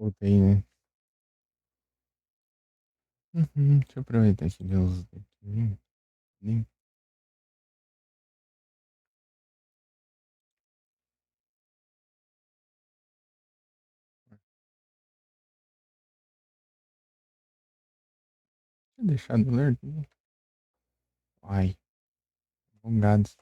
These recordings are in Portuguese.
Voltei, né? Uhum, deixa eu aproveitar aqui ver os daqui. Nem tinha deixado alerta. Ai, alongados.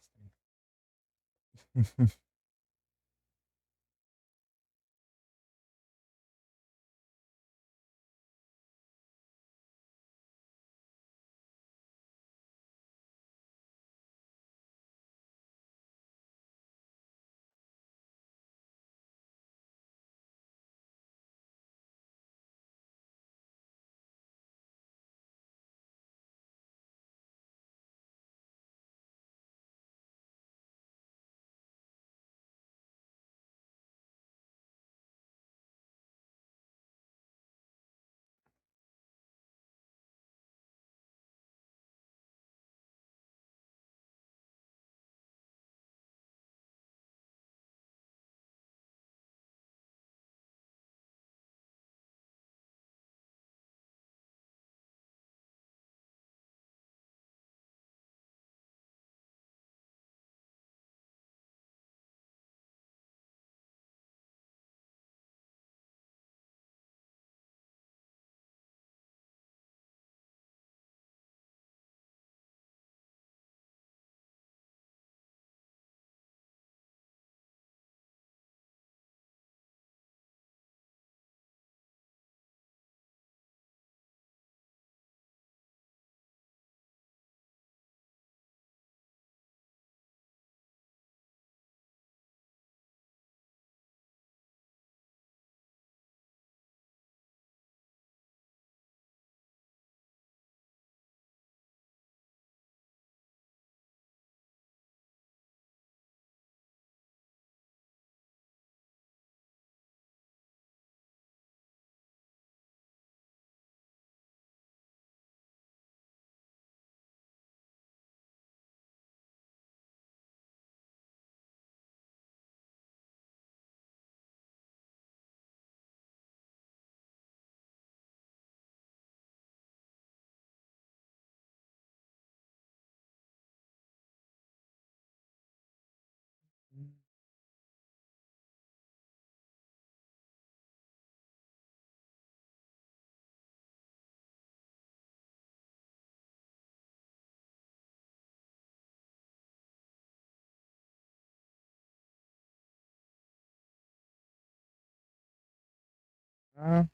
Ah,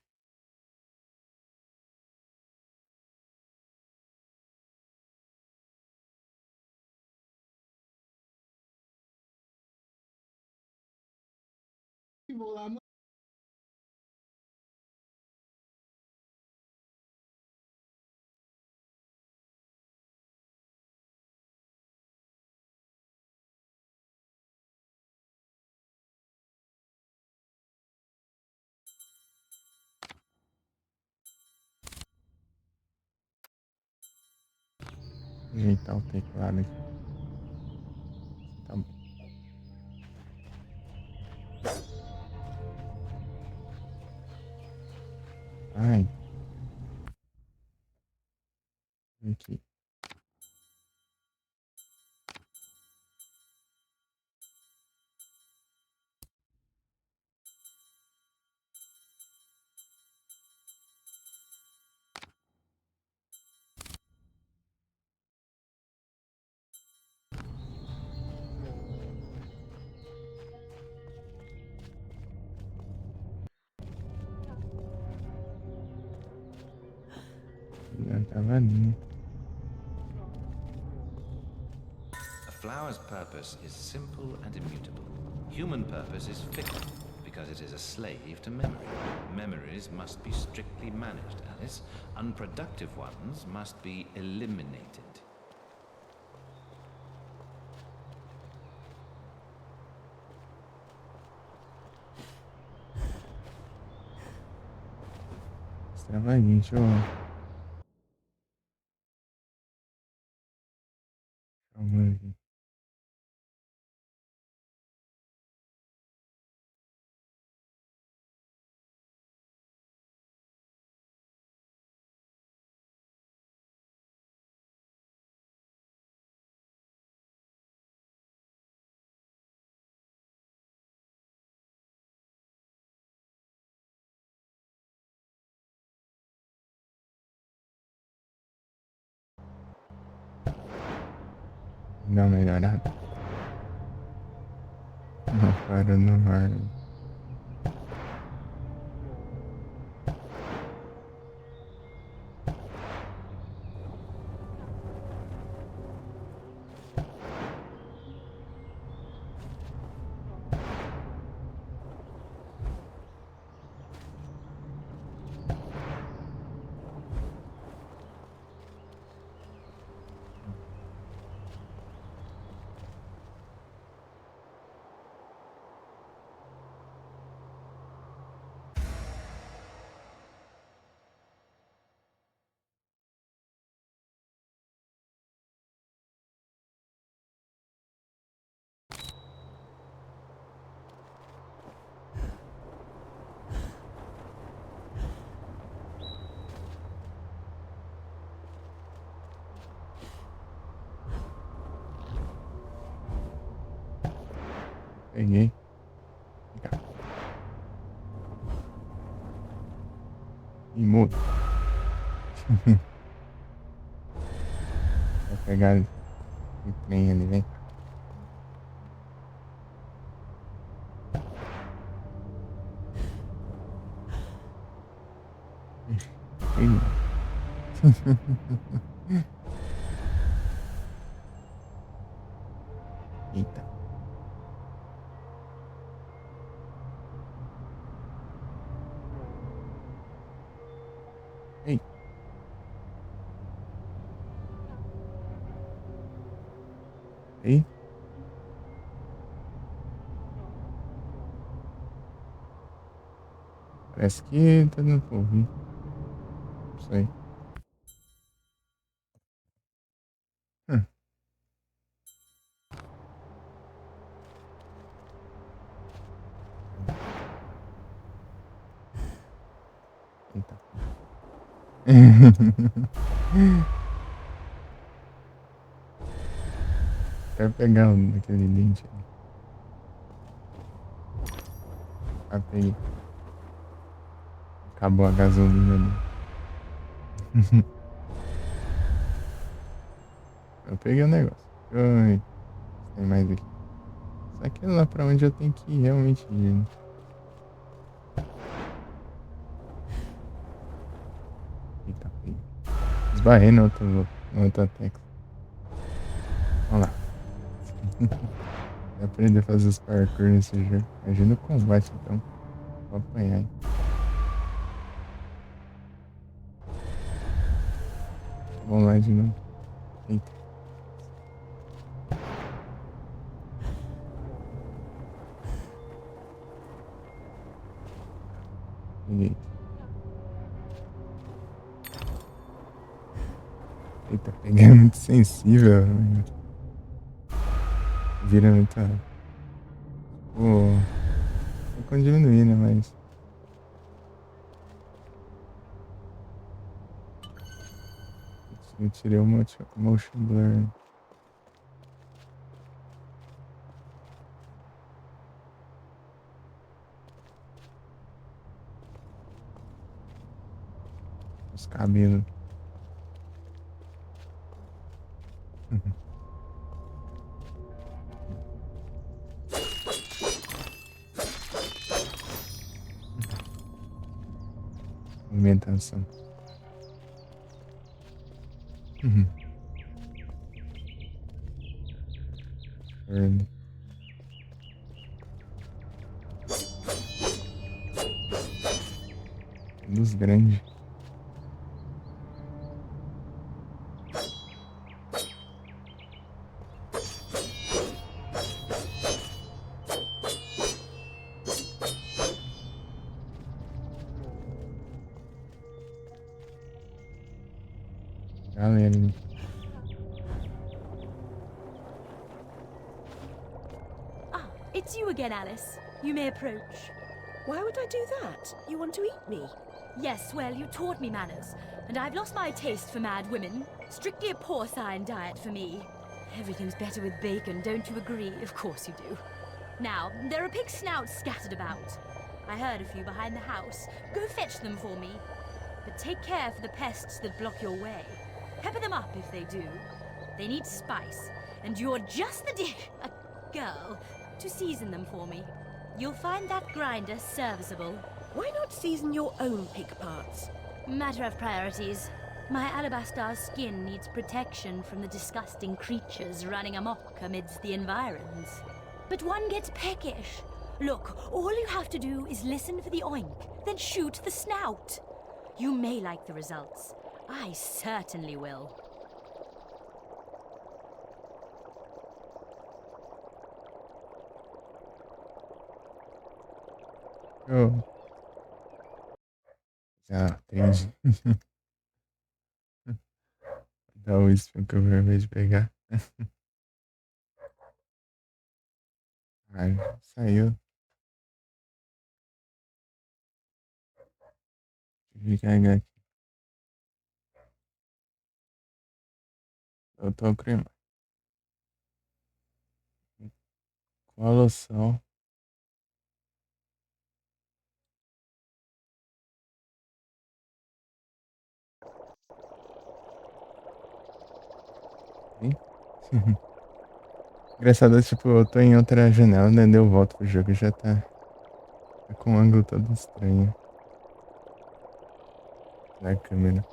ajeitar o teclado aqui. Tá bom. Ai, aqui. Já tava ali. A flower's purpose is simple and immutable. Human purpose is fickle, because it is a slave to memory. Memories must be strictly managed, Alice. Unproductive ones must be eliminated. Travadinho, deixa eu. Calma aí. Dá uma melhorada. Não para no ar. Peguei. Cá. E muda. Vou pegar o trem ali, vem cá. Ih. Eita. Ei. Ei. Parece que tá dando pra ouvir. Não sei. Hum. Eita. Quero pegar aquele dente ali. Ah, peguei. Acabou a gasolina ali. Eu peguei o negócio. Ai, tem mais aqui. Só que é lá pra onde eu tenho que ir, realmente ir, né? Eita, peguei. Esbarrei na outra tecla. Vamos lá. Aprender a fazer os parkour nesse jogo. Imagina o combate, então. Vou apanhar, hein? Vamos lá de novo. Eita. Peguei. Eita, peguei muito sensível. Vira muito rápido. Pô. Tem como diminuir, né? Mas. Eu tirei o motion blur. Os cabelos. Movimentação. Burn. Luz grande. Galera ali. Ah, it's you again, Alice. You may approach. Why would I do that? You want to eat me? Yes, well, you taught me manners, and I've lost my taste for mad women. Strictly a porcine diet for me. Everything's better with bacon, don't you agree? Of course you do. Now, there are pig snouts scattered about. I heard a few behind the house. Go fetch them for me. But take care for the pests that block your way. Pepper them up if they do. They need spice, And you're just the girl to season them for me. You'll find that grinder serviceable. Why not season your own pig parts? Matter of priorities. My alabaster skin needs protection from the disgusting creatures running amok amidst the environs. But one gets peckish. Look, all you have to do is listen for the oink, then shoot the snout. You may like the results. I certainly will. Eu... Já, entendi. Dá o espinho que eu acabei de pegar. Ai, saiu. Deixa eu carregar aqui. Eu tô crema. Com a loção. Engraçado, tipo, eu tô em outra janela, né? Daí eu volto pro jogo e já tá com um ângulo todo estranho na câmera.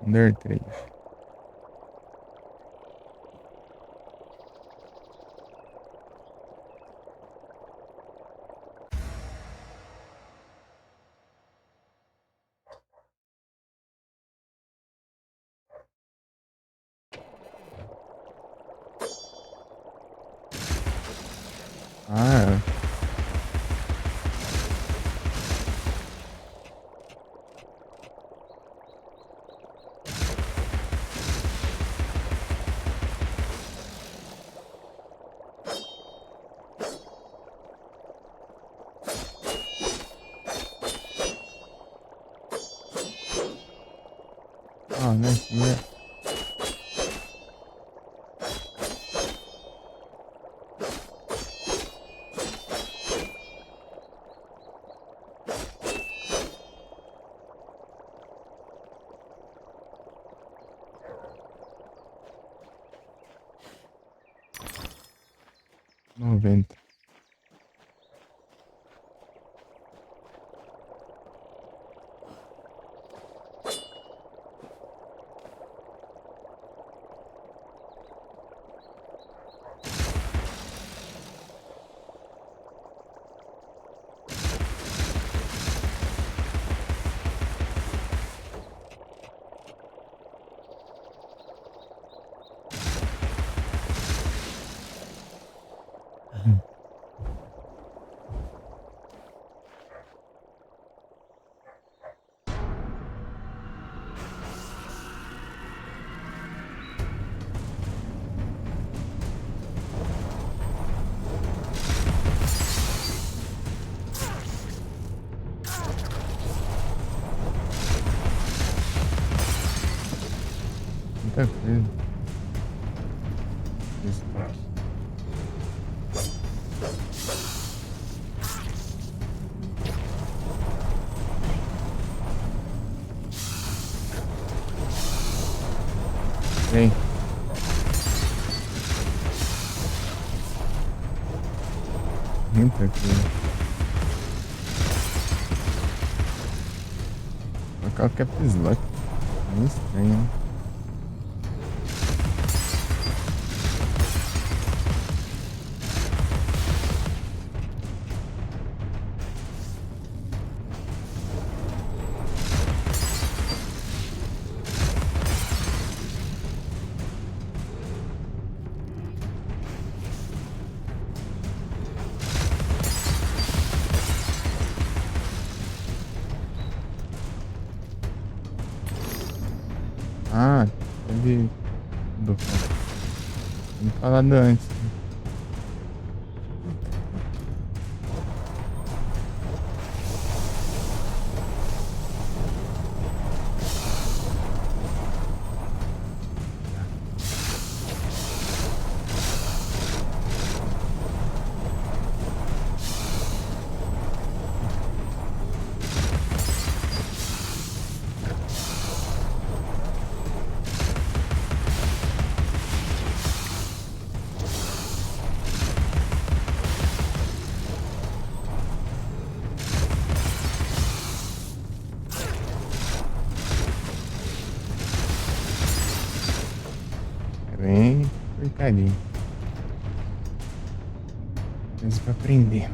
Under 3. Ah, né? Noventa. Muita coisa. Esse aqui. Vem. Muita coisa. Colocar o cap lock. É estranho, né? Ah, teve. Tinha falado antes. complicadinho. Coisa pra aprender.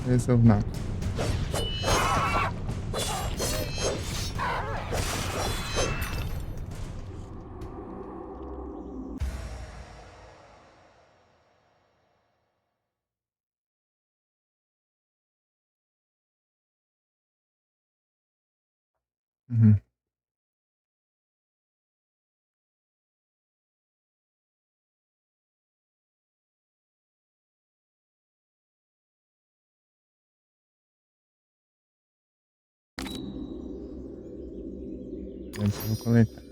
Resolve nada. Uhum. Antes eu vou coletar.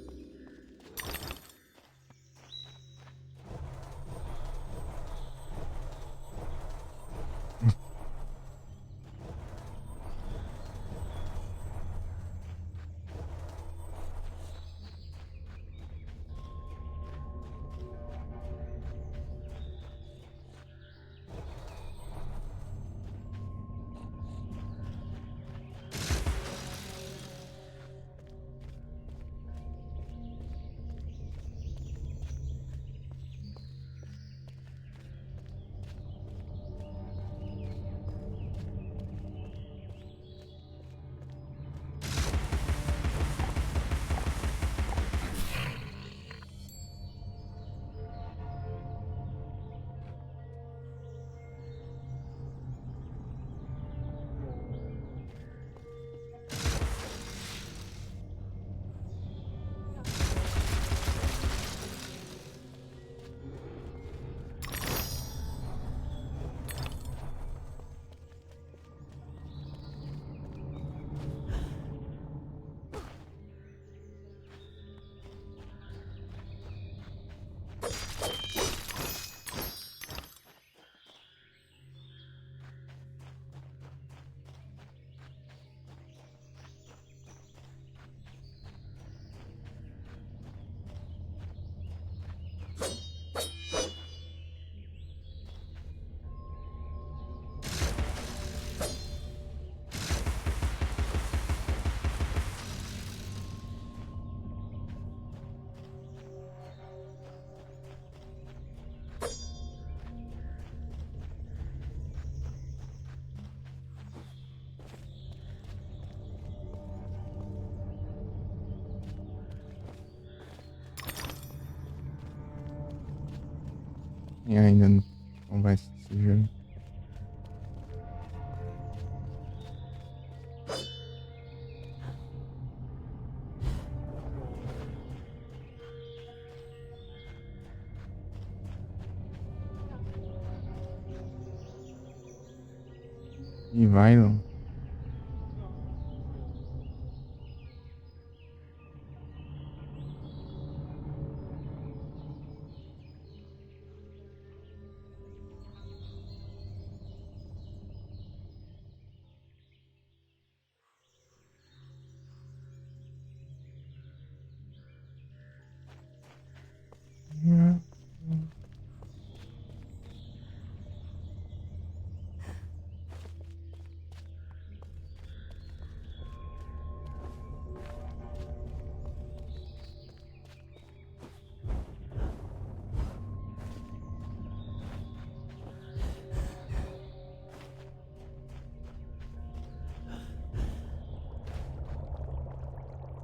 E ainda não conversa desse jogo. E vai, não.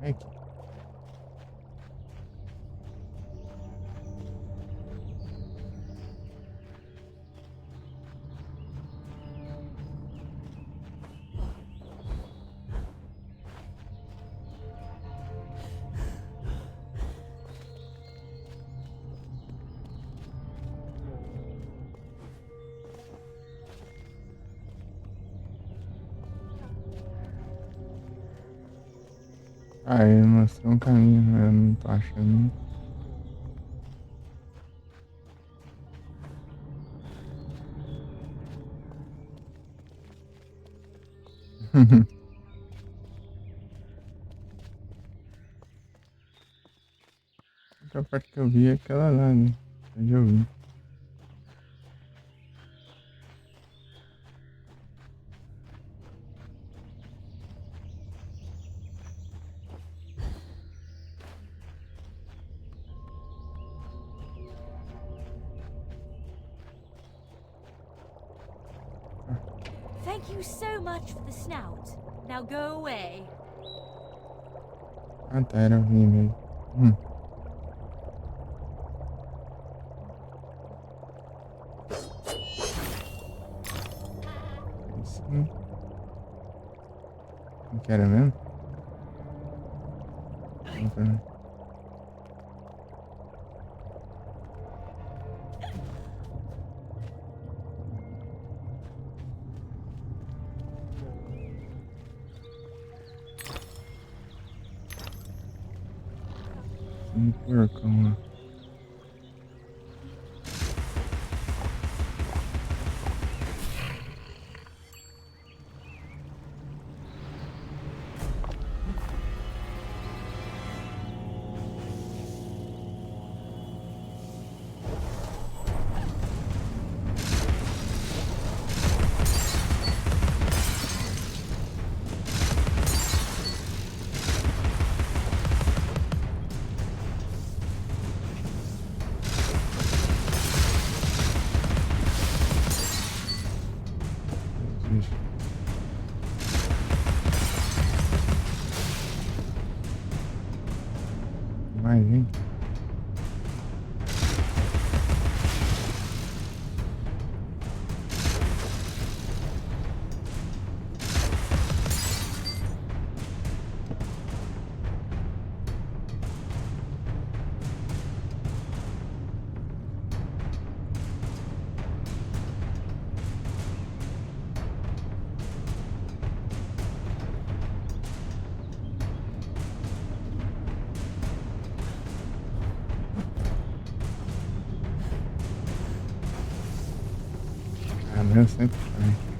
Aqui. Ah, ele mostrou um caminho, eu não tô achando. A única parte que eu vi é aquela lá, né? Onde eu vi. Thank you so much for the snout. Now go away. Ah, tá, era ruim mesmo. Isso. Não que era mesmo? Não, pra mim. Porcão lá. Jesus. Mais gente. Ah, meu sempre faz.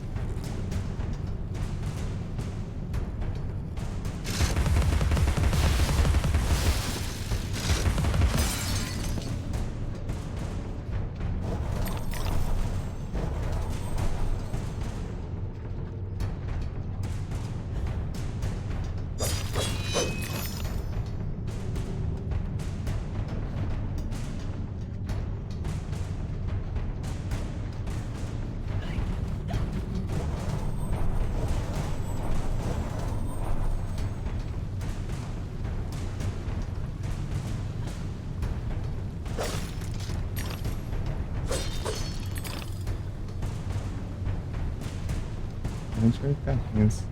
A gente vai ficar tenso.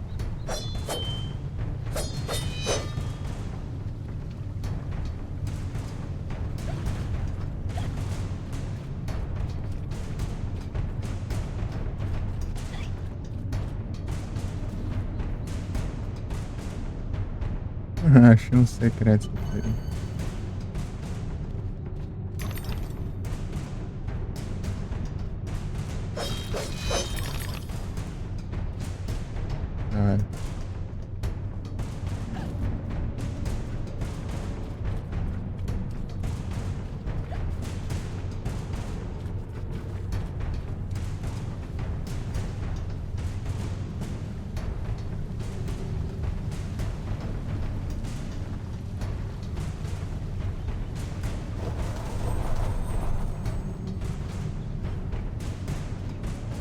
Achei um secreto aqui. Da hora.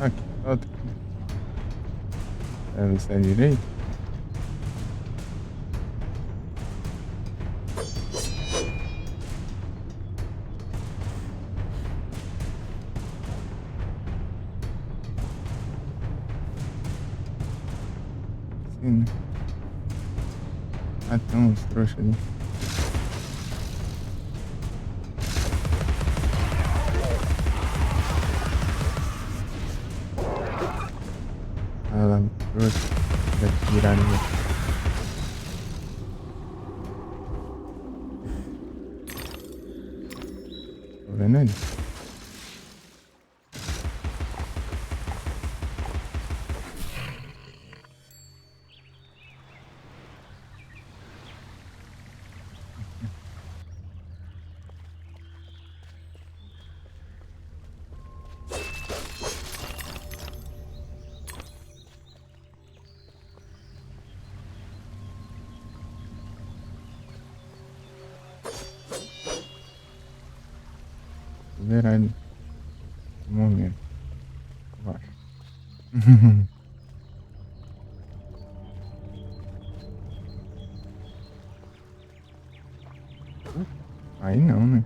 Aqui, outro. Deve ser à direita? né? Ah, tem uns trouxas ali. Ah lá, trouxa. Vai virar ali. Tô vendo ele. Vou virar ele. No momento. Eu acho. Aí não, né?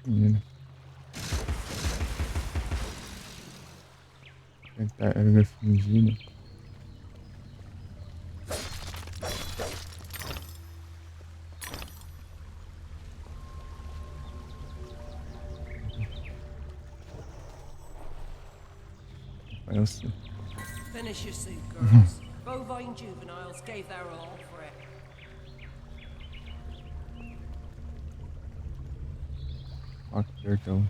Mira. Tartaruga fingida. Eu sei. Finish your soup, girls. Bovine juveniles gave their all for it. Fuck turtle.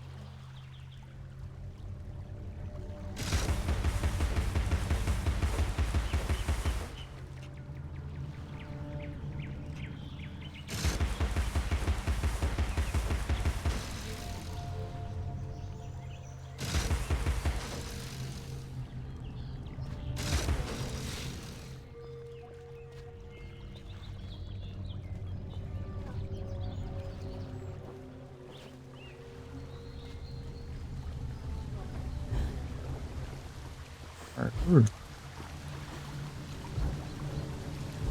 Arthur.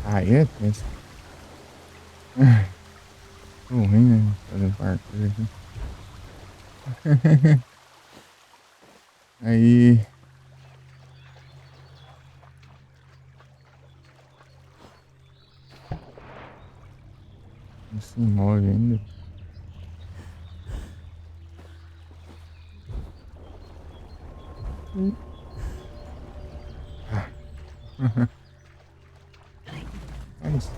Aí é tenso. Tô ruim, né? Fazendo parkour aqui. Aí. Não se move ainda. Ah. É isso.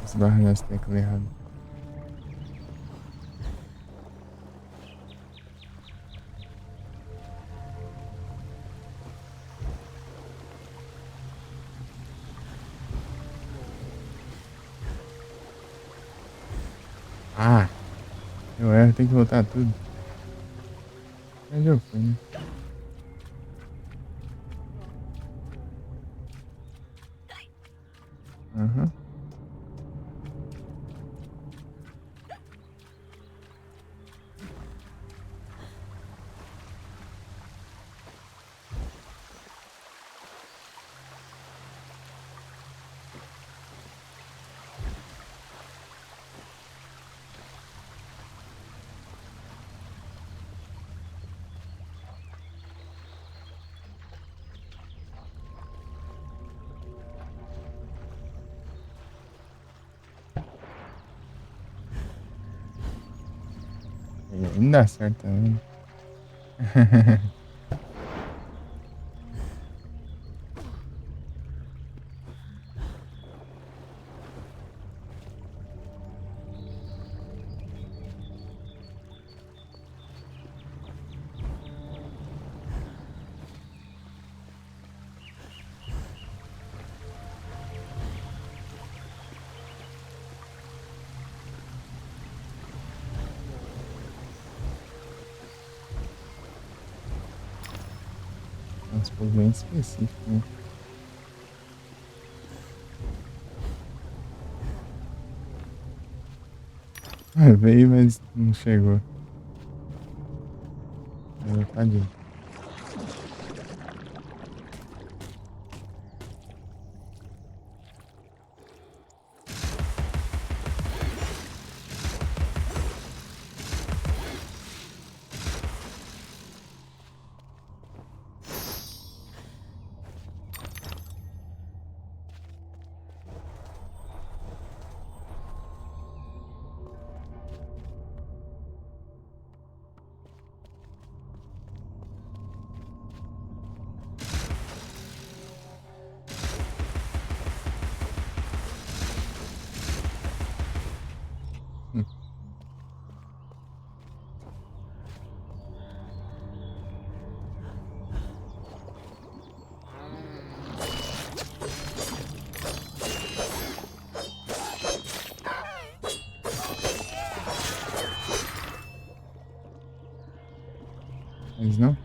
Esbarra nas teclas erradas. Ah! Eu erro, tem que voltar tudo. Onde eu fui, né? Aham. Não dá certo também. Uns povos bem específicos, né? Veio, mas não chegou. Tadinho. Mas não?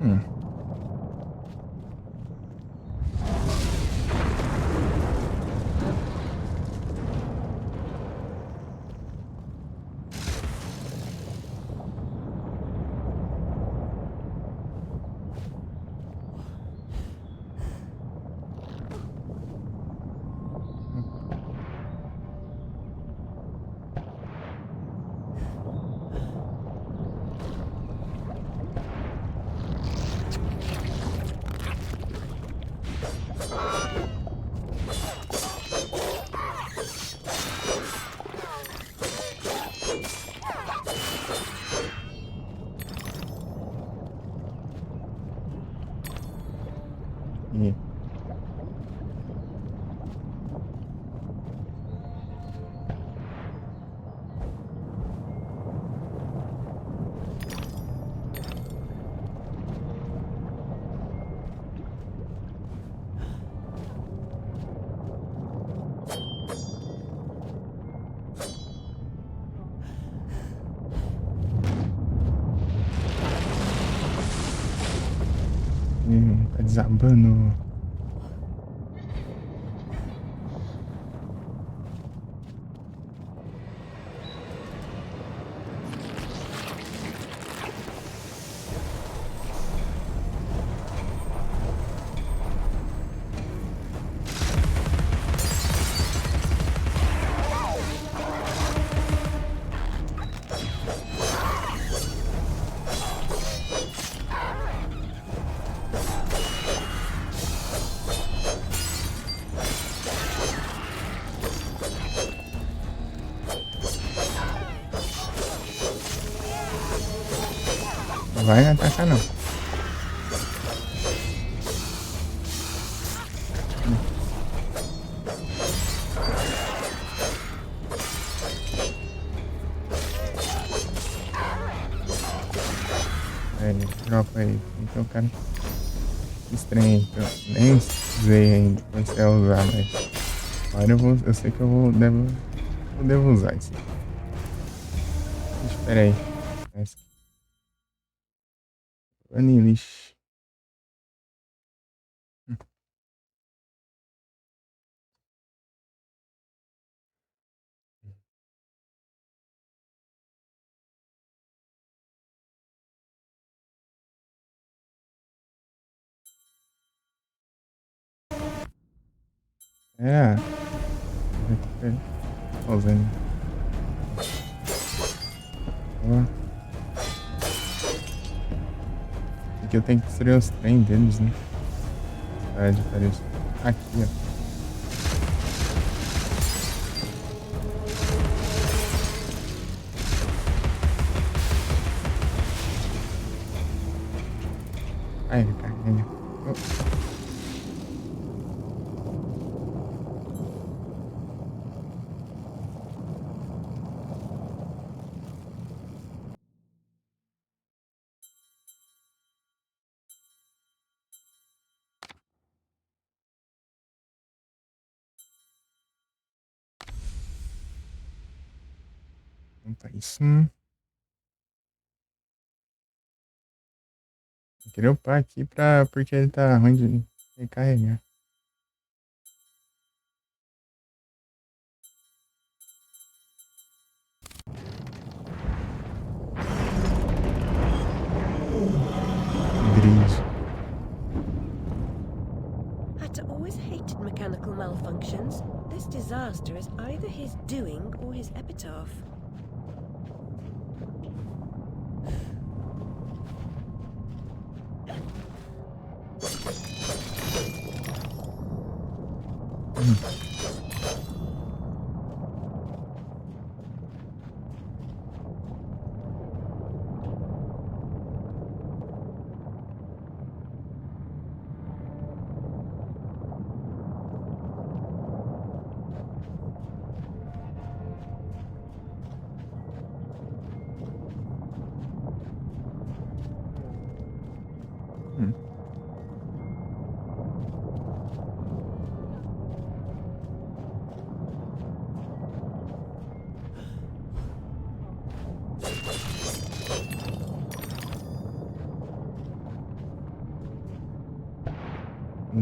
Hum. E... tá desabando. Vai atacar não. Dropa aí. Então, cara. Estranho. Então, nem usei ainda. Comecei a usar, mas. Agora eu sei que eu devo usar isso. Espera aí. Vanilish. É. Usando. Ó. Aqui eu tenho que destruir os trem deles, né? É diferente. Aqui, ó. Aí, carrinho. Oh. Isso. Eu queria upar aqui porque ele tá ruim de recarregar. Grid. Hatter always hated mechanical malfunctions. This disaster is either his doing or his epitaph.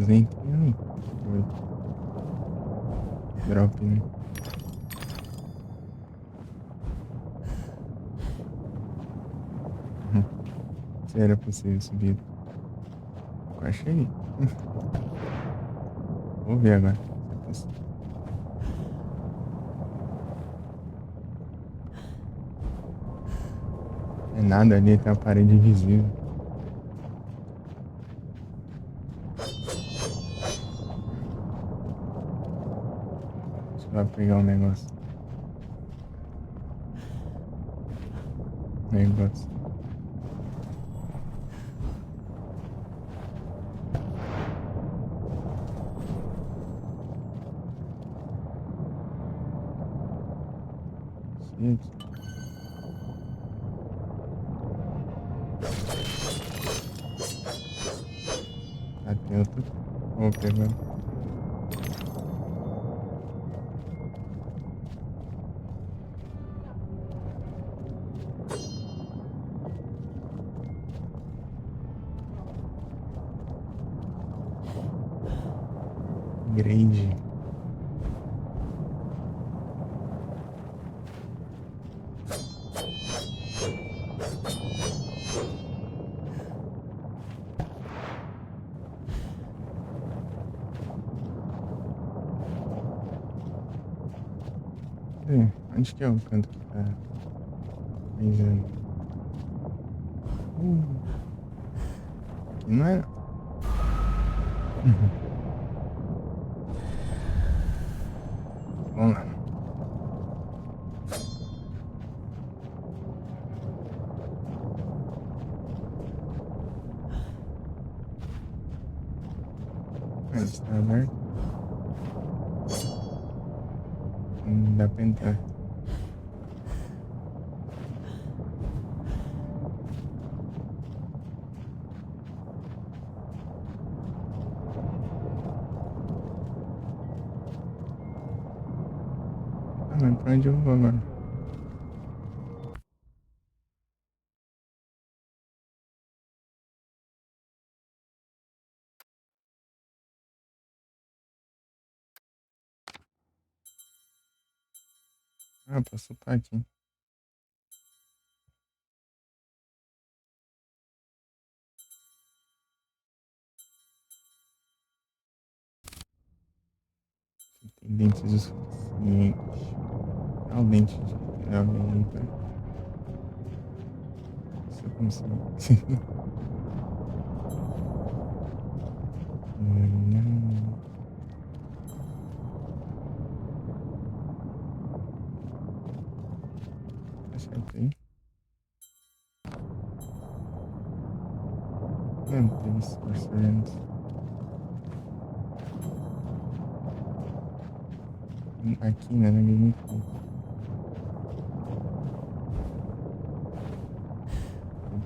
Nem drop, né? Se era possível subir. Eu achei. Vou ver agora. Se é possível. É nada ali, tem uma parede invisível. Deixa eu lá pegar um negócio. Negócio. Gente. Atento. Vou pegar. Grande. Onde que é o canto que tá beijando? Aqui não é. Vamos lá. Está aberto. Dá pra entrar. Ah, mas pra onde eu vou agora? Ah, posso soltar aqui. Tem dentes o suficiente. Dá o dente de alguém aí, tá? Se eu consigo. Acertei. Não teve esforço antes. Aqui, né, na gameplay.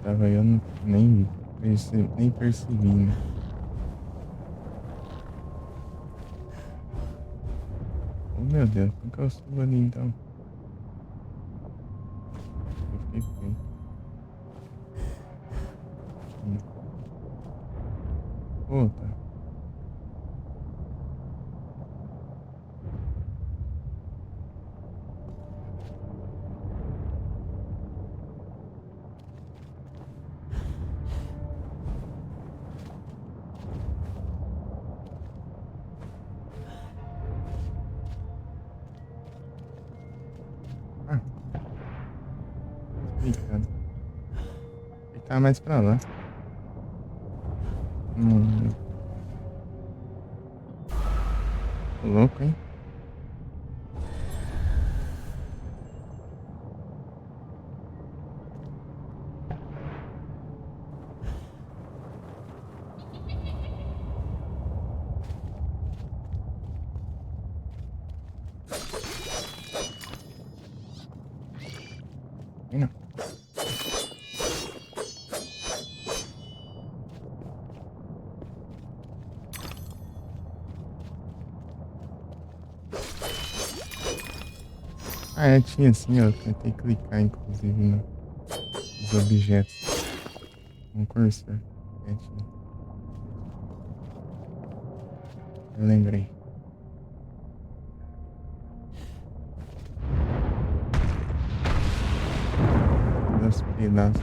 Eu não, nem percebi, né? Oh, meu Deus, como que eu subo ali então? Perfeito. Puta. Ah, explicado. Ele tá mais pra lá. Tô louco, hein? Aí não. Ah, é, tinha assim, ó. Eu tentei clicar, inclusive, nos objetos. Um cursor. É, tinha. Eu lembrei. Dos pedaços.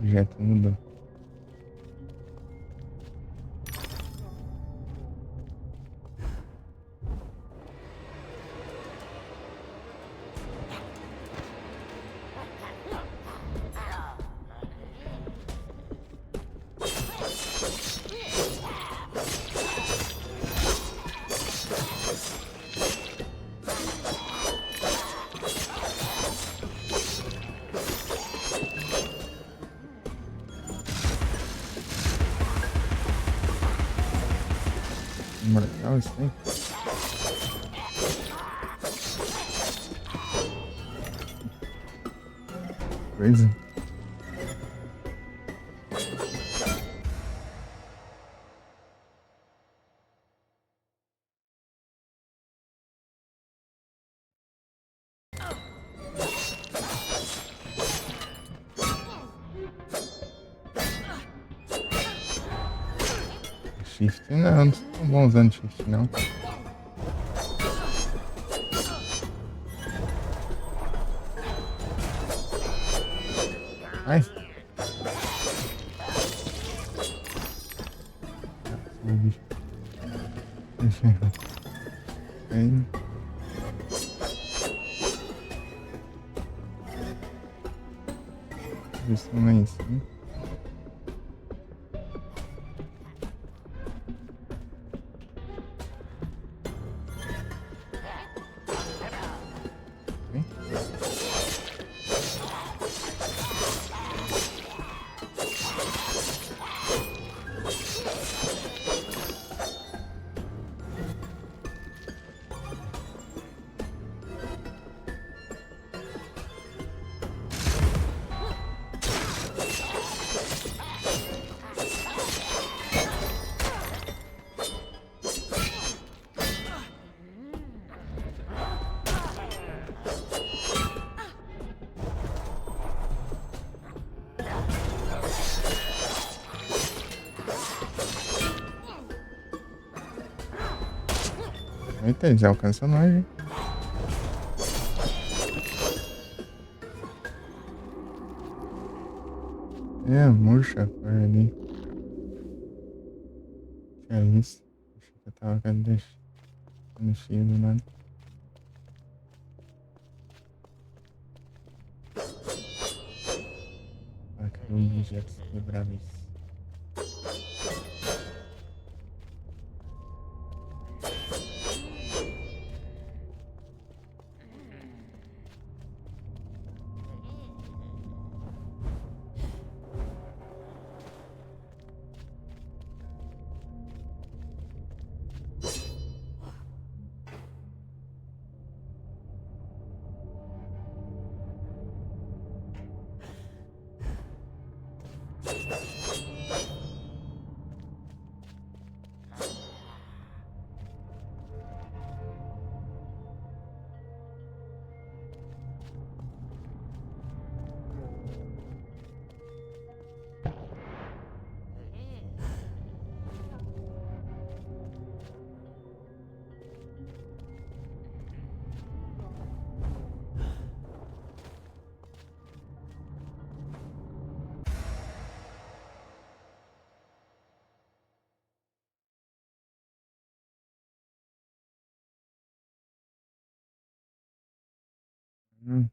Objeto mudou. Imortal, isso aí? Coisa. Shift não tô bom usando shift não. Ai. O bicho. Deixa eu. Aí. Isso não é isso, né? Eita, ele já alcança nós, hein? É, murcha por ali. Que é isso? Achei que eu tava mexendo do nada. Ah, cadê um objeto quebráveis? Hmm.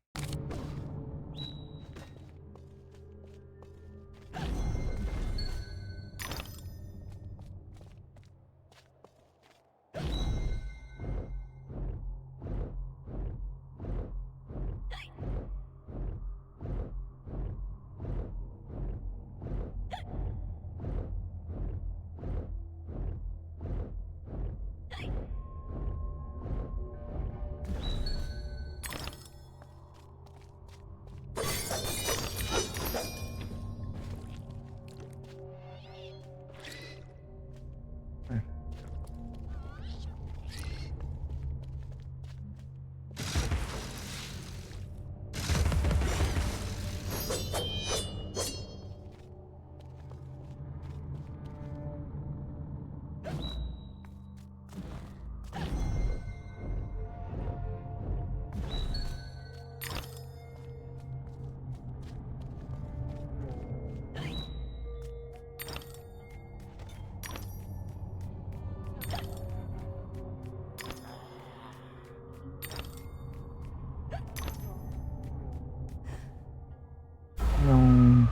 Não.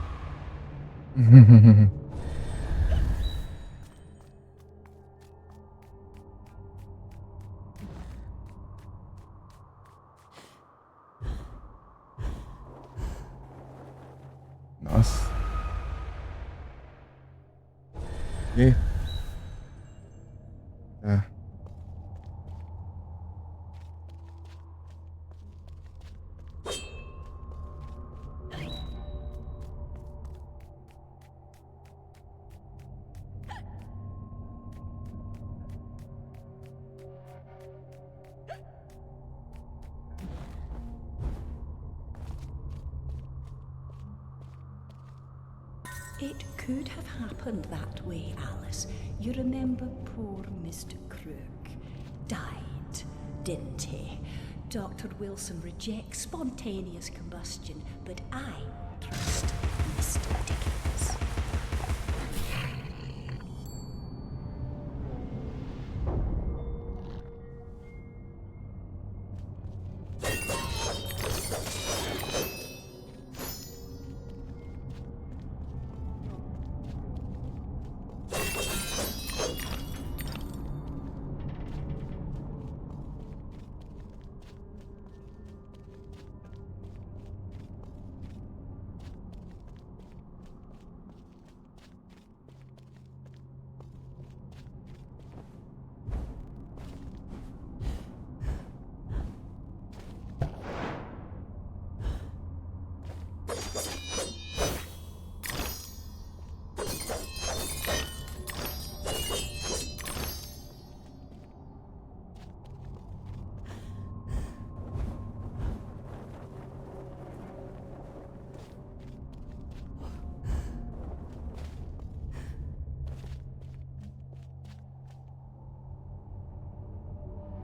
Nossa. E? Tá. It could have happened that way, Alice. You remember poor Mr. Crook died, didn't he? Dr. Wilson rejects spontaneous combustion, but I trust Mr. Dickens.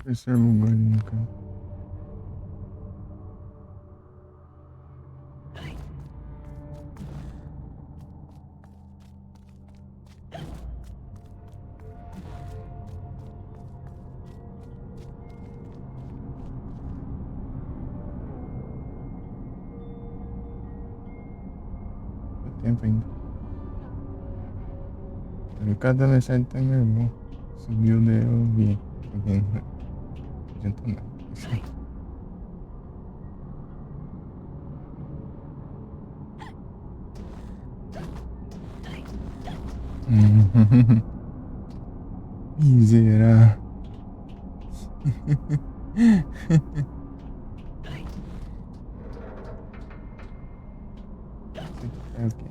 Terceiro lugar nunca. Dá tempo ainda. Cada adolescente tá meu irmão. Subiu, daí eu vi. Não adianta nada. Miserável. É o quê?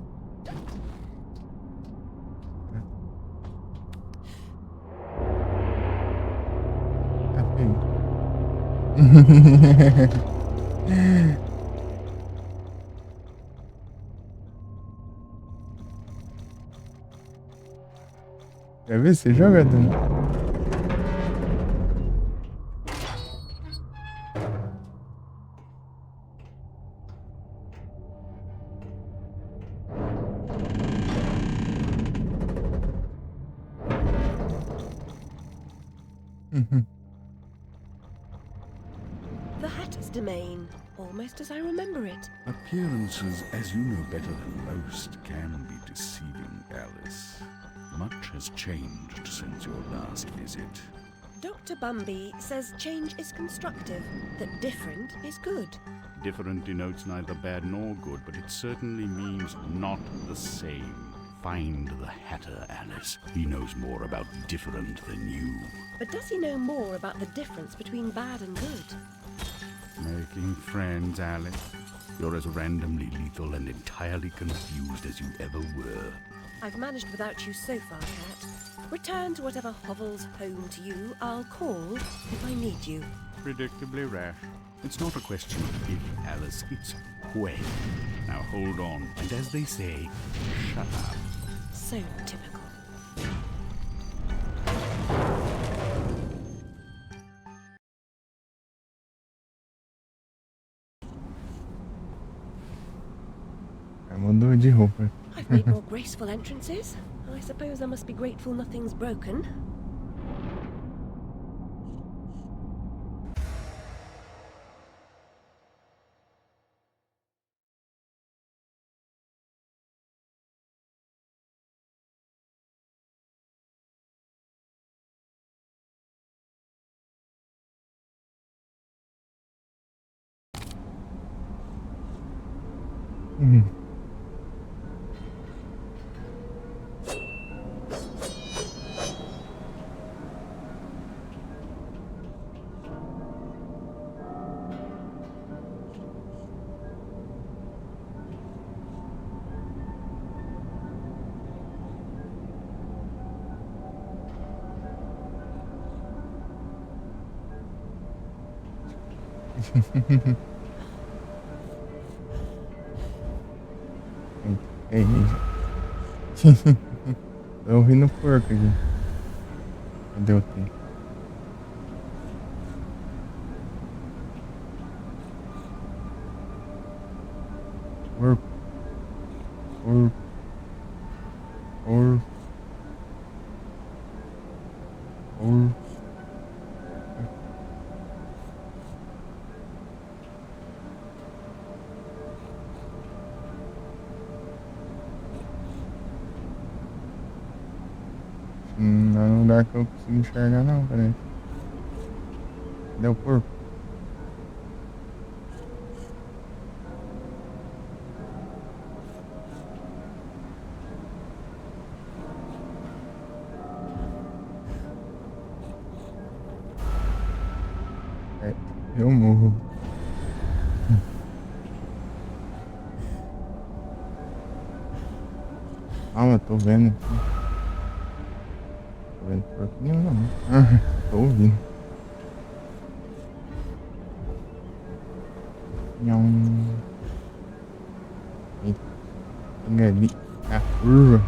Quer ver você joga, Dan? The Hatter's domain, almost as I remember it. Appearances, as you know better than most, can be deceiving, Alice. Much has changed since your last visit. Dr. Bumby says change is constructive, that different is good. Different denotes neither bad nor good, but it certainly means not the same. Find the Hatter, Alice. He knows more about different than you. But does he know more about the difference between bad and good? Making friends, Alice. You're as randomly lethal and entirely confused as you ever were. I've managed without you so far, Cat. Return to whatever hovels home to you. I'll call if I need you. Predictably rash. It's not a question of if, Alice, it's when. Now hold on, and as they say, shut up. So typical. Mudou de roupa. I've made more graceful entrances. I suppose I must be grateful nothing's broken. Ei, tô ouvindo porco aqui. Cadê o T? Porco. Porco. Porco. Porco. Não é um lugar que eu consigo enxergar não, peraí. Cadê o porco? Eu morro. Eu tô vendo aqui. Tô vendo porco nenhum não. Tô ouvindo. Não. Eita. Ali. A curva.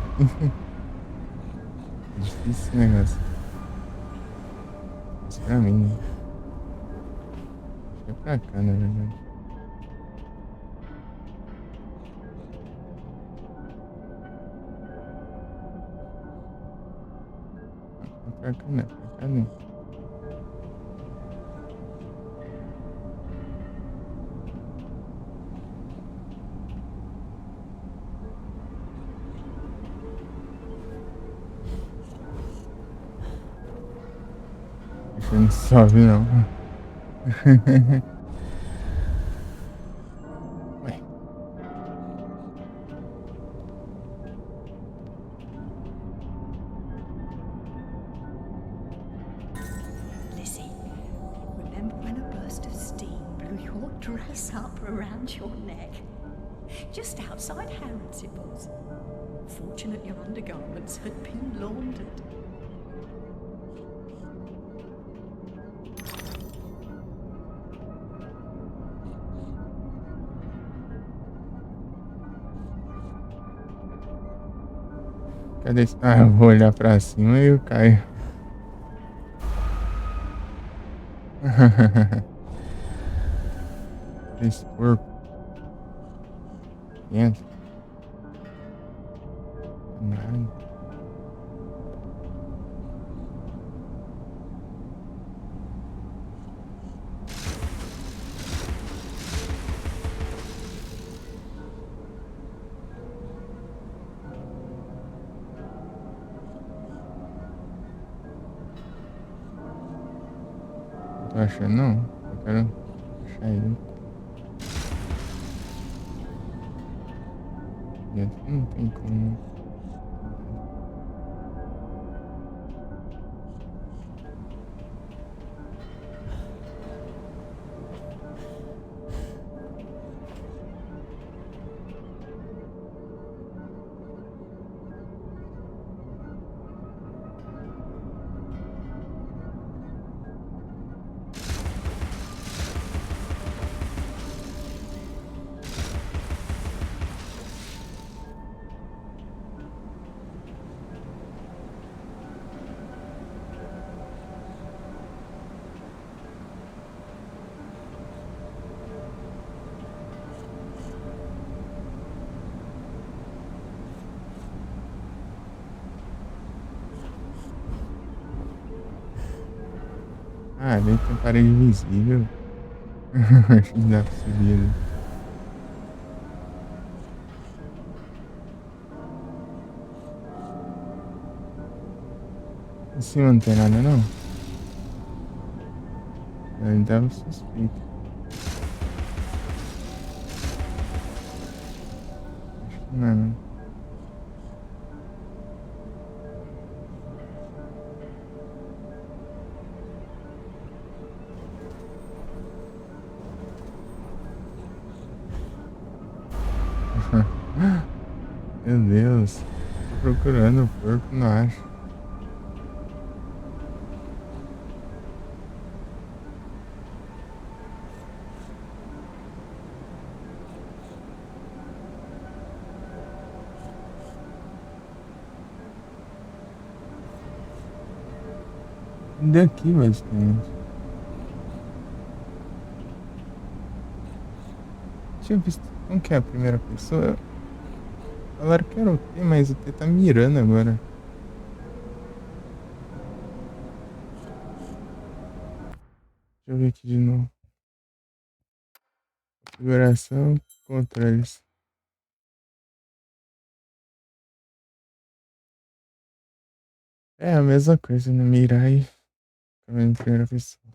É difícil esse negócio. Isso pra mim. Acho que é pra cá, na verdade. Pra cá não, pra cá não. Acho que não sobe não. Ué. Lizzie, remember when a burst of steam blew your dress up around your neck? Just outside Harrodsibbles. Fortunate your undergarments had been laundered. Cadê esse... Ah, eu vou olhar pra cima e eu caio. Esse porco. Entra. Nada. Não tô achando, não. Eu quero achar ele. Dentro não tem como. Ah, ali tem parede invisível. Acho que dá pra subir ali. Em cima não tem nada, não? Eu tava suspeito. Acho que não, não. Meu Deus. Tô procurando o porco, não acho. Daqui, basicamente. Tinha visto. Como que é a primeira pessoa? Falaram que era o T, mas o T tá mirando agora. Deixa eu ver aqui de novo. Configuração, controles. É a mesma coisa, né? Mirar e ficar em primeira pessoa.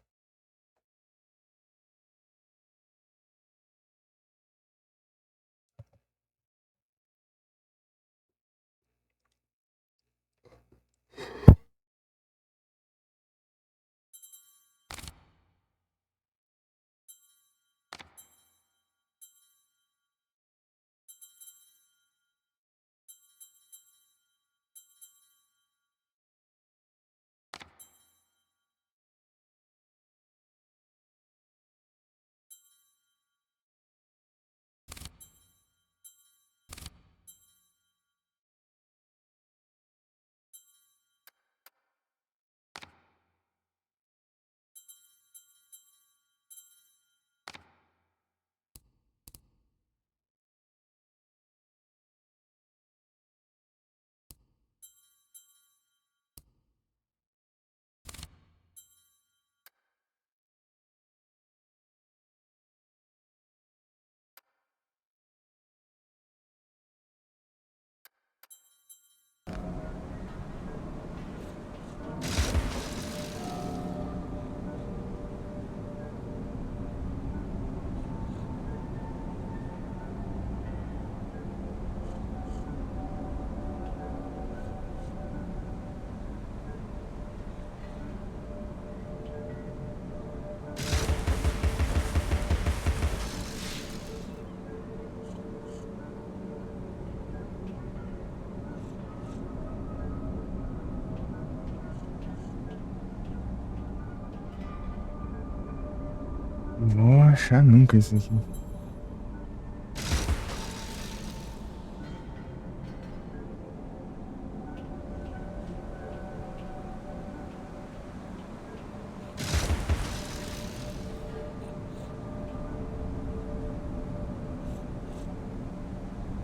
Não vou achar nunca isso aqui.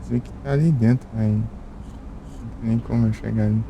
dizer que tá ali dentro, aí. Não tem nem como eu chegar ali.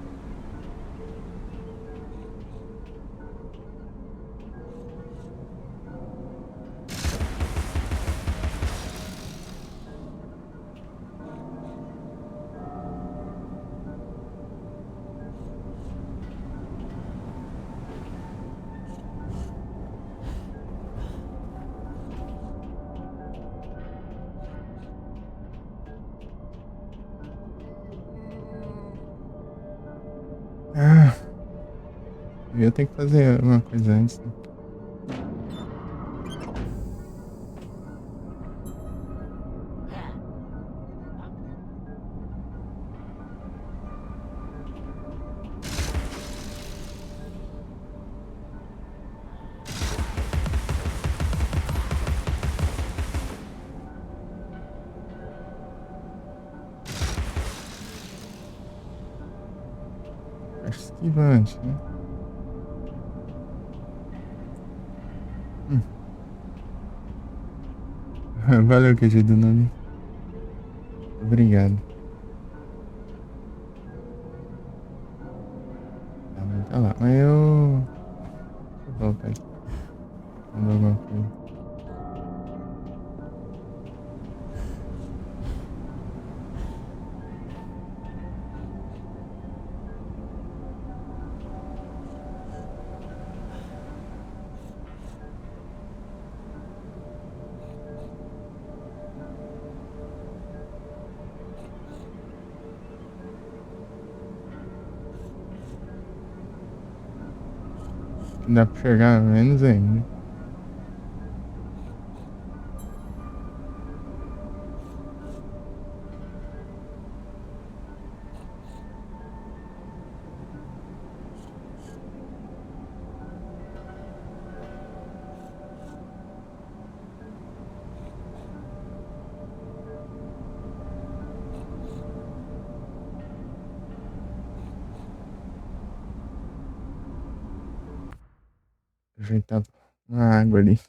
Ah, eu ia ter que fazer uma coisa antes, né? Acho esquivante, né? Hum. Valeu, QG do nome. Obrigado. Tá, mas tá lá. Mas eu. Deixa eu voltar aqui. Mandar alguma coisa. Dá pra chegar menos ainda. Ajeitar a água ali.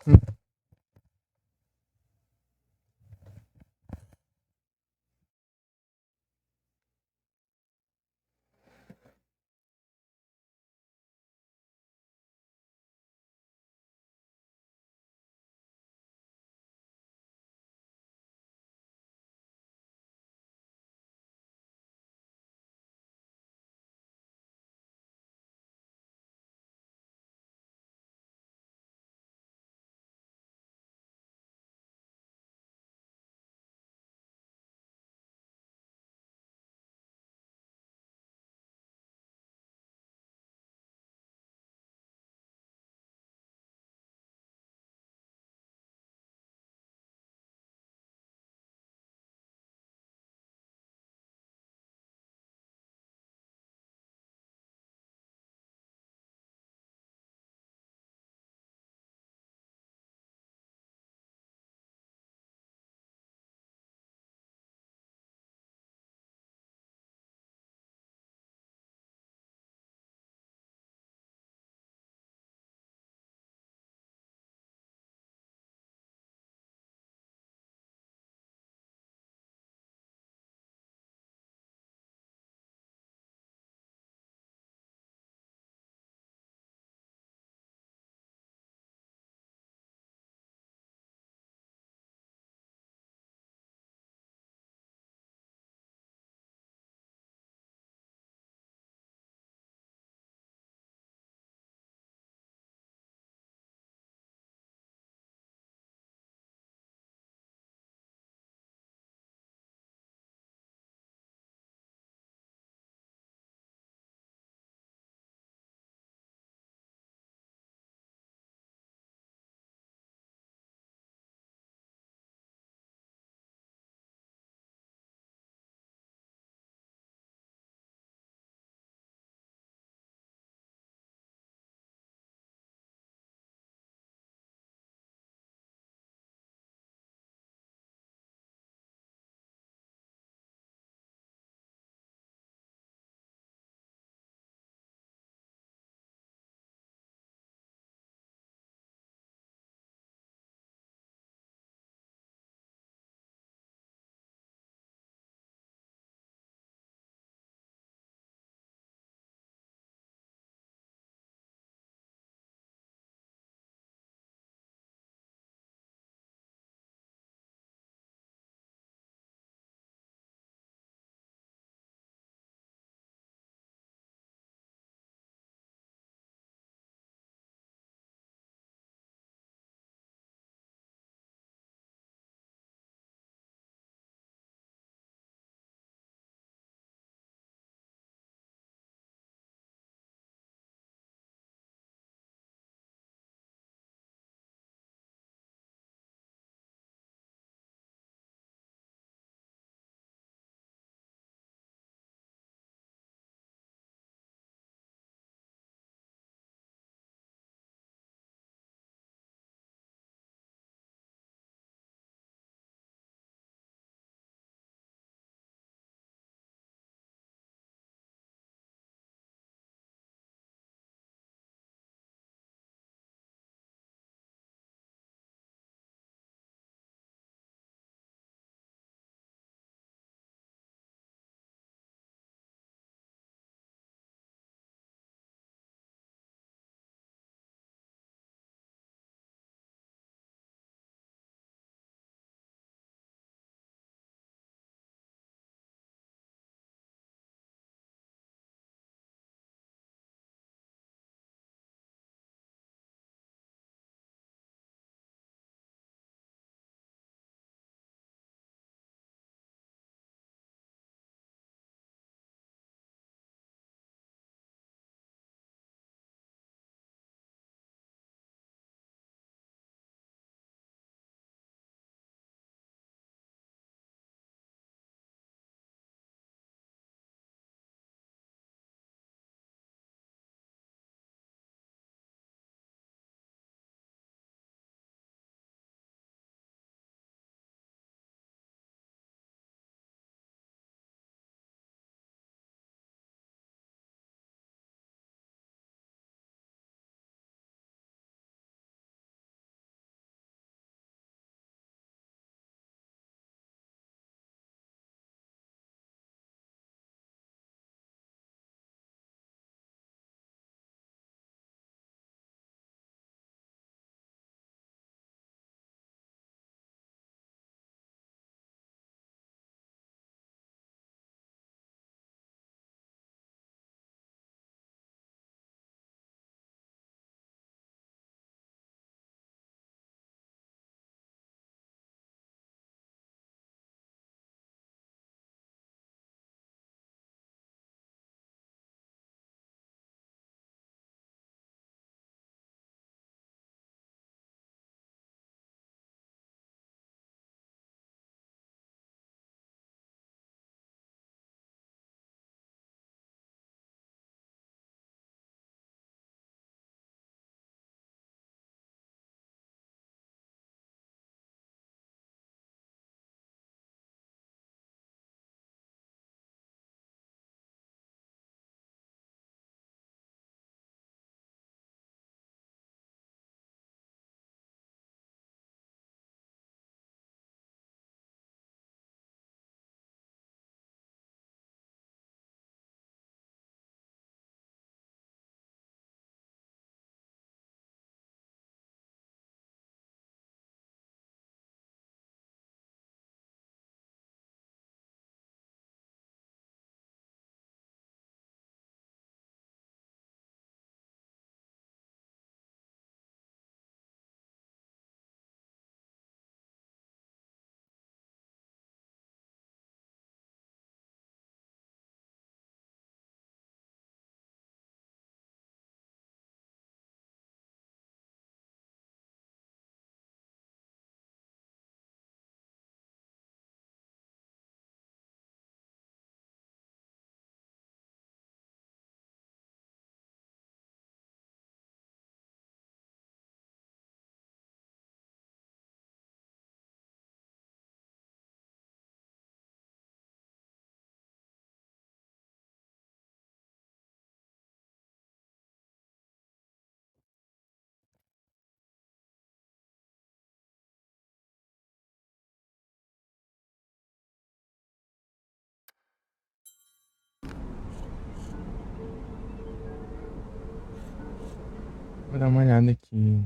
Vou dar uma olhada aqui.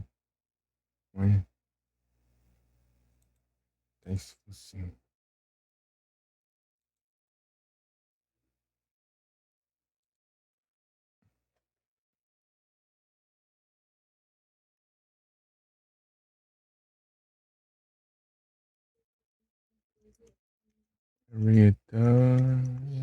Olha. Tá isso focinho. Returns.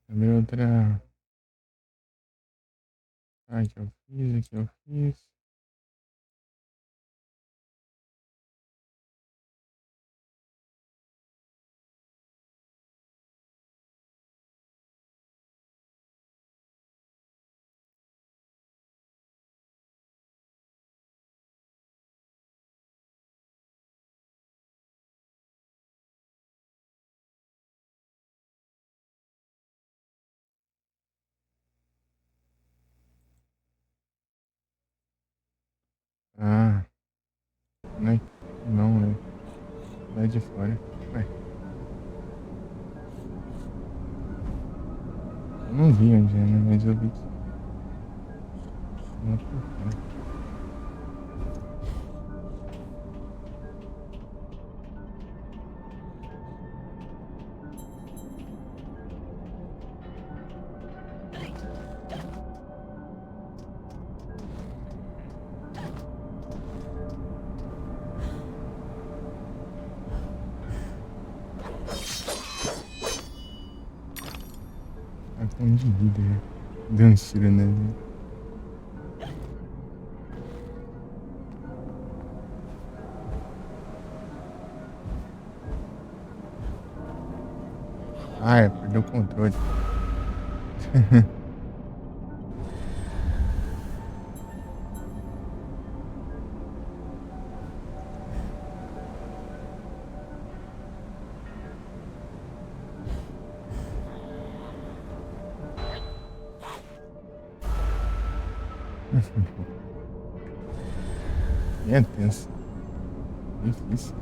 Também outra. Aqui eu fiz, aqui eu fiz. Ah, não, não, né? Lá de fora. Ué, eu não vi onde é, né? Mas eu vi que. Lá por fora. Tá com de vida, né? Deu um tiro nele. Ah, é, perdeu o controle. É tenso. Difícil.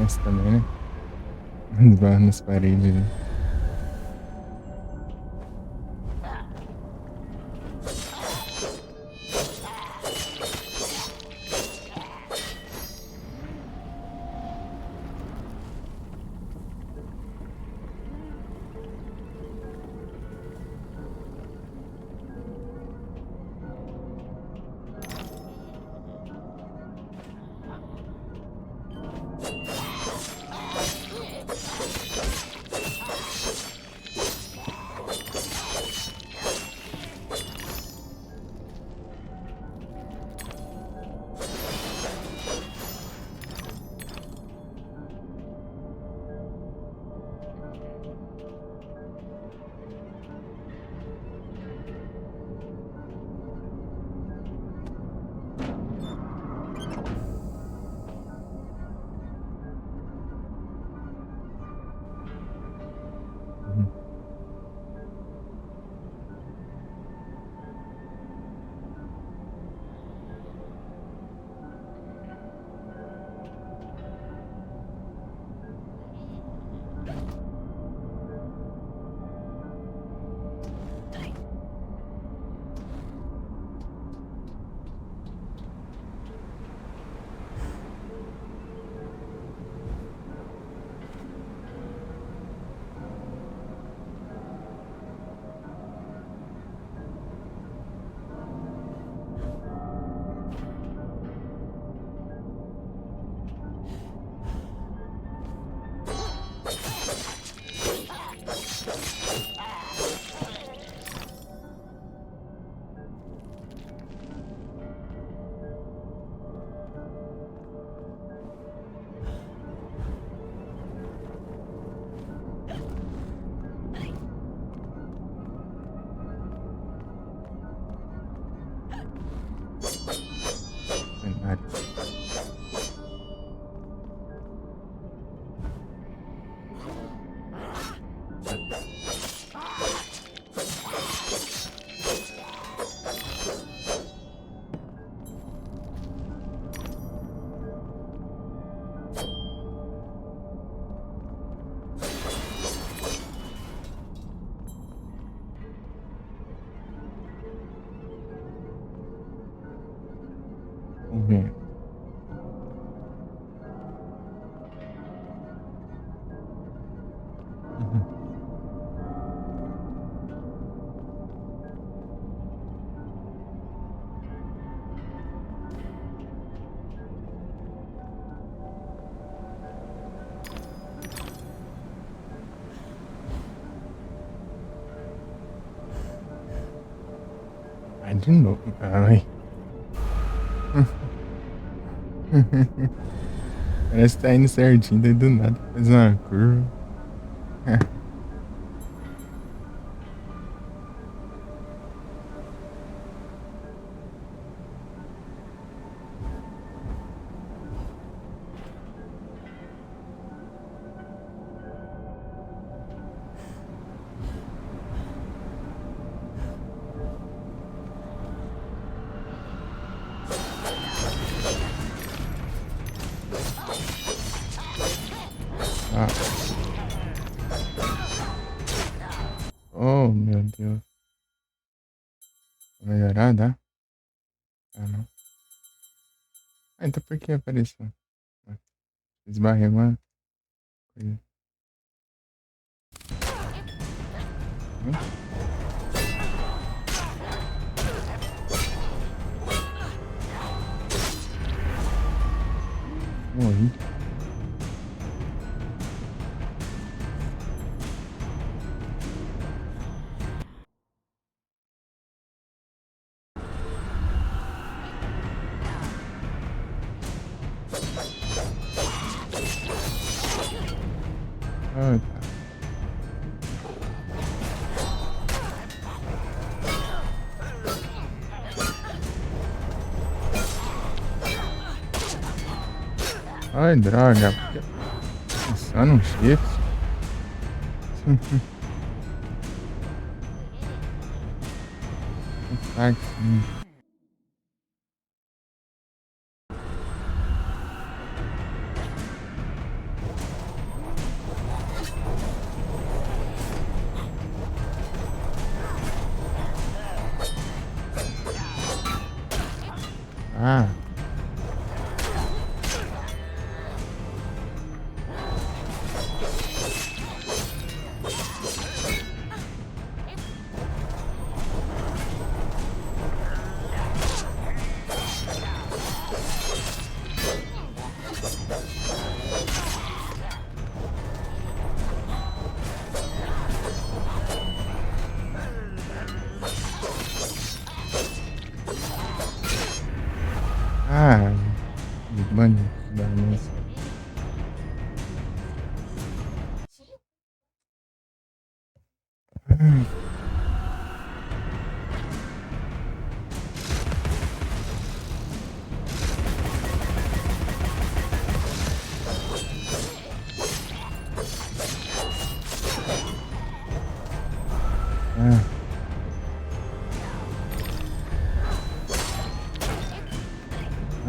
Esse também, né? Esbarra nas paredes. Né? Vamos ver. Vai de novo. Ai. Parece que tá indo certinho, daí do nada faz uma curva. Ah. Oh, meu Deus. Vai melhorar, dá? Ah, não. Ah, então por que apareceu? Esbarrei uma coisa. Morri. Ah, tá. Ai, droga. Só não shift. Tá aqui. Ah. Ah, banho da música. Ah.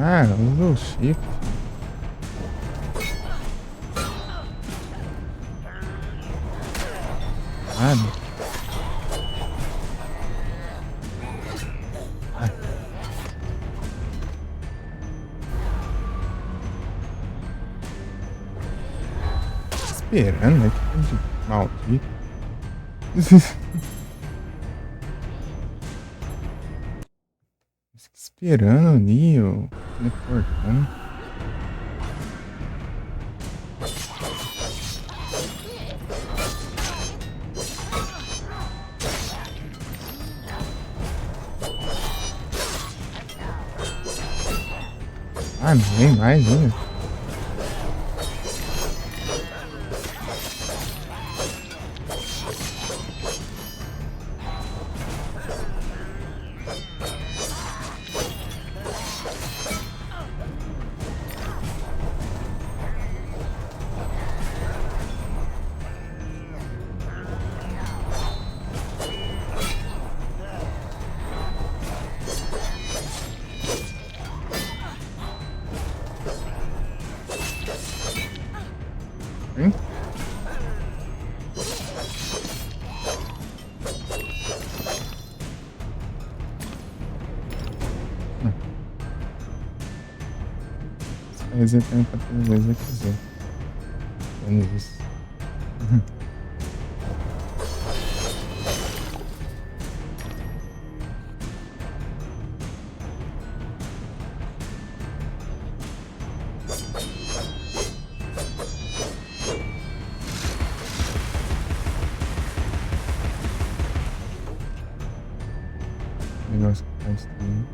Ah, usa o shift. Ah, ah. Esperando, né? Que coisa de maldito. Esperando ali, ó. Teleportando. Ah, não vem mais, né? Hein? Resetando pra todas as vezes eu quiser. Menos isso. Negócio que faz também.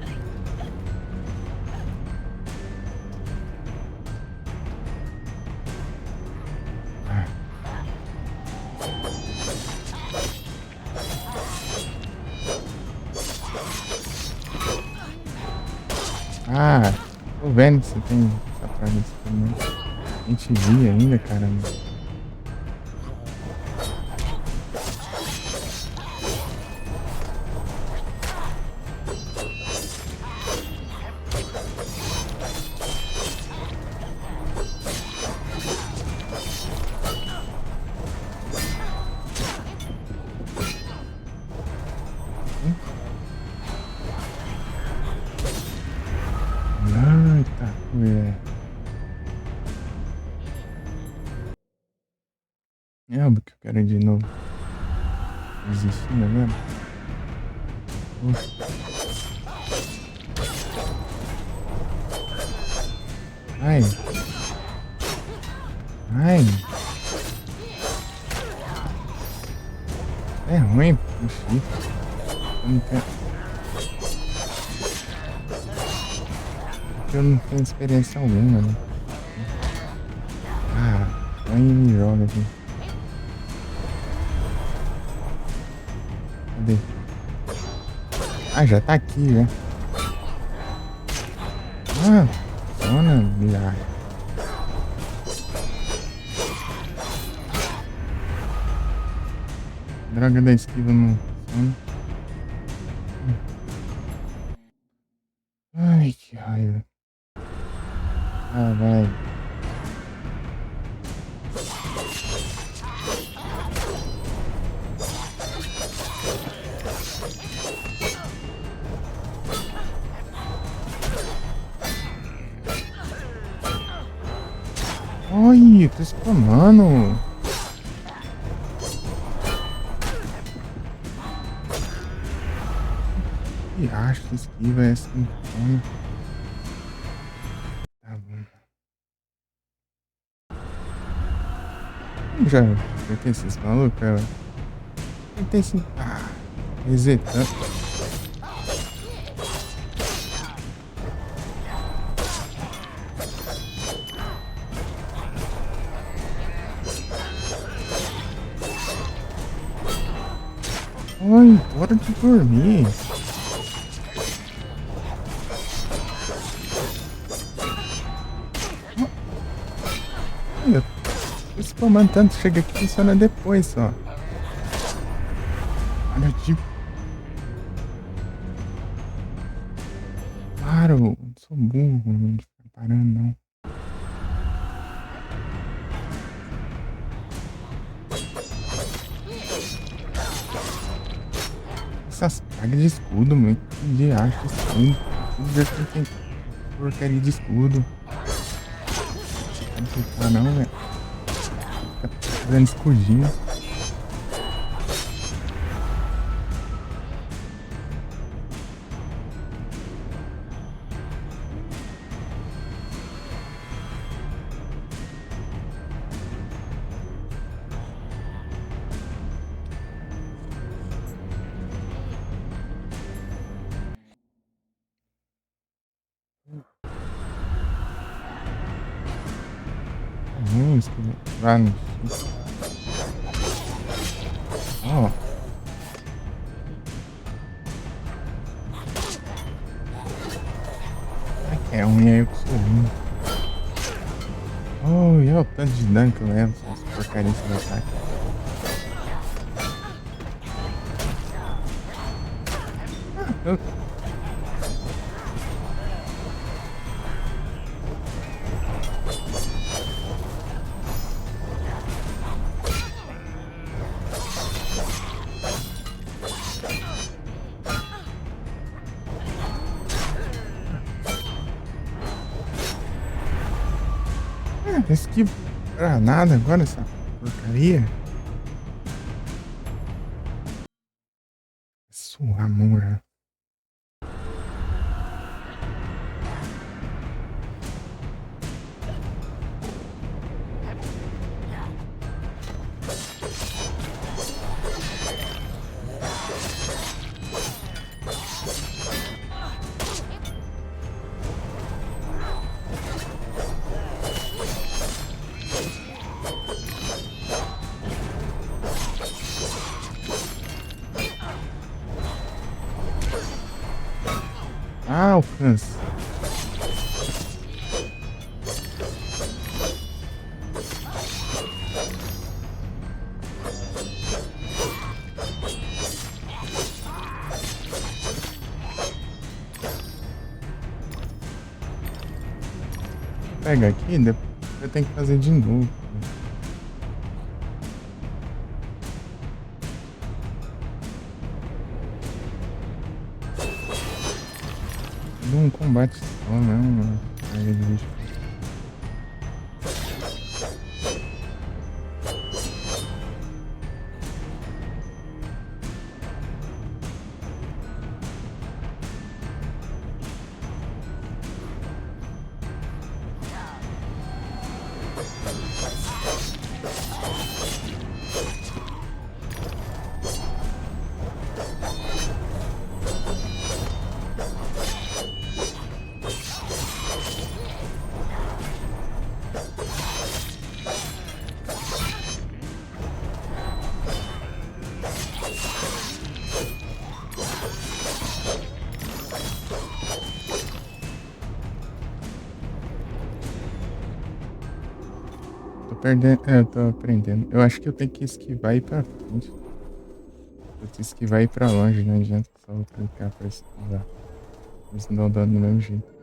Ah, tô vendo que você tem essa praga desse também. A gente via ainda, caramba. Eita, é óbvio que eu quero ir de novo. Desistir, né, velho? Ai. Ai. É ruim o shift. Eu não tenho... Eu não tenho experiência alguma, né? Ah, aí me joga aqui. Cadê? Ah, já tá aqui, já. Ah, zona, milhar. Droga da esquiva não funciona. Ai, que raiva. Ah, vai. Ai, tô spamando. Que acho que esquiva essa infame. Tá bom. Já tem esses malucos, ela. Tem esse. Ah, resetando. Ai, hora de dormir. Ai, eu tô spamando tanto, chega aqui e funciona depois só. Olha, tipo. Claro, sou burro, não fica parando, não. Essas pragas de escudo, mano. Que de acho escudo. Tudo já tem porcaria de escudo. Não ficar não, velho. Fica fazendo escudinho. Escudo. Vai no. Ó. Ai, que é ruim aí, eu que sou ruim. Oh, e olha o tanto de dano que eu levo, essas porcarias de ataque. Eu... Esse que pra nada agora, essa porcaria. Sua amor. Ah, alcance. Pega aqui, depois eu tenho que fazer de novo. Um combate só, não. Aí, bicho. Tô perdendo. É, eu tô aprendendo. Eu acho que eu tenho que esquivar e ir pra frente. Eu tenho que esquivar e ir pra longe, não adianta só eu clicar pra esquivar. Eles não dão dano do mesmo jeito.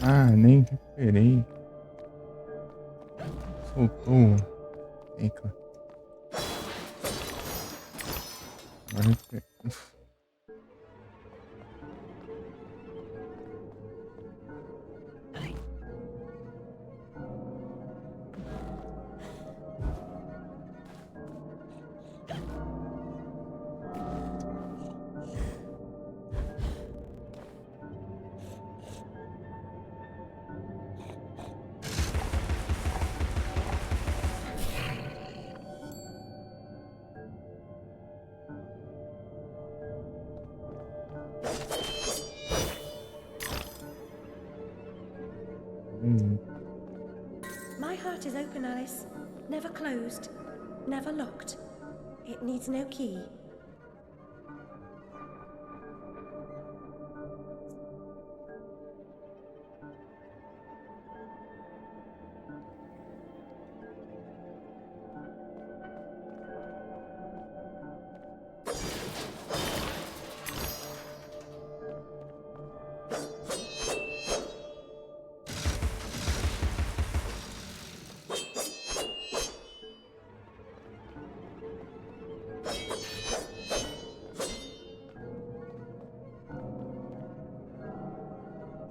Ah, nem recuperei. Soltou. Eita. Agora recuperei. Uf. My heart is open, Alice. Never closed. Never locked. It needs no key.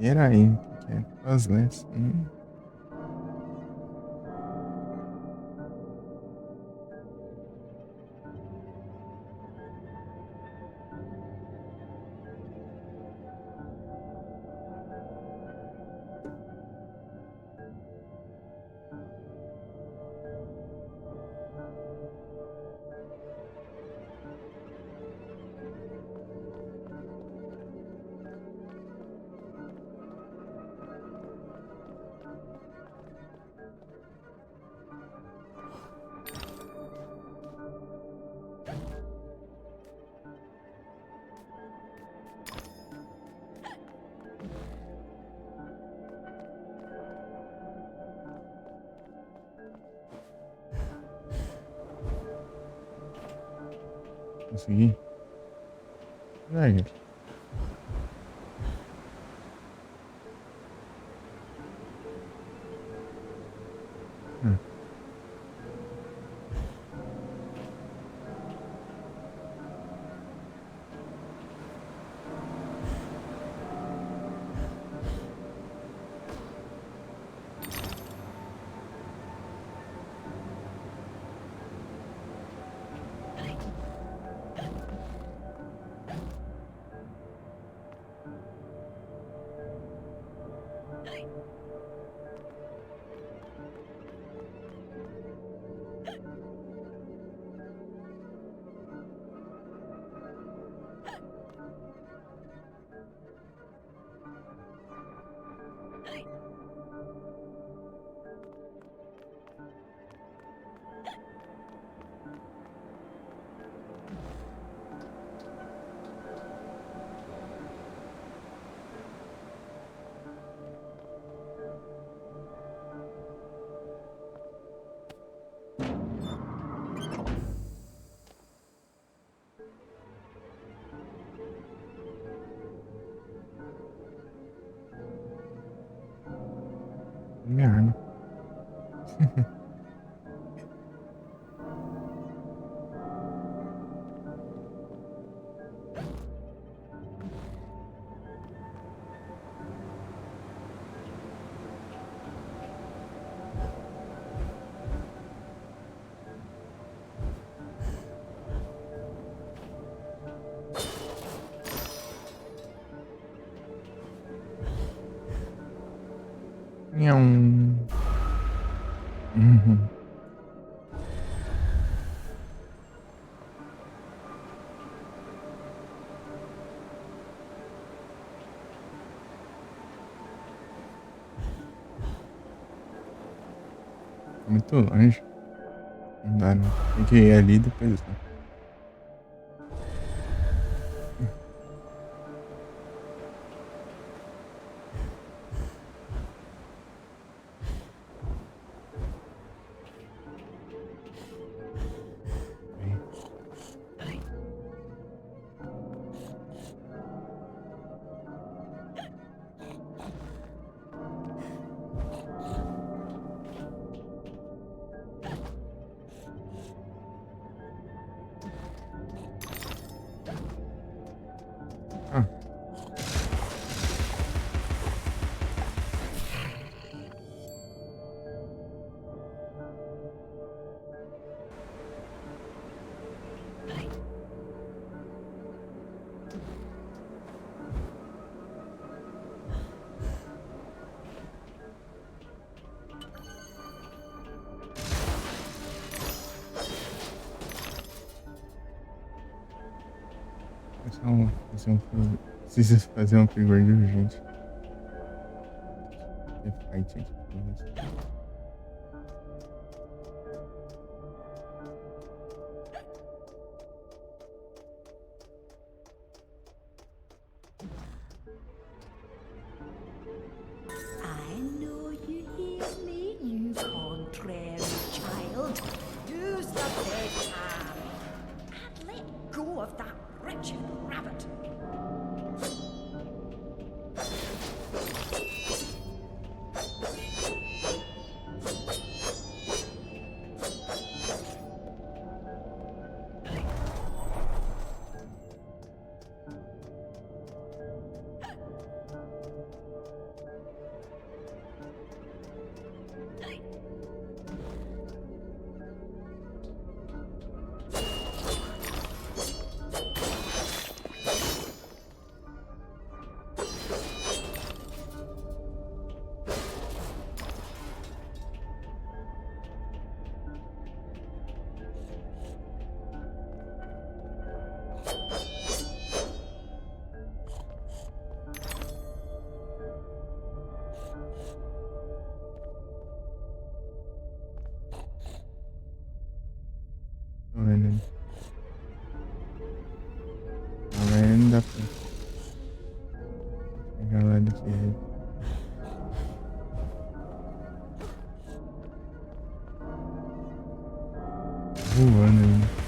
Era aí. O que é? Puzzles. Consegui. Vai. Minha arma. Nhão. Muito longe. Não dá não. Tem que ir ali e depois lá. Preciso fazer um upgrade urgente. Fight aqui pra você. I know you hear me, you contrary child. Use the bedpan and let go of that wretched rabbit. Tô vendo ali. Agora não dá pra pegar lá desse jeito. Voando ainda.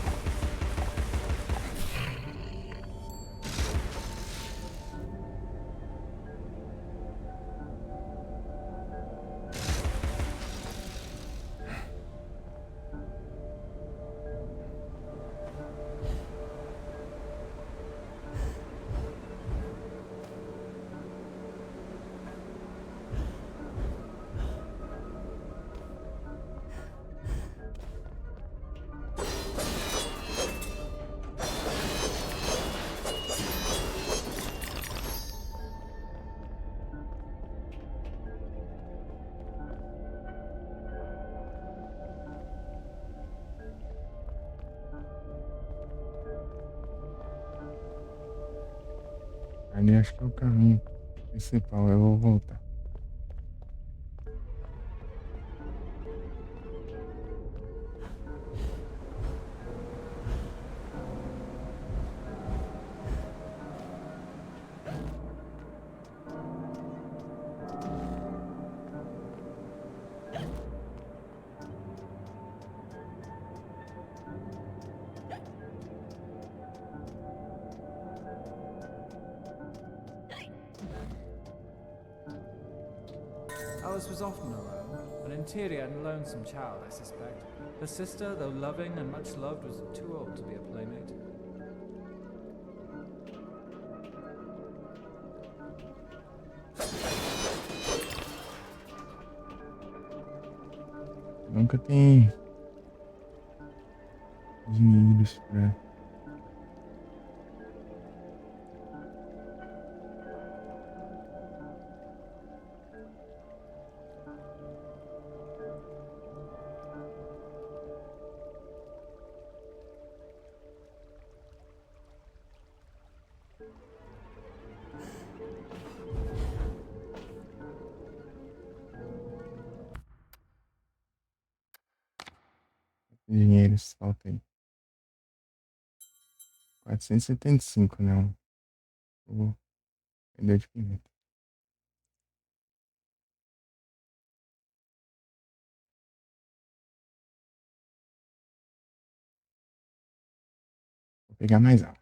Ali acho que é o caminho principal. Eu vou voltar. Alice was often alone, an interior and lonesome child, I suspect. Her sister, though loving and much loved, was too old to be a playmate. Nunca tem dinheiros pra. Dinheiros, falta aí. 475, né? O vendedor de pimenta. Vou pegar mais algo.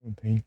Tudo bem.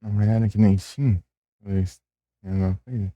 Dá uma olhada aqui nem sim. Ver se tem alguma coisa.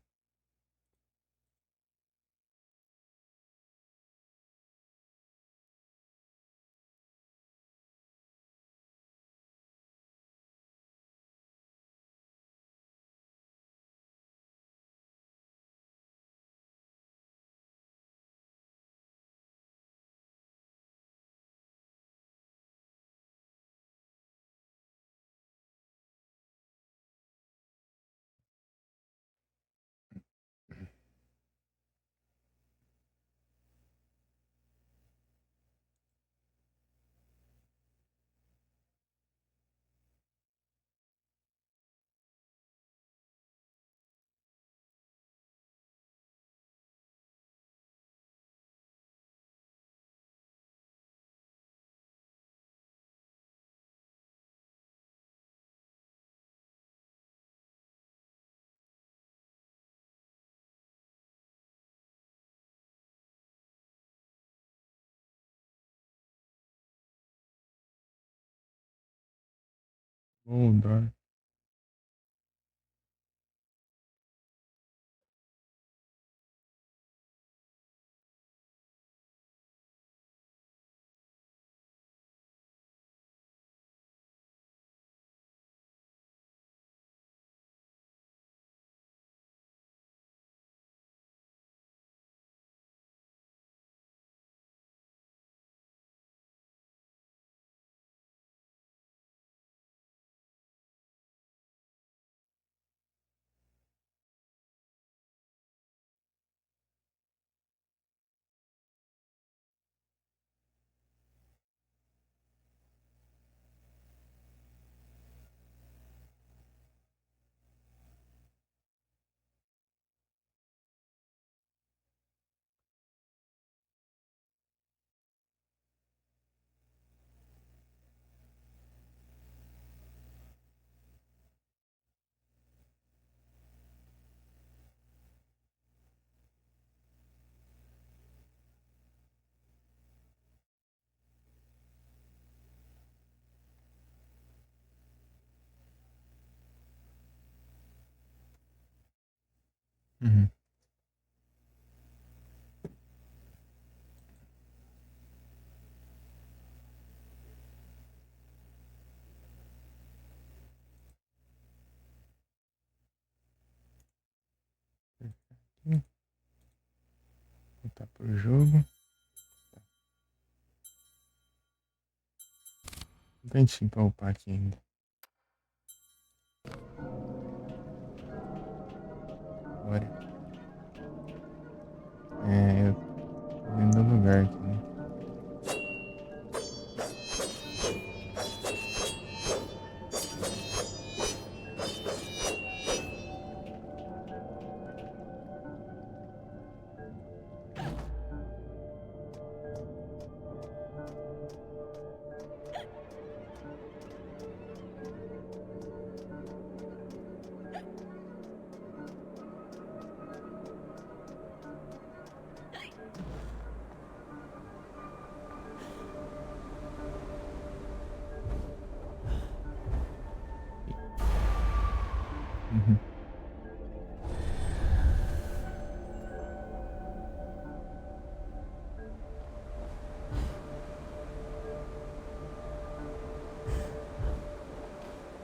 Hold on. Uhum. Aqui. Voltar pro jogo. Não tem time pra upar aqui ainda. Bora. Eu tô dentro do lugar aqui, né?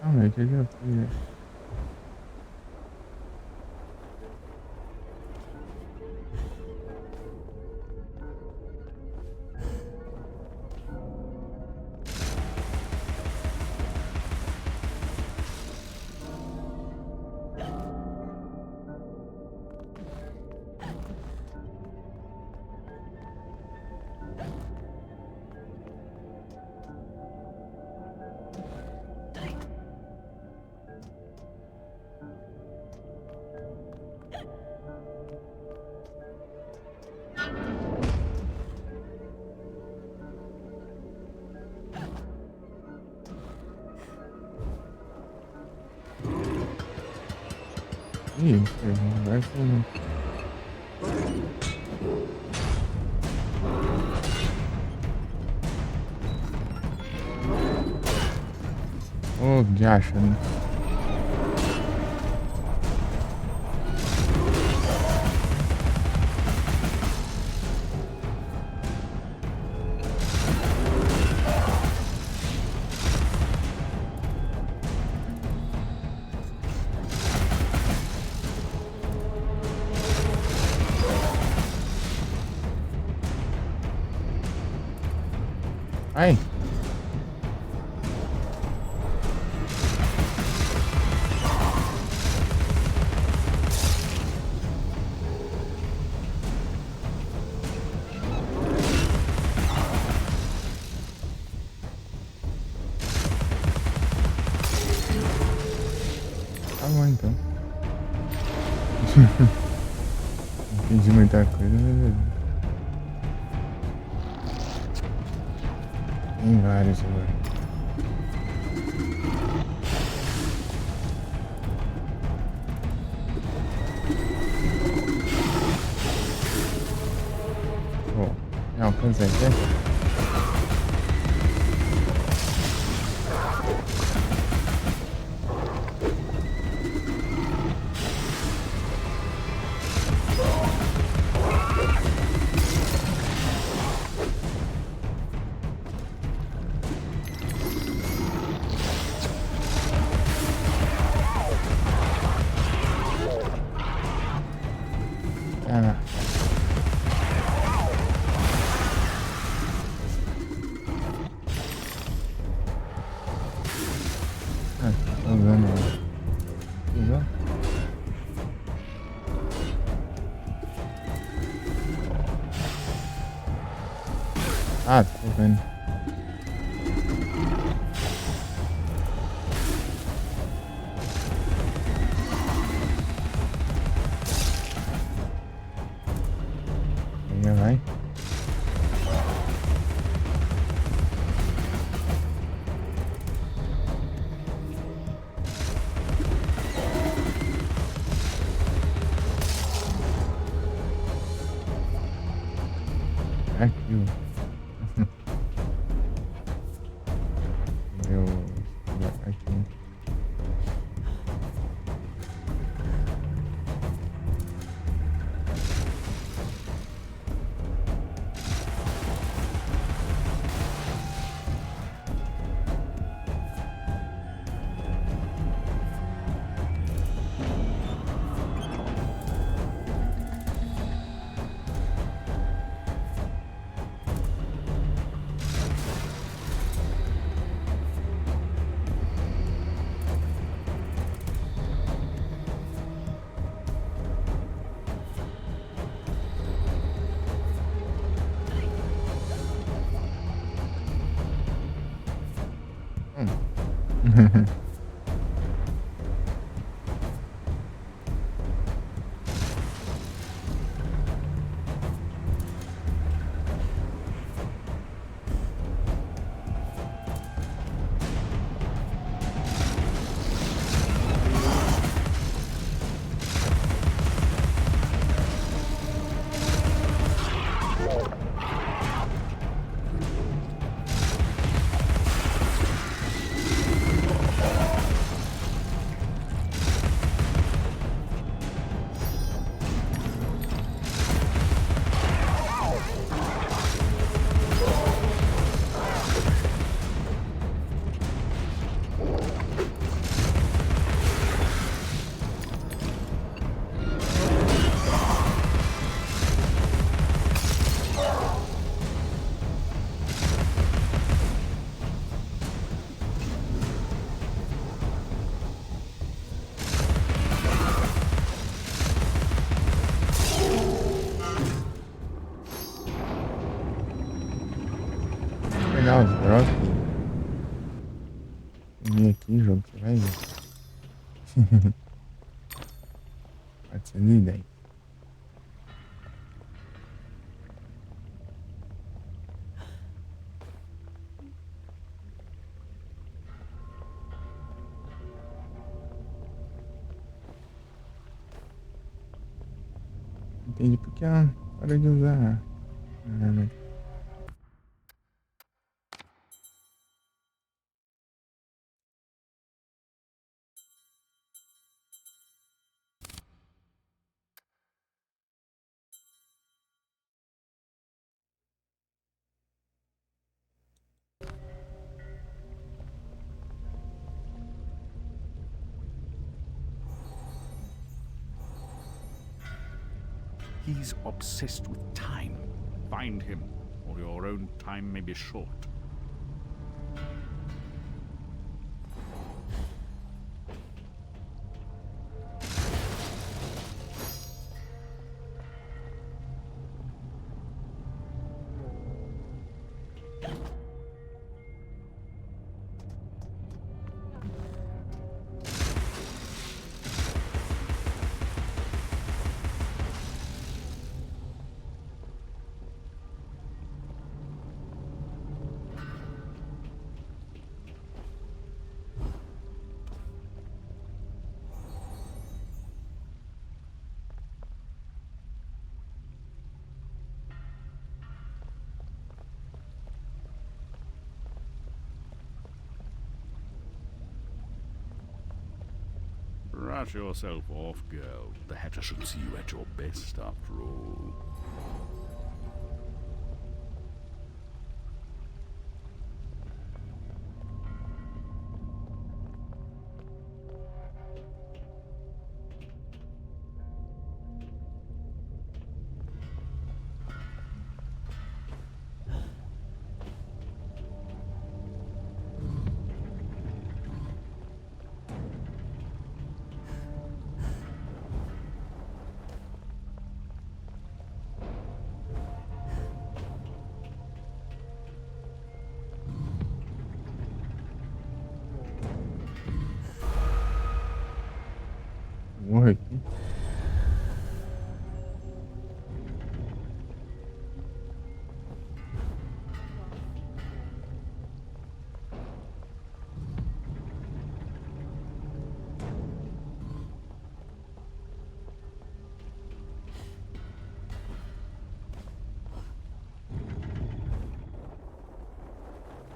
Calma aí, o que que eu fiz? Ih, vai com... Ô, diacho, né? Ai! Tá bom então. Não entendi muita coisa, mas beleza. Tem vários agora. Bom, já alcancei aqui. Ah, tô usando ela. Usou? Ah, tô vendo. Já vai. Aqui, ó. Eu... Aqui. pegar os drops. Sumir aqui, jogo, você vai ver. 410. Entendi porque ela parou de usar a arma. He's obsessed with time. Find him, or your own time may be short. Brush yourself off, girl. The Hatter should see you at your best, after all. Morro aqui.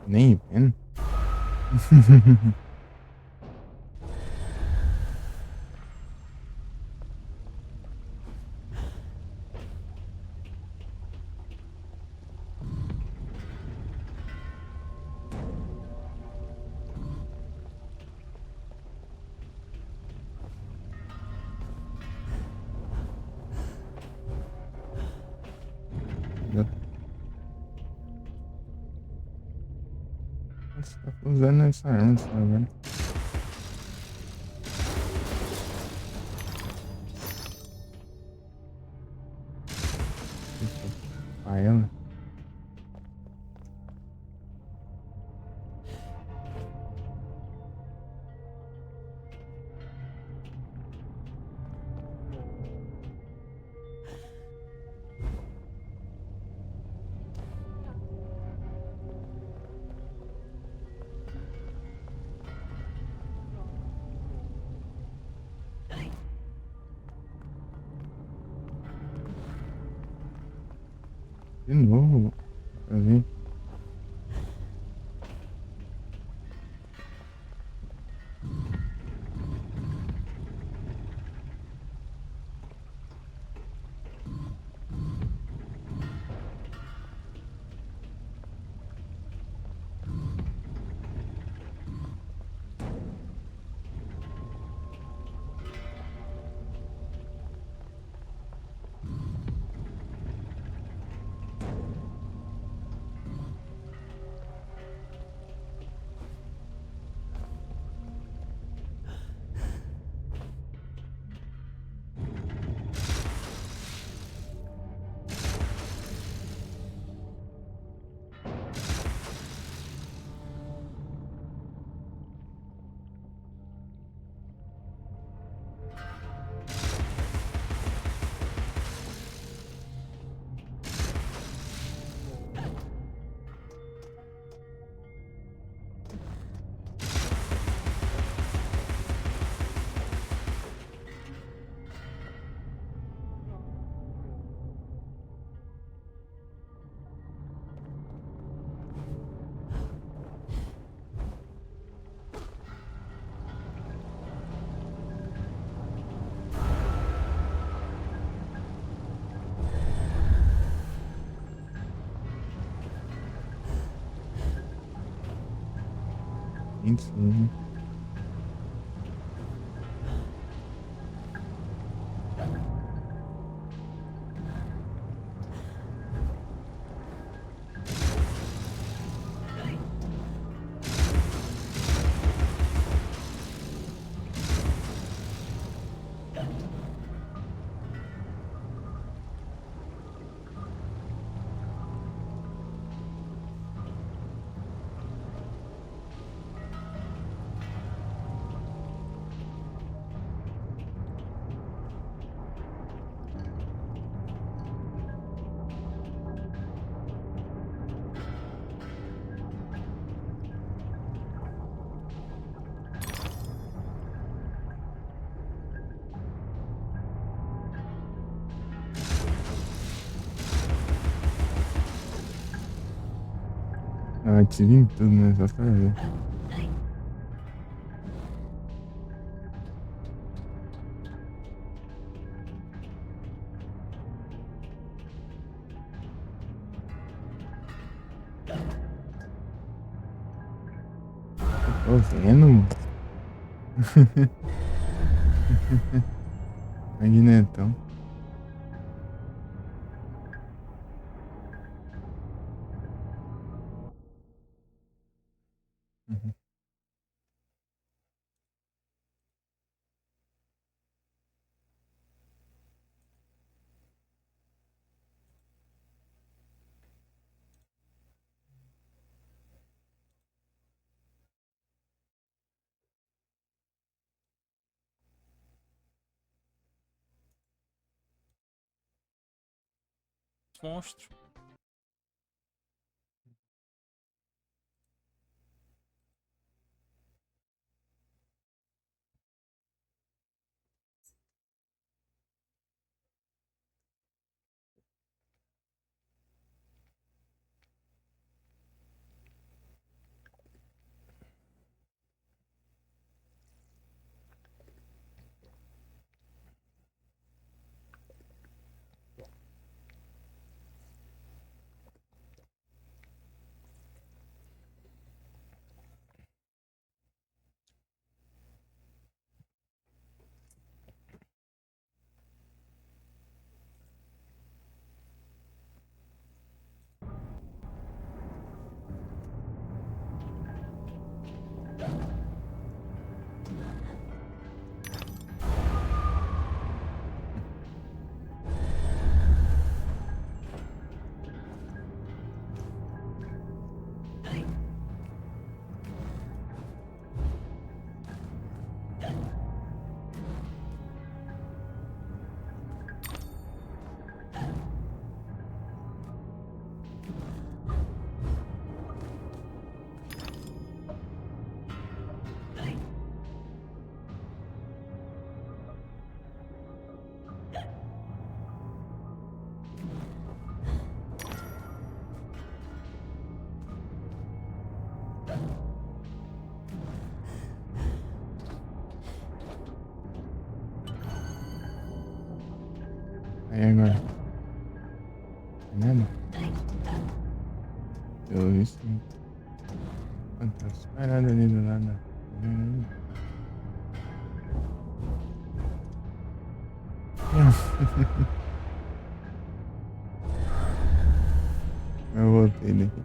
Nem vendo. Nossa, tá usando essa arma só agora. Deixa eu upar ela. De novo. Pra ver. 25. Ah, tive em tudo, né? Só pra ver. Tô vendo, mano. Magnetão. Uhum. Monstro. Aí agora. Nada? Eu vi sim. Quantas paradas ali do lado. Tá vendo aí? Eu voltei daqui.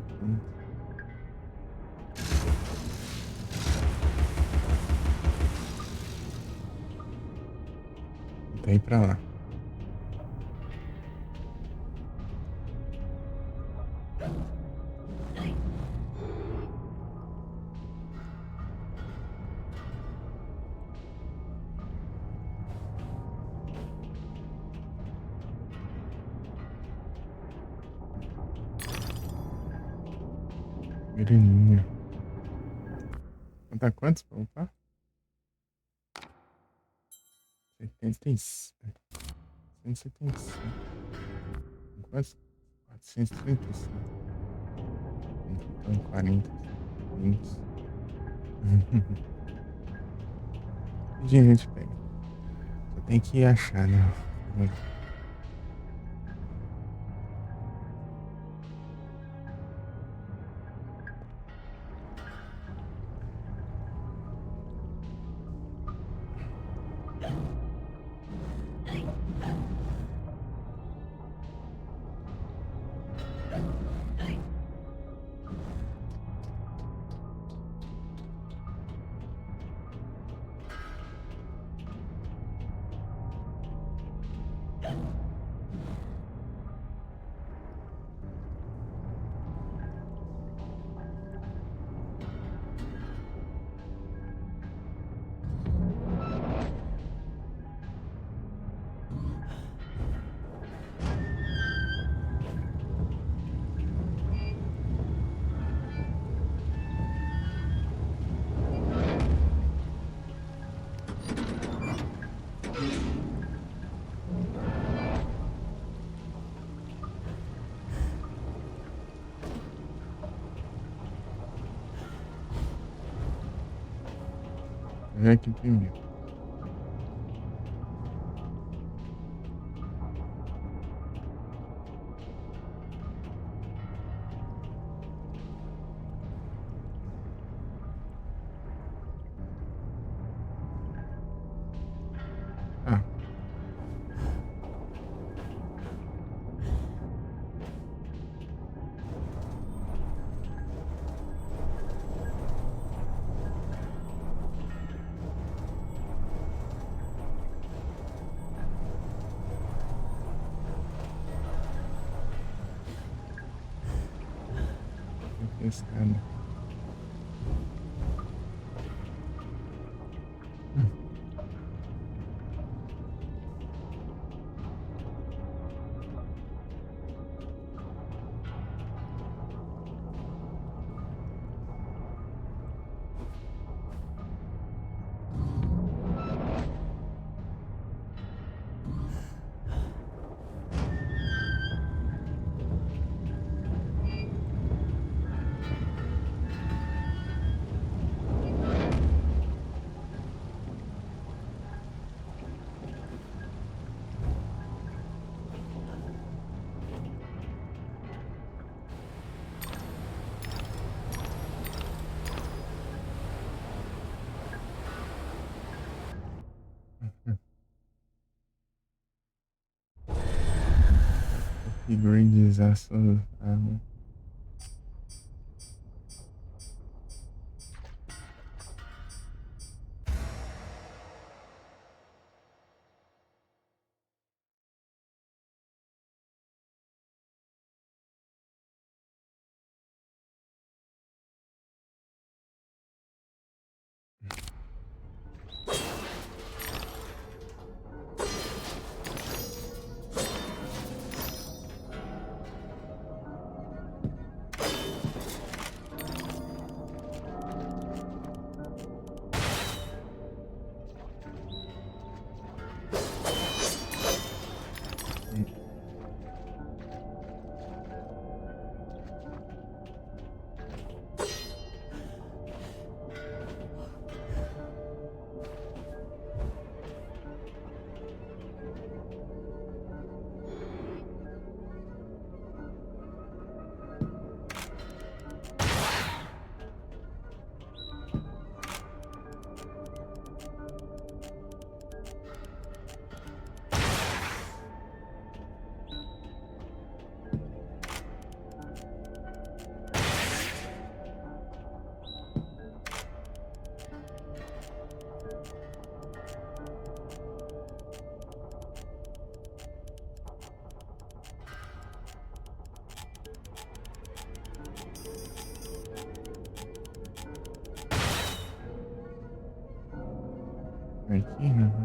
Tá aí pra lá. Graninha. Conta quantos pra upar? 77. 175. Quase 435. Então 40. 20. A gente pega. Só tem que achar, né? ver aqui primeiro. Ah. Tem escada. Upgrades suas armas. Aqui, uhum.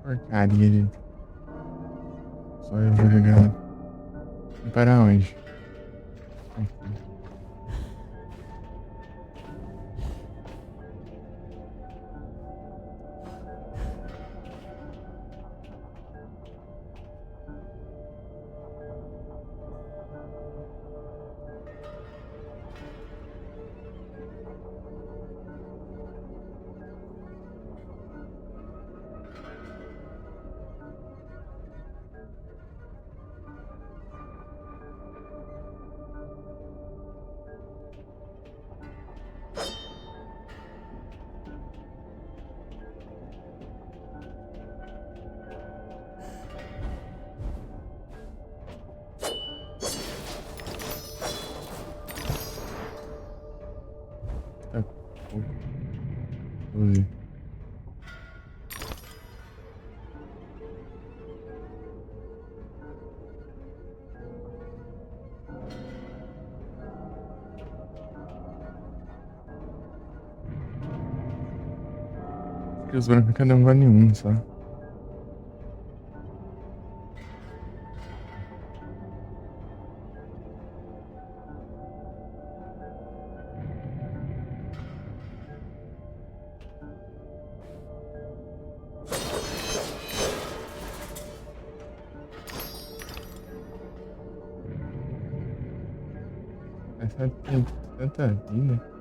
Porcaria de. Só eu vou jogar. Para onde? Aqui. Ui. Que os brancos não levar nenhum, só. Essa tem tanta vida.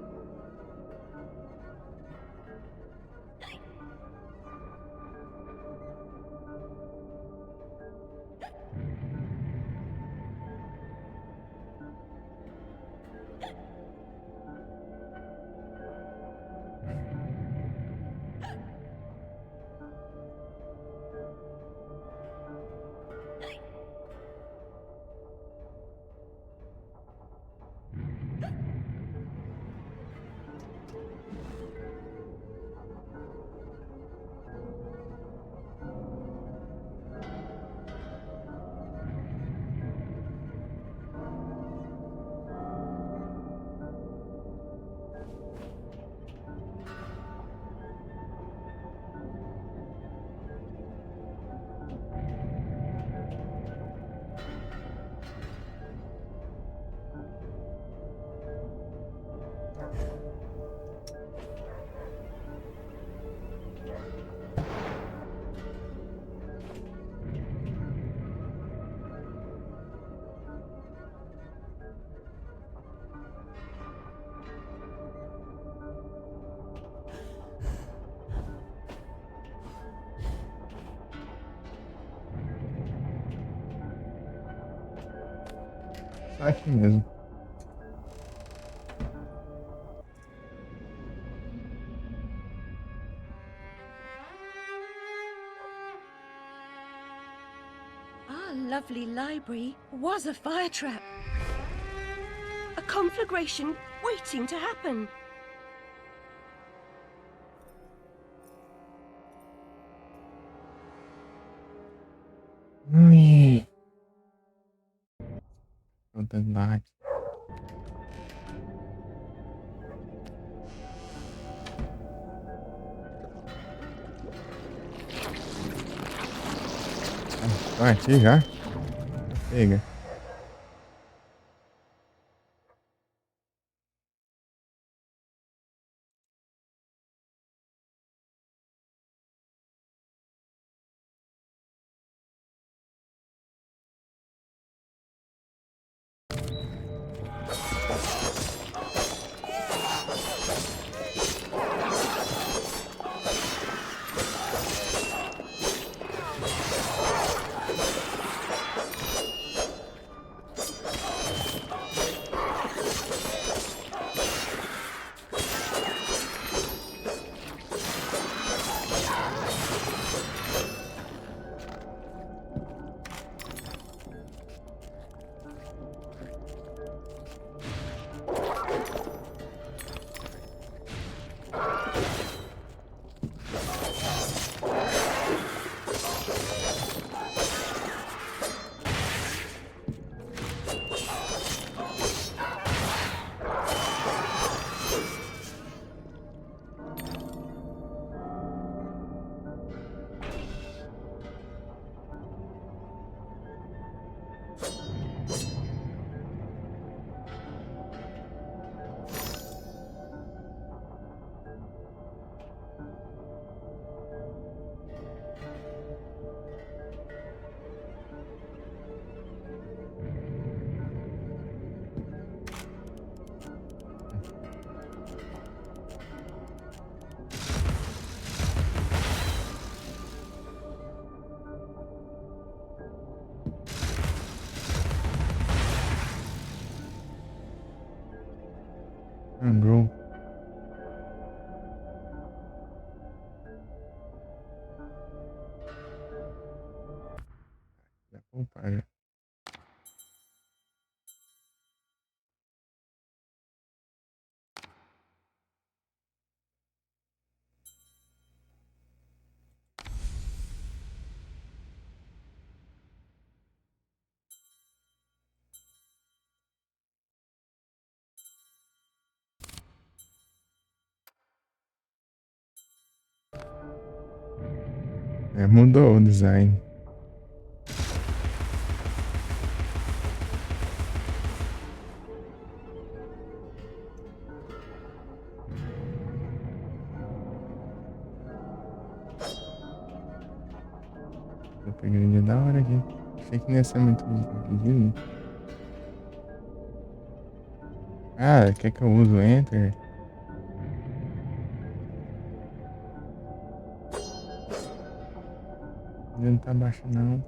Só aqui mesmo. Our lovely library was a fire trap. A conflagration waiting to happen. Ui. Saudade. Vai aqui já? Pega. Lembrou. Já compara. É, mudou o design. Upgrade é da hora aqui. Achei que não ia ser muito pedido. Ah, quer que eu use o Enter? Ele não tá baixo não.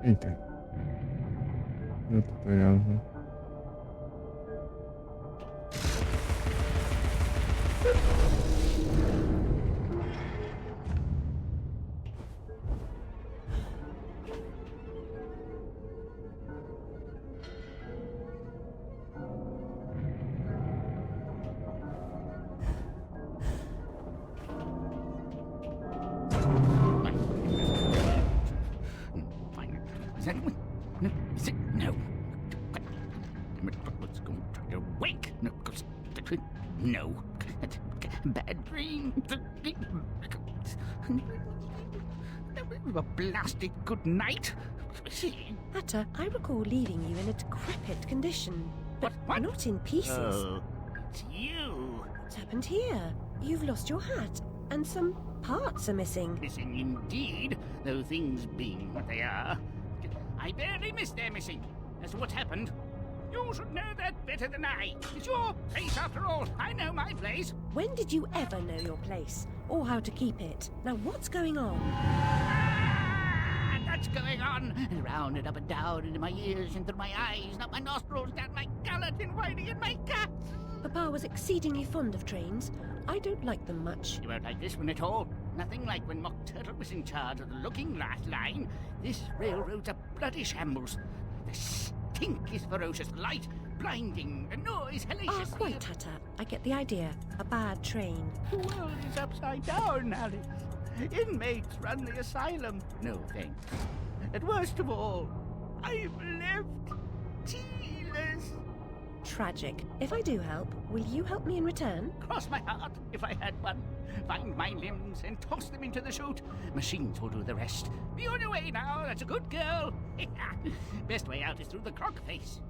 Eita. Meu tutorial. Is that one? No, is it? No. What's going to wake? No. No. Bad dream. A blasted good night. Hatter, I recall leaving you in a decrepit condition, but What? not in pieces. Oh, it's you. What's happened here? You've lost your hat, and some parts are missing. Missing indeed, though things being what they are. I barely missed their missing. As to what's happened, you should know that better than I. It's your place after all. I know my place. When did you ever know your place, or how to keep it? Now what's going on? Ah, that's going on. Round and up and down, into my ears, and through my eyes, up my nostrils, down my gullet, and whining in my guts. Papa was exceedingly fond of trains. I don't like them much. You won't like this one at all. Nothing like when Mock Turtle was in charge of the looking glass line. This railroad's a bloody shambles. The stink is ferocious, the light blinding, the noise hellacious. Quite, Hatter. I get the idea. A bad train. The world is upside down, Alice. Inmates run the asylum. No thanks. And worst of all, I'm left tealess. Tragic. If I do help, will you help me in return? Cross my heart, if I had one. Find my limbs and toss them into the chute. Machines will do the rest. Be on your way now, that's a good girl. Best way out is through the clock face.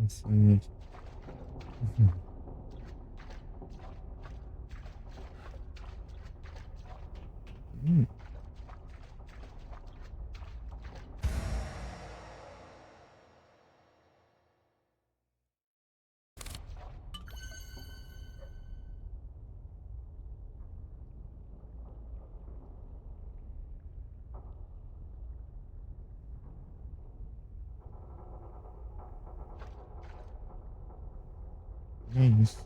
Assim. É isso.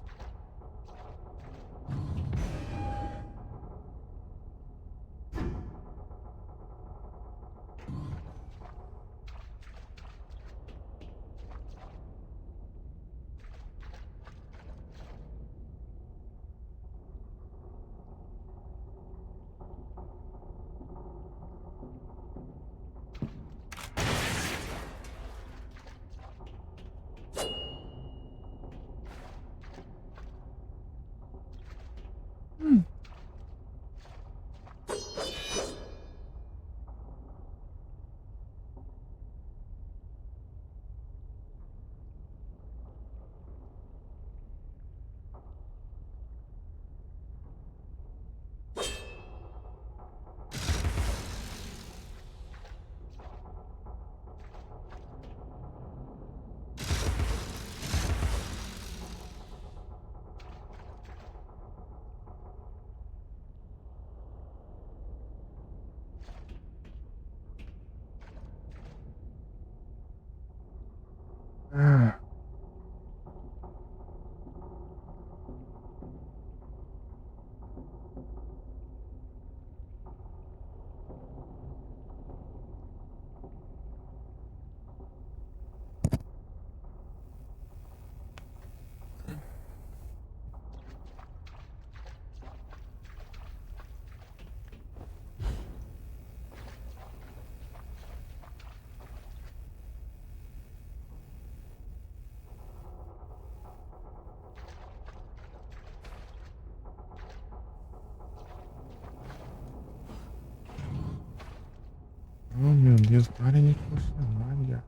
Deus, para de funcionar já.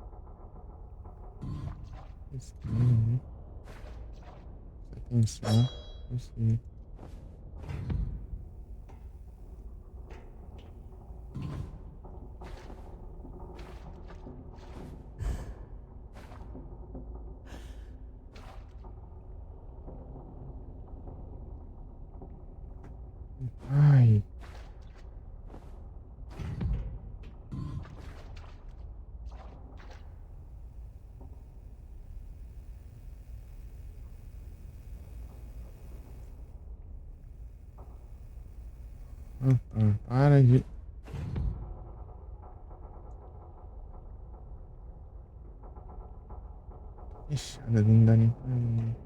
Estranho, né? Presta atenção. Consegui. Ai. Para de. Fechada, não dá nem pra ir.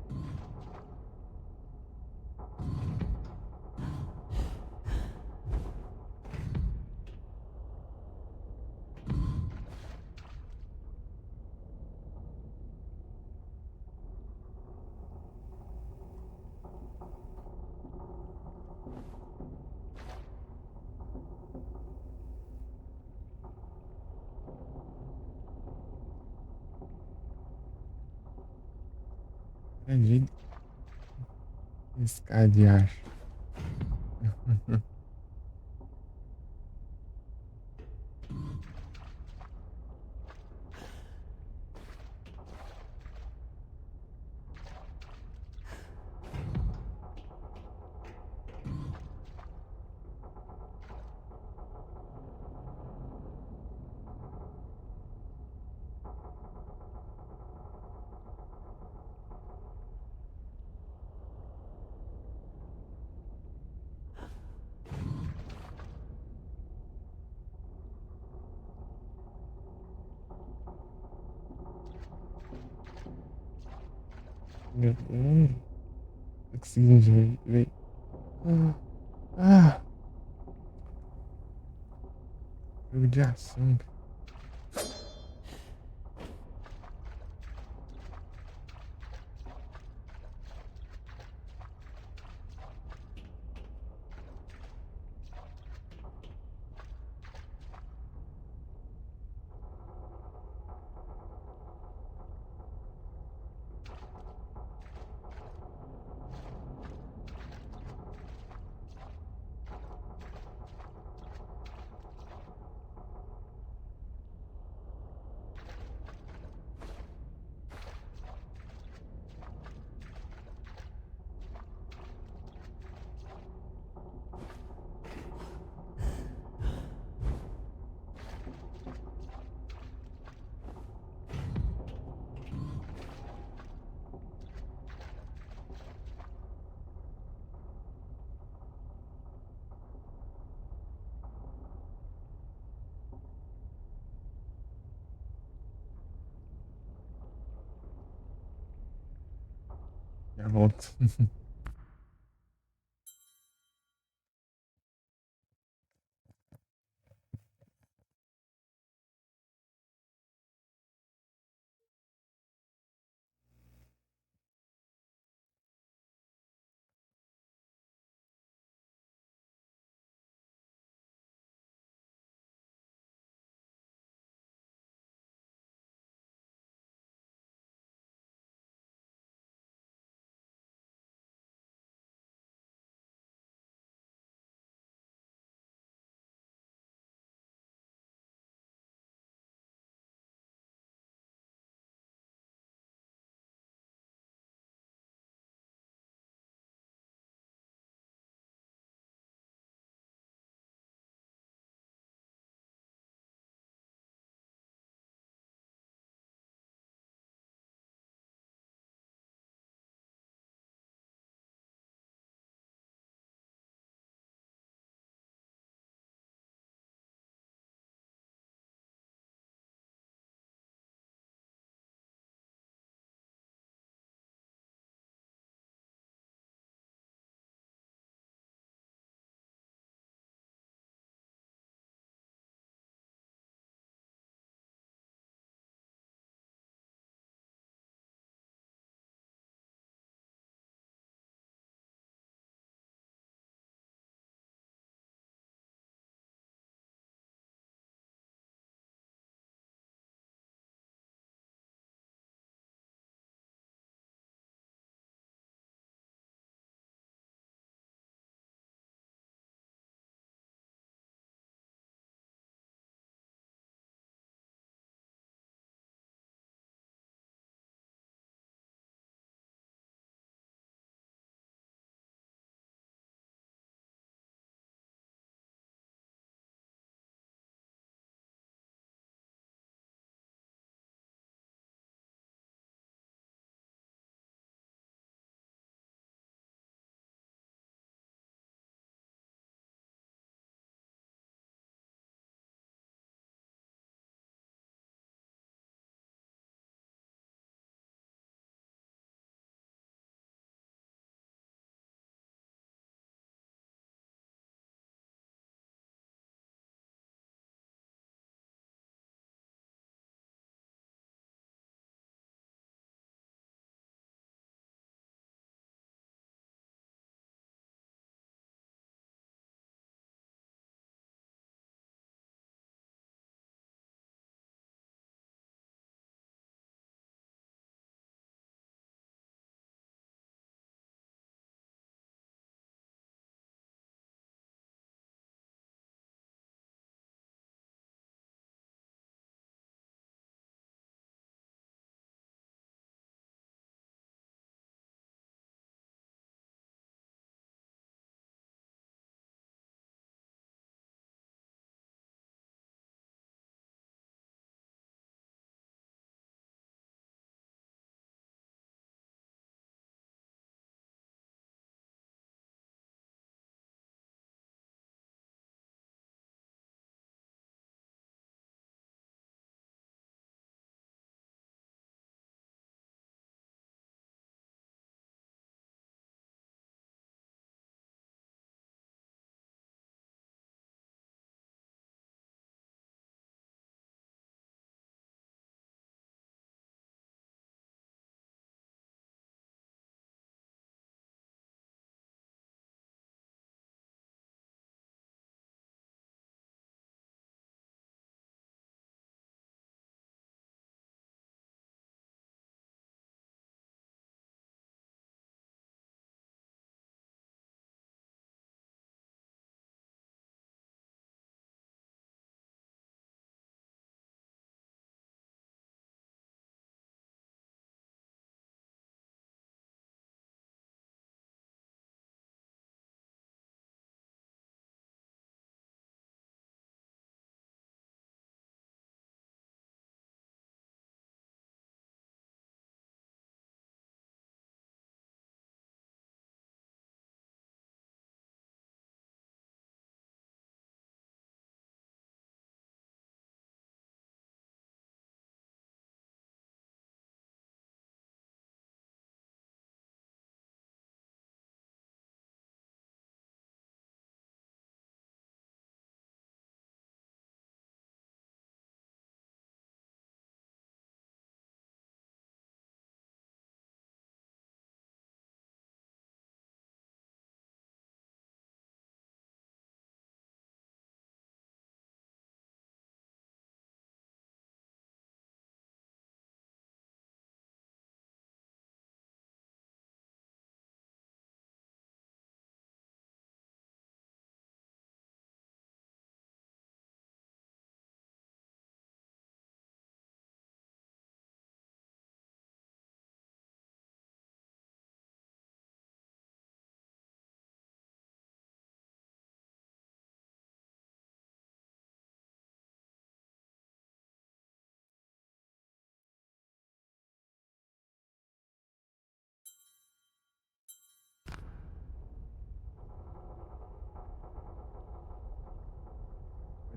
Para de escadear. Meu Deus. Oxigênio, velho. Ah. Ah. Jogo de ação. Já volto.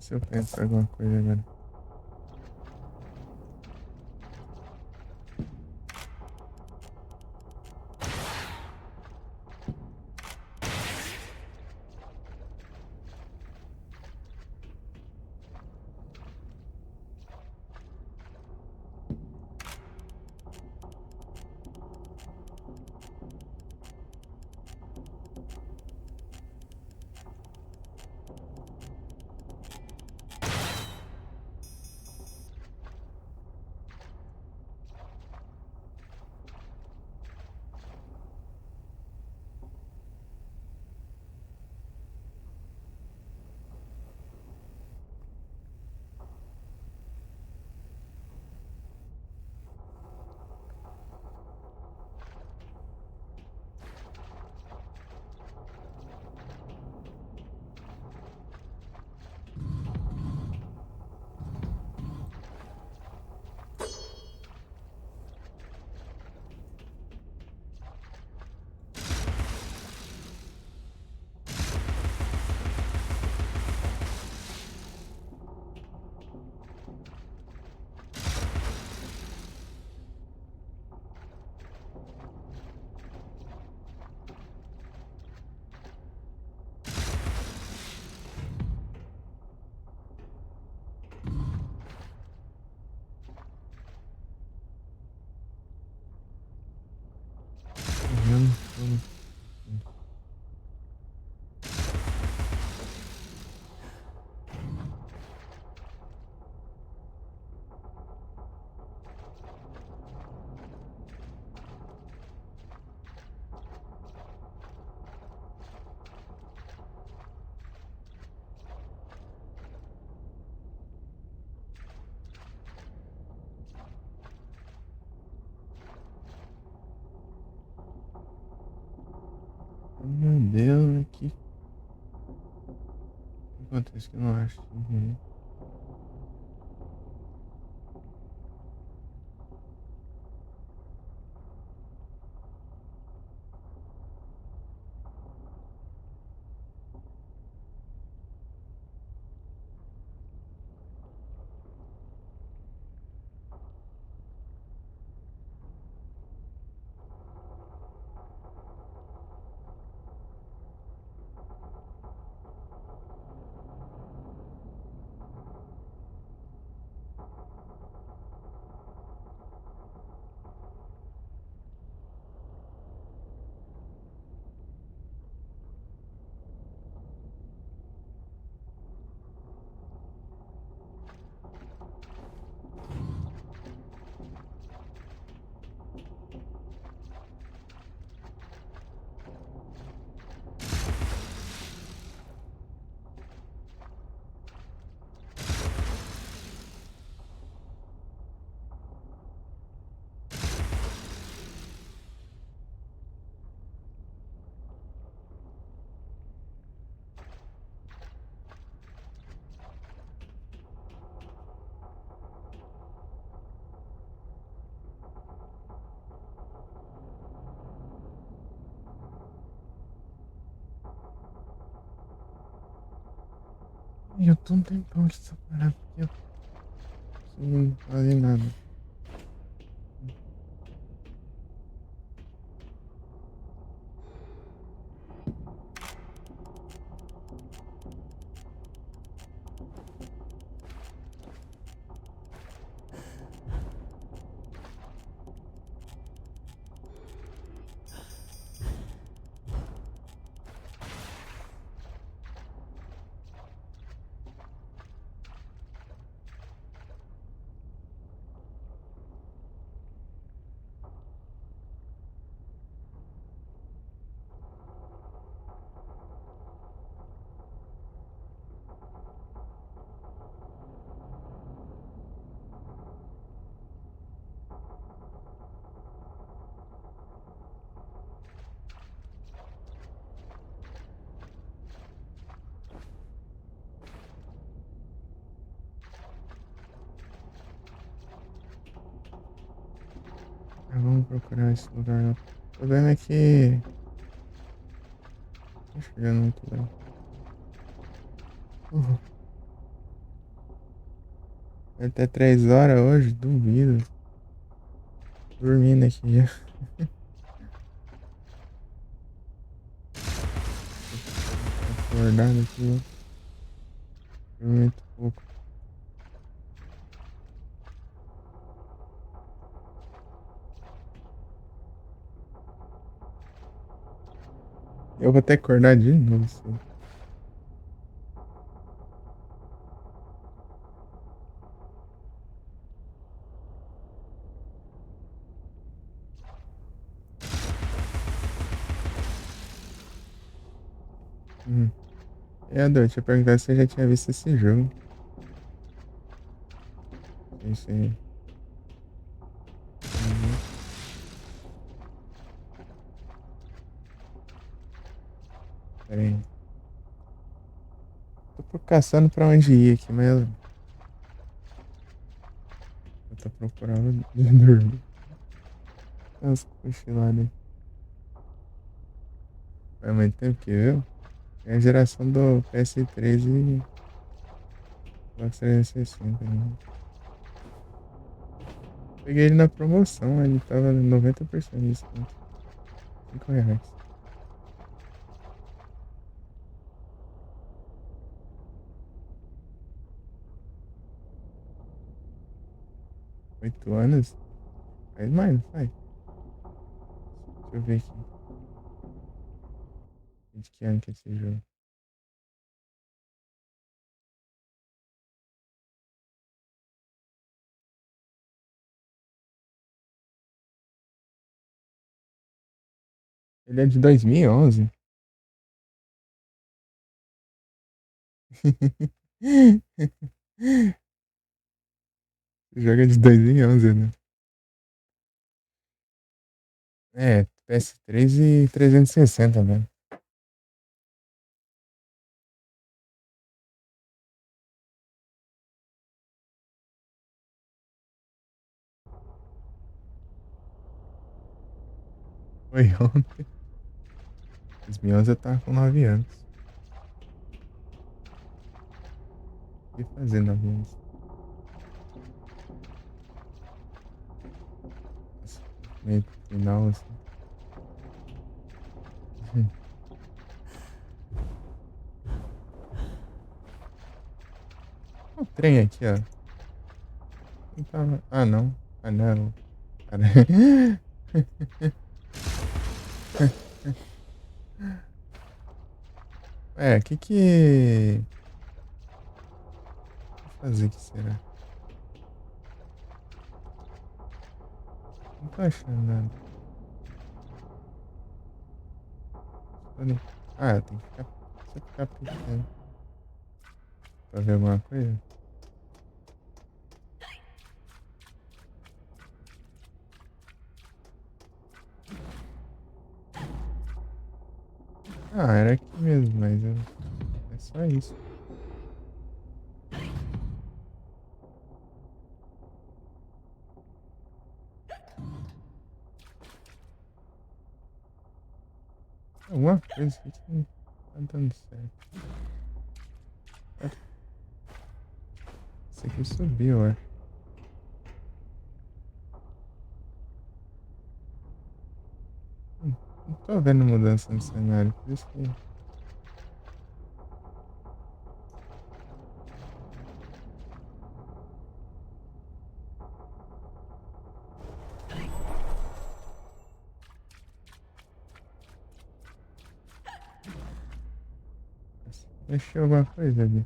se eu penso alguma coisa agora. Vamos. Meu Deus, que acontece que eu não acho. Eu tô um tempão essa parada aqui, ó. Sem fazer nada. Vamos procurar esse lugar lá. O problema é que... Tô chegando muito bem. Até 3 horas hoje, duvido. Dormindo aqui já. Acordado aqui, ó. Dormi muito pouco. Eu vou até acordar de novo, assim. Adô, deixa eu perguntar se você já tinha visto esse jogo. Não sei. Pera aí. Tô caçando pra onde ir aqui, mas eu tô procurando de dormir. As cochiladas aí. Faz muito tempo que eu. É a geração do PS3 e Xbox 360, né? Peguei ele na promoção, ele tava 90% de desconto. R$5. 8 anos? Faz mais, não faz? Deixa eu ver aqui. De que ano que é esse jogo? Ele é de 2011. O jogo é de 2011, né? É, PS3 e 360 mesmo. Foi ontem. 2011 eu tava com 9 anos. O que fazer 9 anos? Nossa, meio pro final, assim. O trem aqui, ó. Ah, não. Ah, não. Cara. É, que... Vou fazer aqui, será? Não tô achando nada. Ah, tem que ficar... Você ficar pequeno. Pra ver alguma coisa? Ah, era aqui mesmo, mas é só isso. Alguma coisa aqui que não tá dando certo. Isso aqui subiu, eu acho. Não tô vendo mudança no cenário, por isso que... Mexeu alguma coisa ali.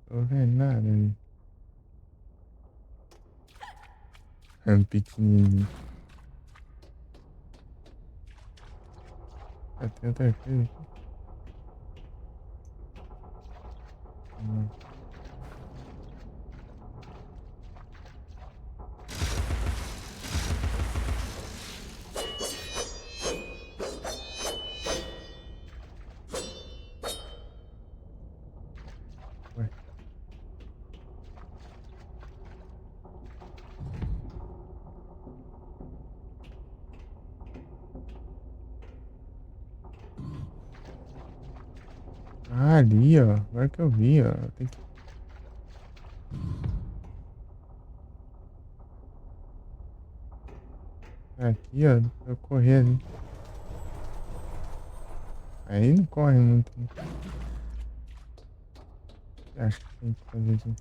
Tô vendo nada ali. É um pequenininho. Ah, tem outra coisa aqui. Não. ali, ó. Agora que eu vi, ó. Tem que... Aqui, ó. Pra eu correr ali. Aí não corre muito. Né? Acho que tem que fazer aqui.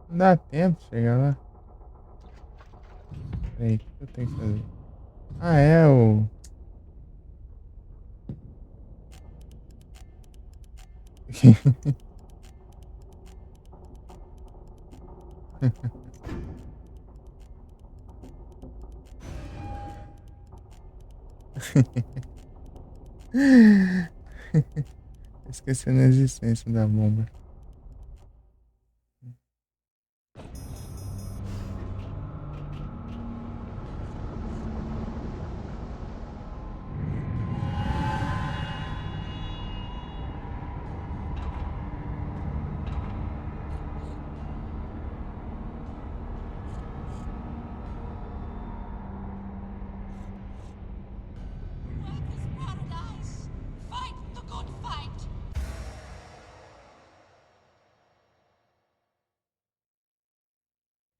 Não dá tempo de chegar lá. Peraí, o que eu tenho que fazer? Ah, é o... Esquecendo a existência da bomba. Paradise! Fight the good fight!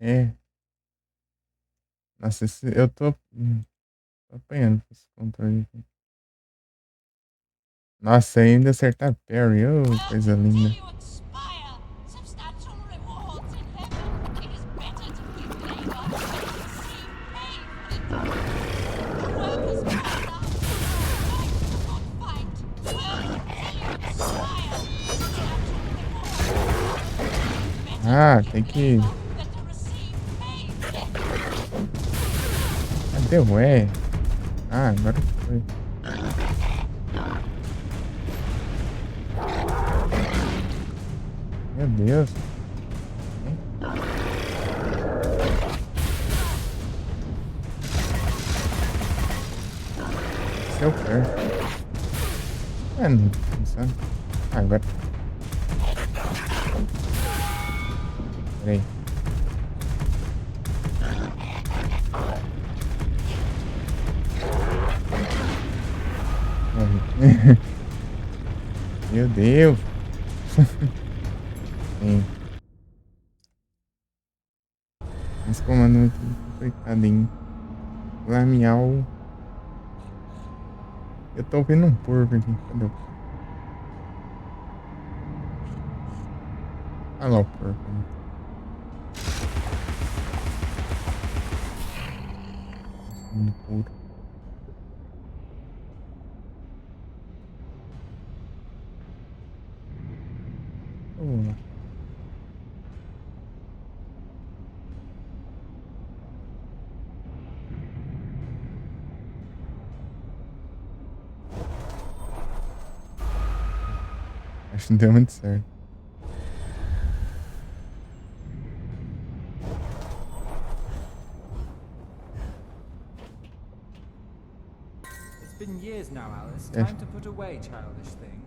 É. Nossa, eu tô apanhando com esse controle aqui. Nossa, ainda acertar parry. Oh, coisa linda. You expire! Substantial rewards in heaven! It is better to give labor than to receive pay for it! The workers' paradise! Fight the good fight! Well, till you expire! Substantial rewards! Ah, tem que... Than to receive pay for it! Cadê o E? Ah, agora foi. Meu Deus. Esse é o pior. É, não tô pensando. Ah, agora. Peraí. Meu Deus. Sim. Esse comando é muito complicado, hein? Lamial. Eu tô ouvindo um porco aqui. Cadê o porco? Olha lá o porco. Um porco. Vamos lá. Acho que não deu muito certo. It's been years now, Alice. Yeah. Time to put away childish things.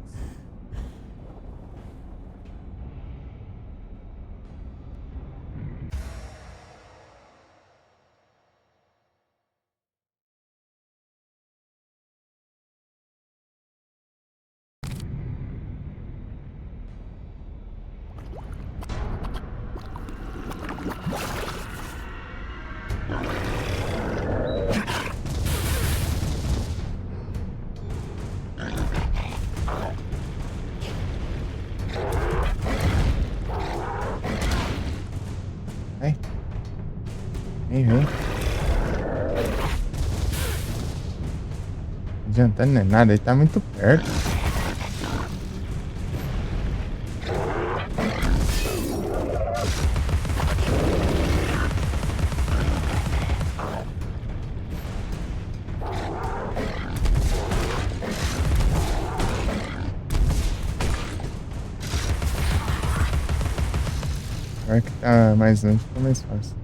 Vem. Vem, vem. Não adiantando nem nada, ele tá muito perto. Agora que tá mais longe, fica mais fácil.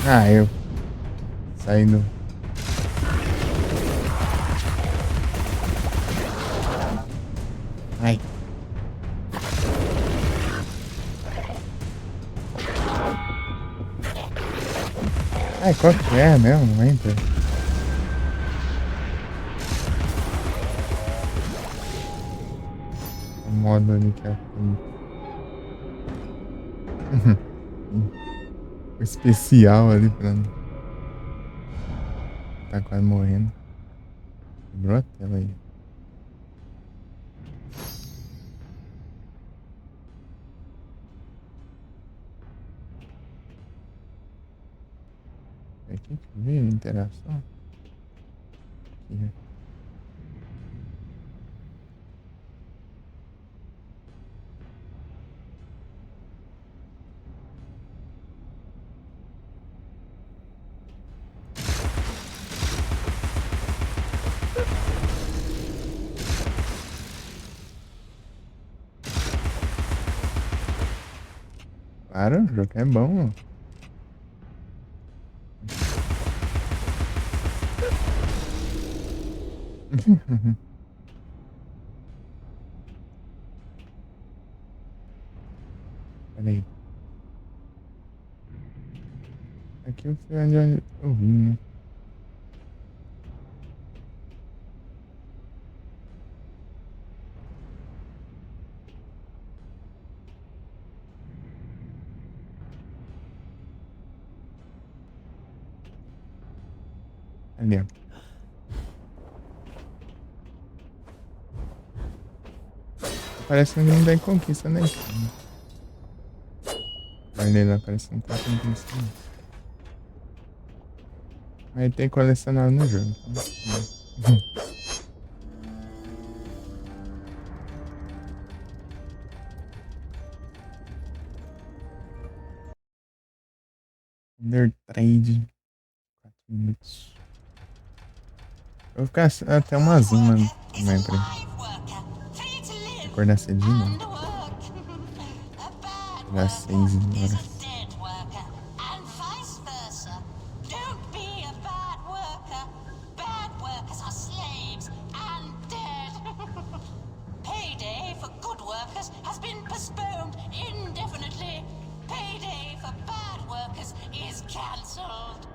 Ah, eu saindo. Ai. Ai, qual que é mesmo? Não lembro. O modo ali que é o especial ali pra não tá quase morrendo. Quebrou a tela aí. Aqui que vê a interação. Aqui, né? Claro, o jogo é bom. Peraí. Aqui eu sei onde eu vim, né? Ali, ó. Parece que ninguém dá em conquista, né? Olha lá, parece que não tá conquista. Aí tem colecionável no jogo. Então. Undertrade. 4 minutos. Eu vou ficar até umas 1 também pra acordar cedinho. Chegar às 6 horas. Payday for good workers has been postponed indefinitely. Payday for bad workers is cancelled.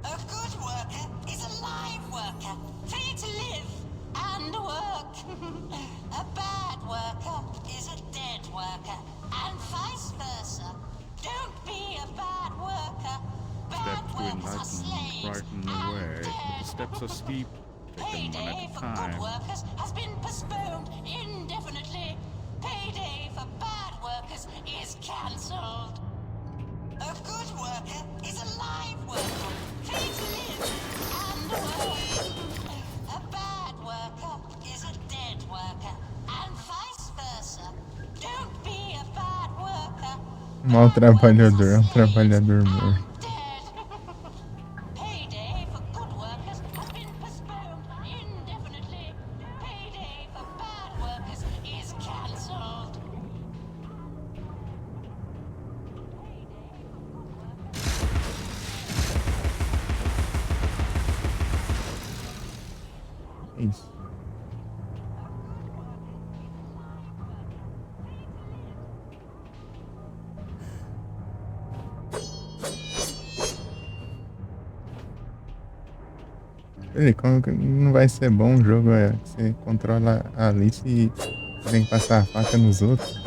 A good worker is a live worker, free to live and work. A bad worker is a dead worker, and vice versa. Don't be a bad worker. Bad Steps to workers are enlightenment slaves brighten the and way, but the dead. steps are steep. Take them one Payday at a for good time. workers has been postponed indefinitely. Payday for bad workers is cancelled. A good worker is a live worker, free to live and work. A bad worker is a dead worker, and vice versa. Don't be a bad worker. Mal trabalhador é um trabalhador morto. Payday for good workers has been postponed indefinitely. Payday for bad workers is cancelled. É isso. Ele, como que não vai ser bom o jogo, é que você controla a Alice e tem que passar a faca nos outros.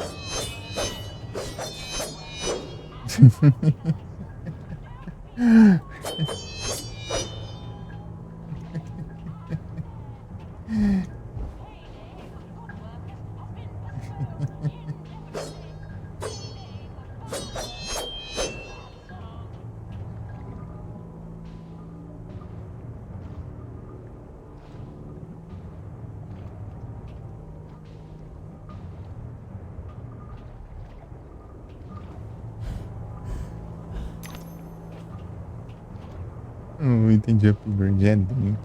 O item de upgrade é dentro.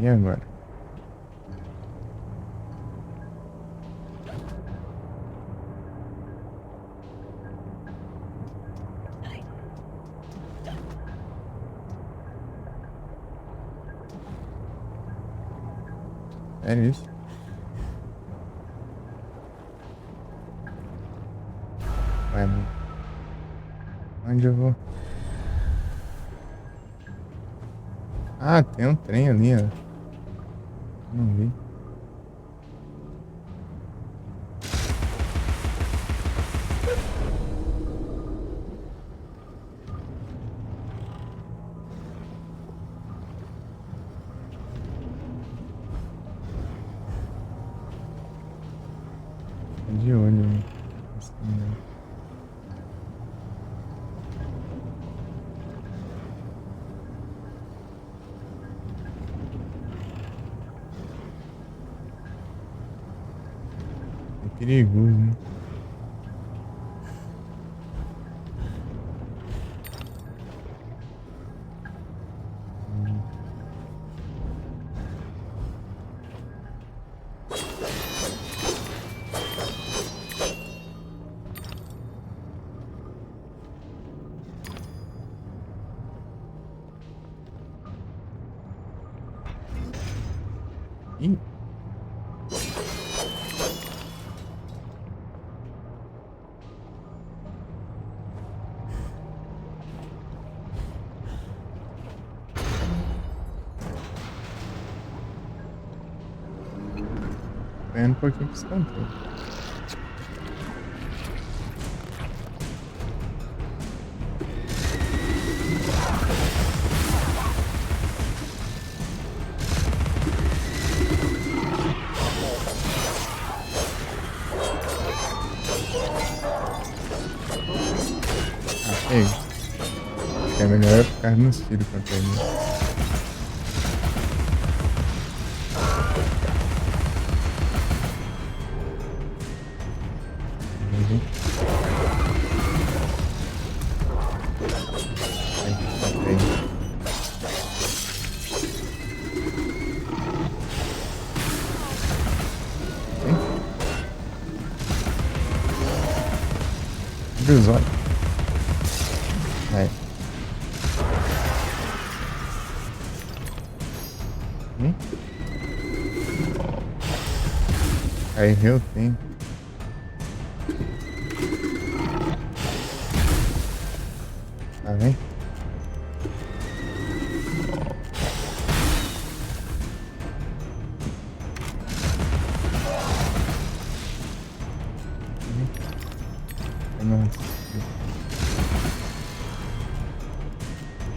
E agora? Sério isso? Vai, mano. Onde eu vou? Ah, tem um trem ali, ó. Não vi. Tô de olho, né? Assim, é perigoso, né? Ih. Ganhando um pouquinho com esse controle. Ah, pega. Acho que é melhor eu ficar nos tiros contra ele. Abre os olhos. Vai. Aí eu tenho. Tá vendo? Nossa.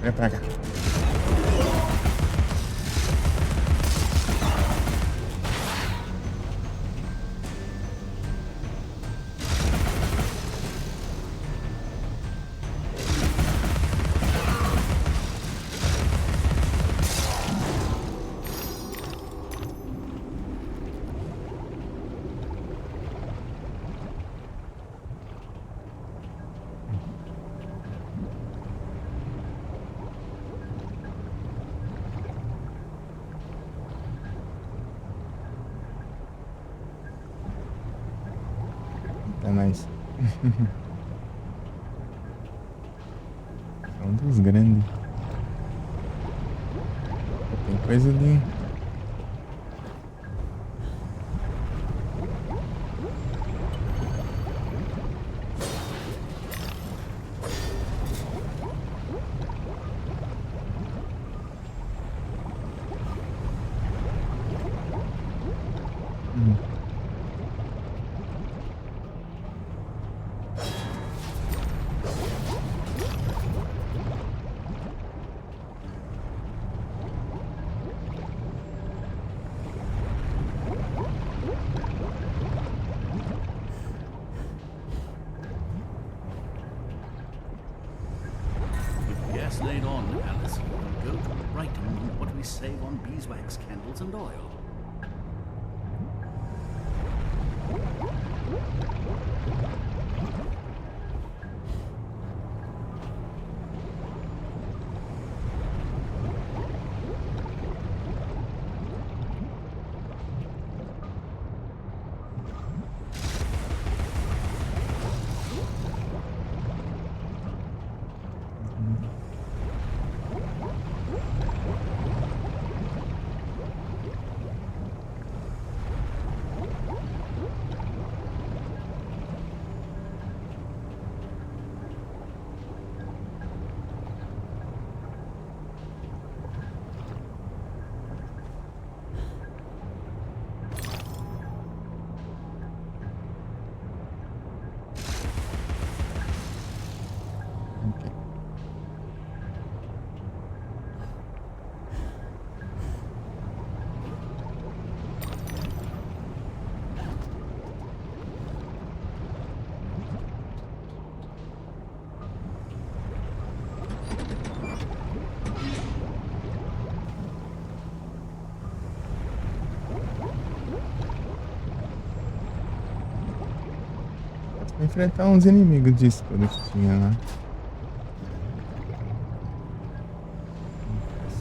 Vem pra cá. Tá mais. É um dos grandes. Tem coisa ali. Gas laid on, Alice. We'll go to Brighton on what we save on beeswax candles and oil. Vou enfrentar uns inimigos de escudo que tinha lá.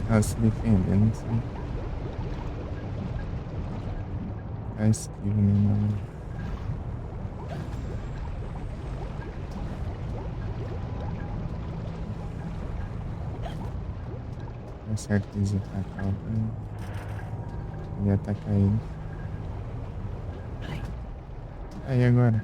Ela se defendendo, não sei. Tá esquivo, né, mano? Tá certo que eles iam atacar, eu ia atacar ele. Aí agora?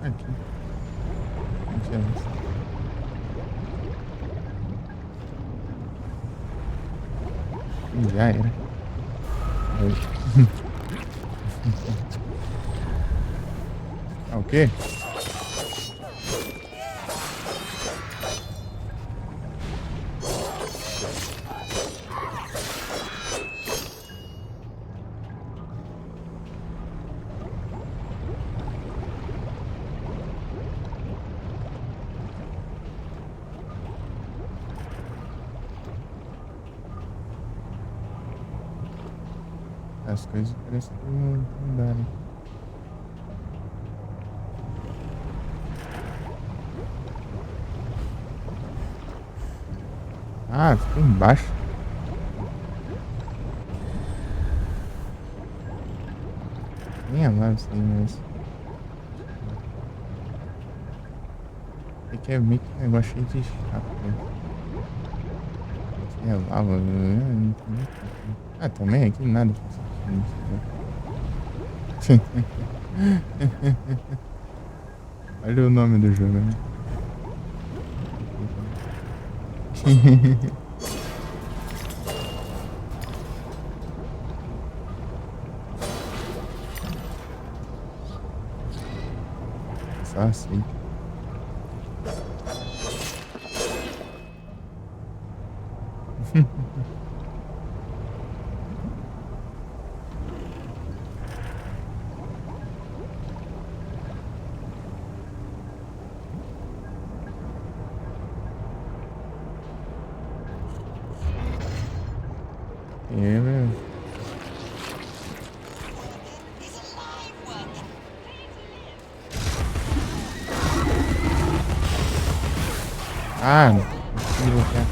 Aqui. Onde é isso? Já era. Aí. Ah, o quê? As coisas parecem que não mudaram. Ah, ficou embaixo. Nem amava isso aí, mas... É que é meio que um negócio cheio de chato, né? É lava, né? Ah, também aqui nada faz sentido. Olha o nome do jogo, né? Só assim. Velho. Ah, não consegui bloquear.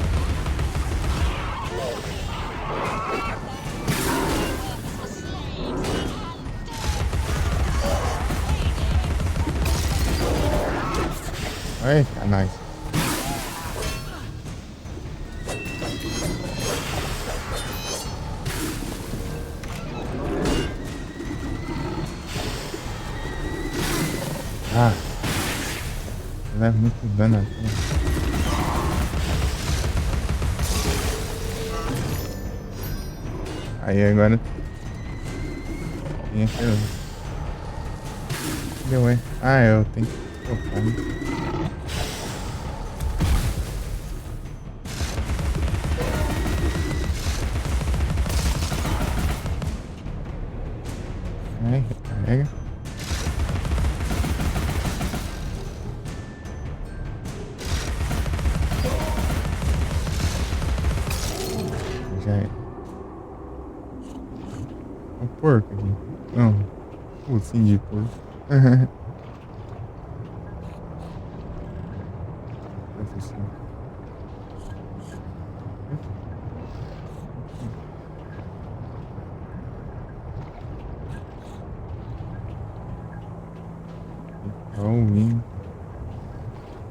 Eita, nice. Ah, leva muito dano aqui. Aí agora tem aquele... Deu, é? Ah, eu tenho que trocar, né? Aí, recarrega. Já é. O porco aqui. Não. Focinho de porco. Professor. Ouvindo.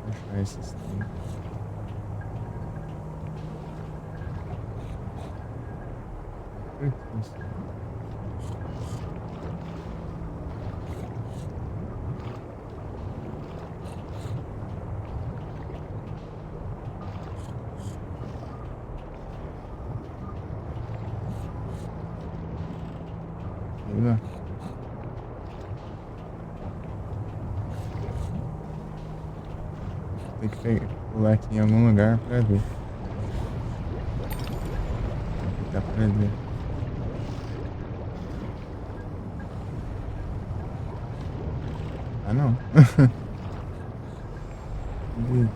Achar esses tempos. Lá. Tem que pular aqui em algum lugar pra ver. Dá pra ver. Ah, não. Cadê?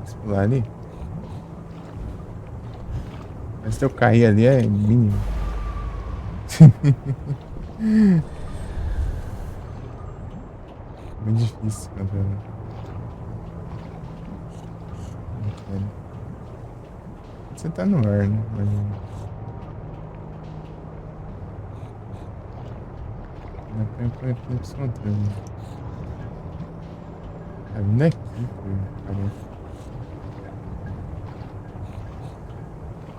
Posso pular ali? Mas se eu cair ali é mínimo. Muito difícil, na verdade. Não quero. Você tá no ar, né? Mas... Dá pra ir por aqui pro som dele. Tá vindo aqui, parece.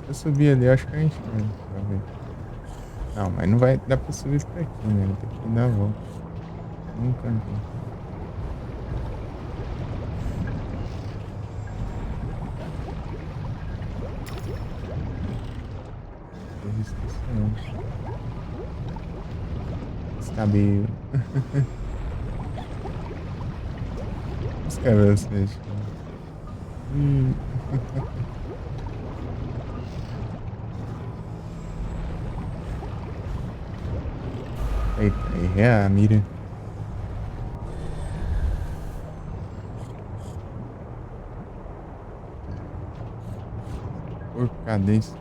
Se eu subir ali, eu acho que a gente vai. Talvez. Não, mas não vai dar pra subir por aqui, né? Tem que dar a volta. Nunca vi. Esse cabelo. Os cabelos fechos. Eita, errei a mira. Por cadê isso?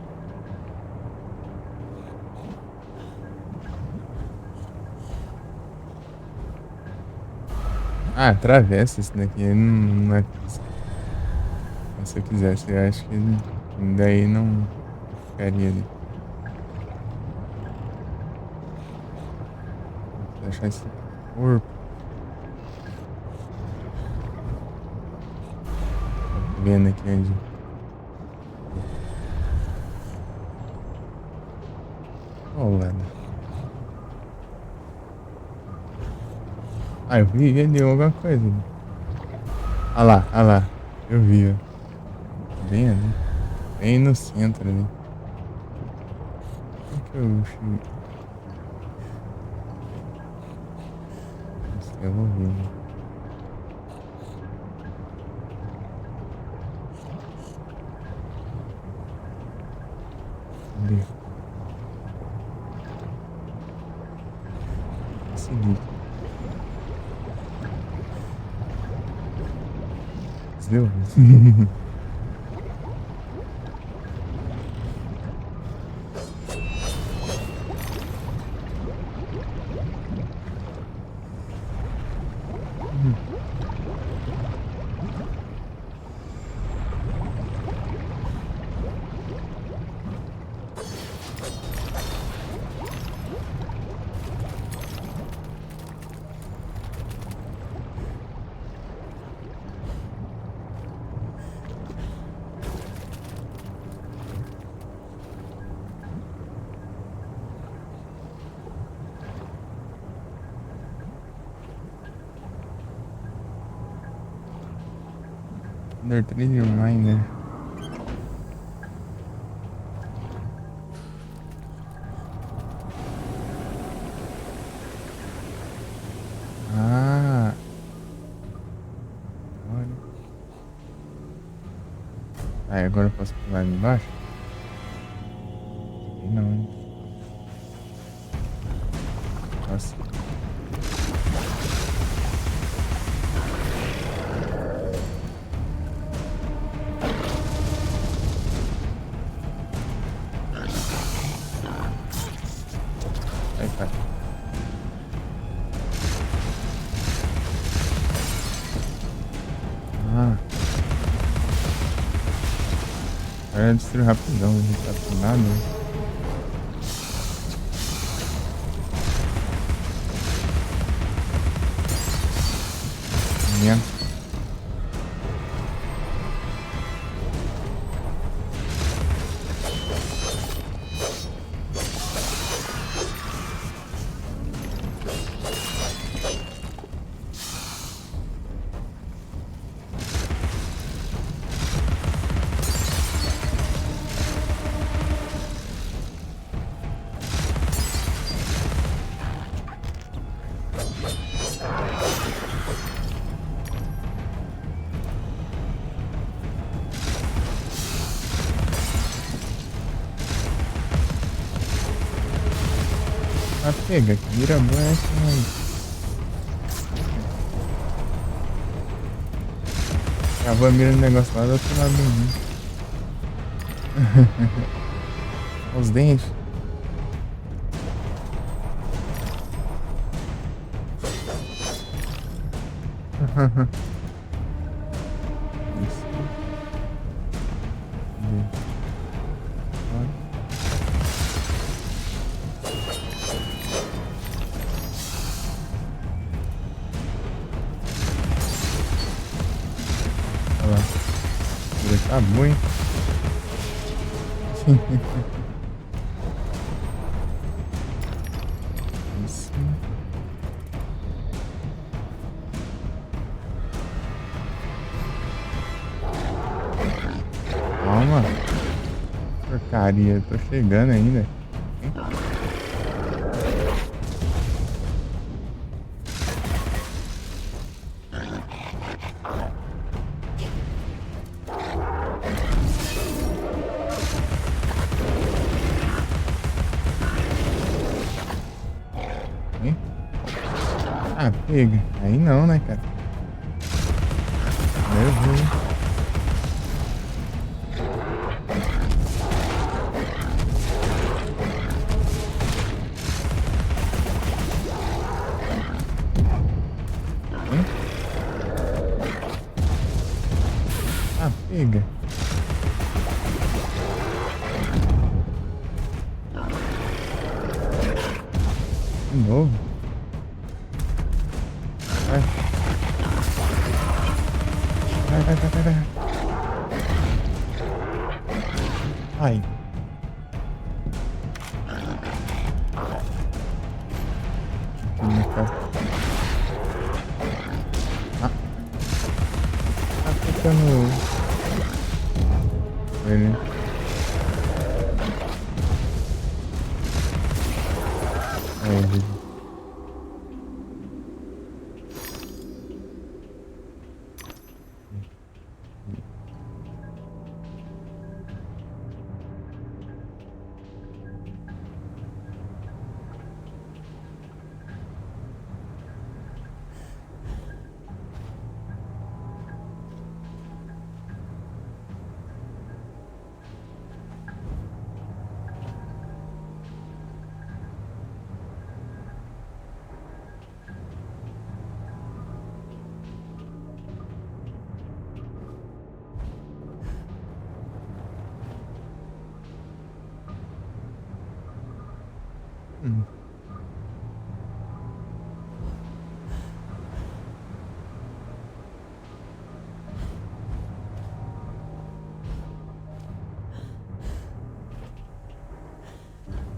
Ah, atravessa esse daqui. Não é físico. Mas se eu quisesse, eu acho que daí não ficaria ali. Vou deixar esse corpo. Tô vendo aqui onde. Olha. Ah, eu vi ali alguma coisa. Ah lá, ah lá. Eu vi, ó. Bem ali. Bem no centro ali. Como que eu cheguei? Não sei, eu vou ver. Né? Cadê? Consegui. Deu? Under 3 Reminder. Ah. Olha. Aí agora eu posso pular ali embaixo? Não, hein? Nossa. Aí, vai. Ah. Agora eu destruo rapidão, não tá com nada. Minha. pega, que mira boa é essa, mano. Travou a mira no negócio lá do outro lado do mundo. Os dentes. Isso. Olha lá. Ele tá bom, hein? Isso. Calma. Porcaria, tô chegando ainda. Hein? Ah, pega. Aí não, né, cara? Eu vou. Ah, pega. De novo. Vai. Vai. Ai. Ah. Tá ficando. Ele. É,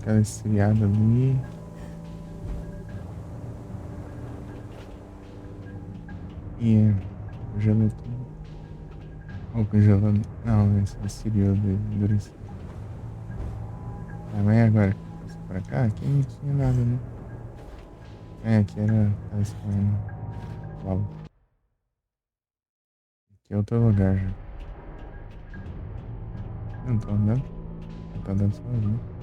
Aquela esfriada ali. E congelou tudo. Ou congelou. Não, esse esfriou dele, endureceu. Ah, mas agora? Passou pra cá? Aqui não tinha nada, né? É, aqui era. Tava esperando. Uau. Aqui é outro lugar já. Eu não tô andando. Eu tô andando sozinho.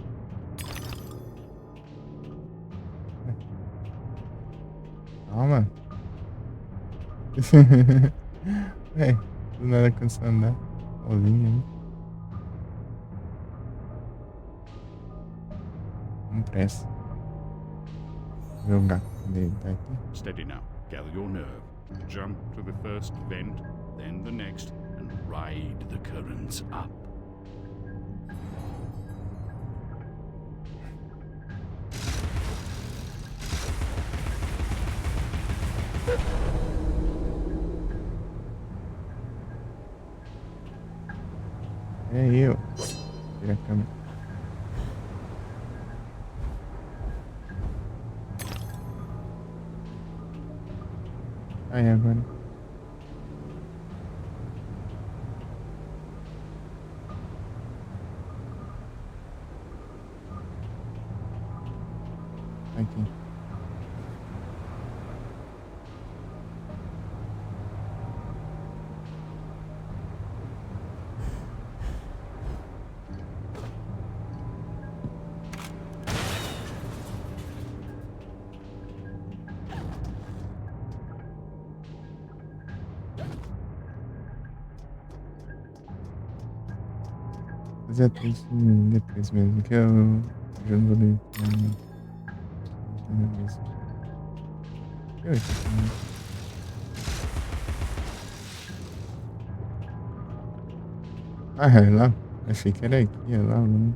Calma. É, do nada começou a andar sozinho aí. Com pressa. Ver o gato dele tá aqui. Steady now. Gather your nerve. Jump to the first vent, then the next, and ride the currents up. É eu. Tira a câmera. Aí agora. Aqui. fazer a trade depois mesmo, que eu já não vou ler. Não mesmo. Eu aqui também. Ah, é lá? Achei que era aqui, é lá, não.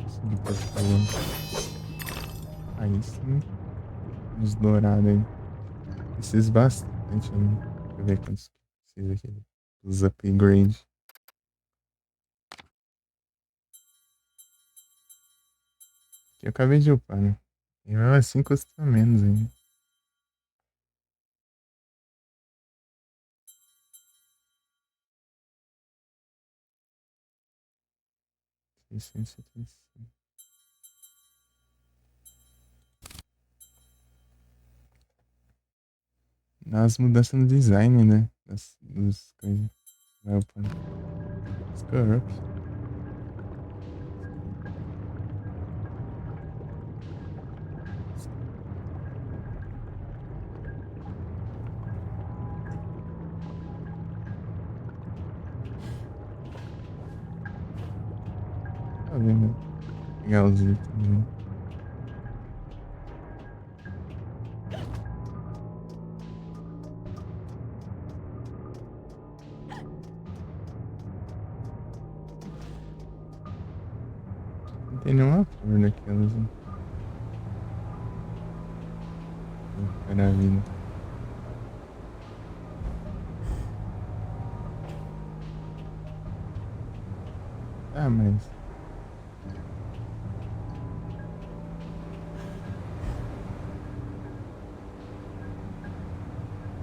Consegui passar aí sim. Os dourados aí. Preciso bastante, né? Deixa eu ver quantos precisa aqui. Os upgrades. Que eu acabei de upar, né? E mesmo assim custa menos ainda. 675. As mudanças no design, né? Dos coisas. Vai upando. Os corrupts. Tá vendo? Pegar os itens, né? Não tem nenhuma cor daquelas, né? Para a vida. Ah, mas.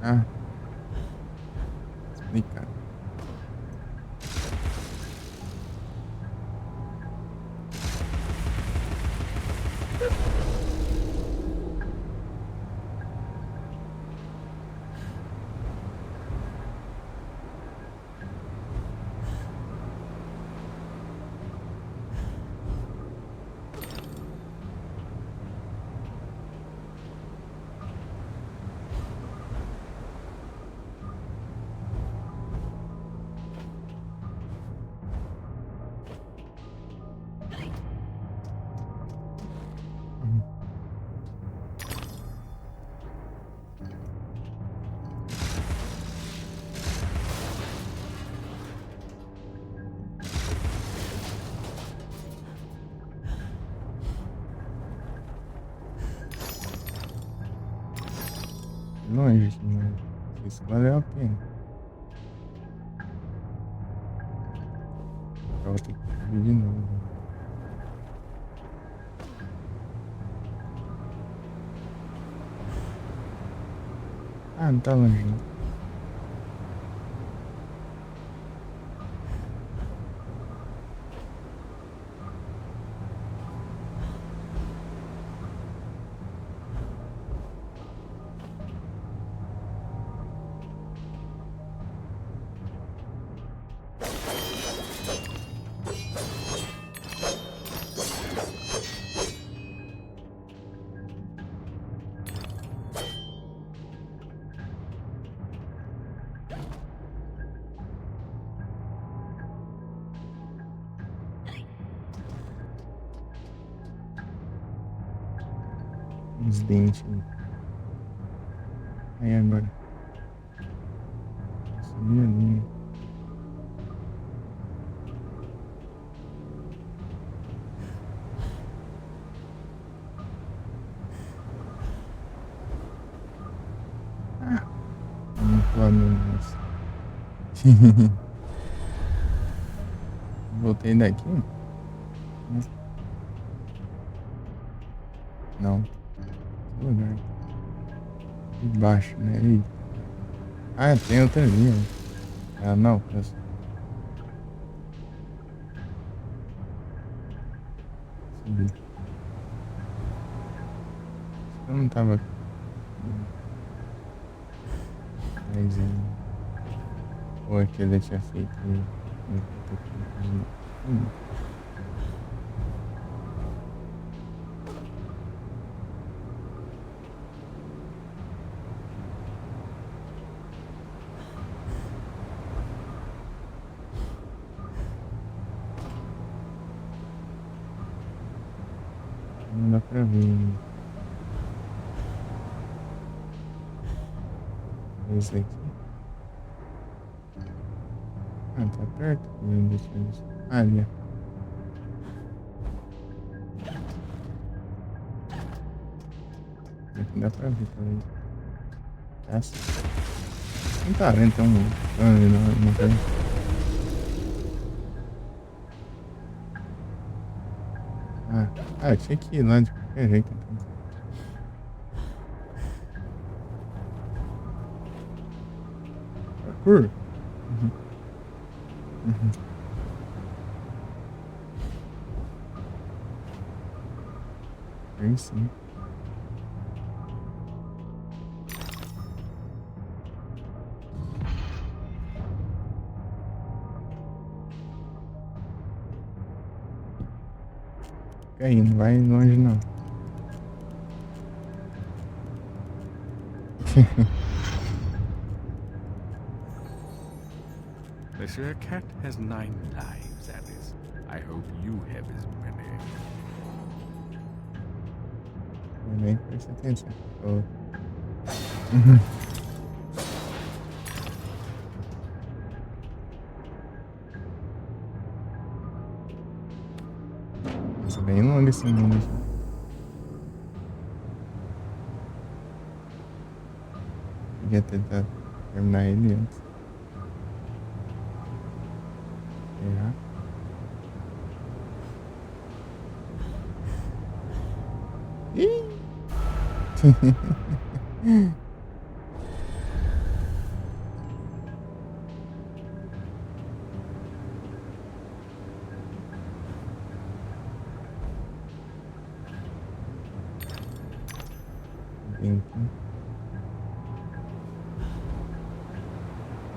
Ah, explicar. Longe, mas isso valeu a pena. Eu vou ter que subir de novo. Ah, não tá longe não. Os dentes. Aí agora. Subir ali. Ah, não plano mais. Voltei daqui? Não. Que lugar. Embaixo, né? Eita. Ah, tem outra linha. Ah, não. Subi. Eu não tava. Mas. Ou aquele tinha feito. não dá pra ver. Esse aqui. Ah, tá perto. Deixa eu ver. Ah, ali, ó. Aqui dá pra ver, talvez. Essa. Não tá vendo, então. Não, não tem. Eu tinha que ir lá de qualquer jeito, então. Parkour? Aí sim. Fica aí, não vai longe não. Monsieur Cat has 9 lives, Alice. I hope you have as many. Nem presta atenção. Nossa, bem longo esse mundo. Podia tentar terminar ele antes. Será? Ih!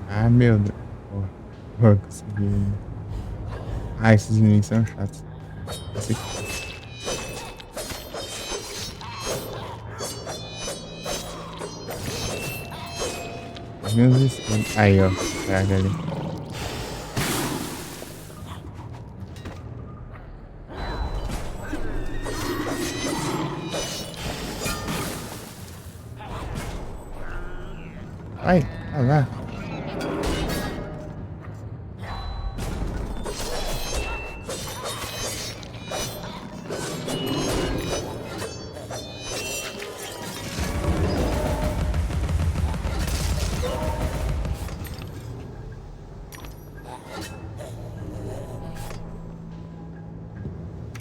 Ah, meu Deus. Vou conseguir. Ah, esses inimigos são chatos. Esse aqui. Meus escudos. Aí, ó. Pega ali. Ai, lá.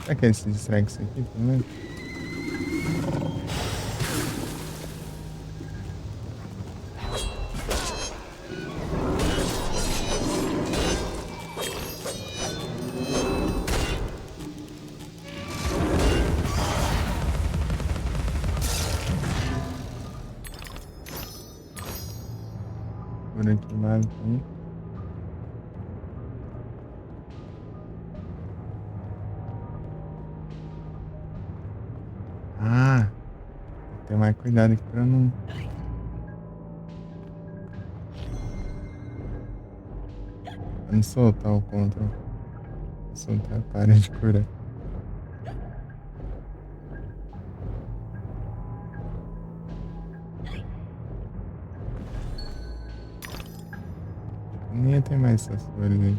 Será que ele se distrai com isso aqui também? Por aqui lado também. Ah, tem que ter mais cuidado aqui pra não. Pra não soltar o controle. Soltar a parede de curar. Nem ia ter mais essas flores aí.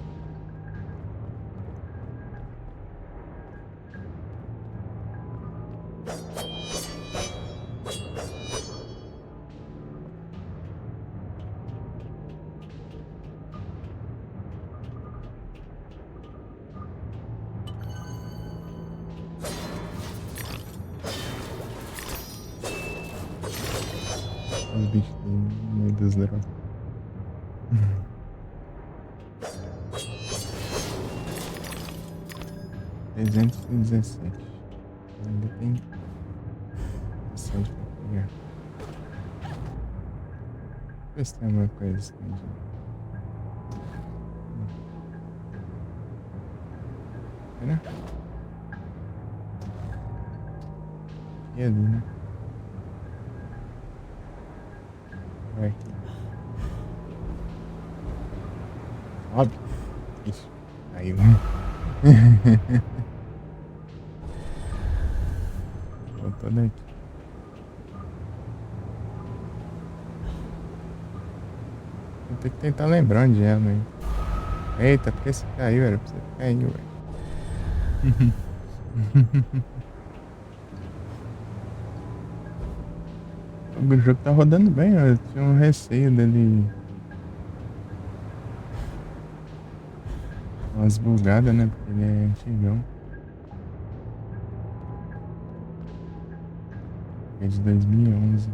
Os bichos no meio dos drogas. 317. Ainda tem bastante pra pegar. Deixa eu ver se tem alguma coisa escondida. Será? E ali, né? Vai. Sobe. Isso. Caiu. toda aqui. Vou ter que tentar lembrar onde é, né? Eita, por que você caiu? Era pra você cair, velho. O jogo tá rodando bem, ó. Eu tinha um receio dele. Umas bugadas, né? Porque ele é antigão. É de 2011.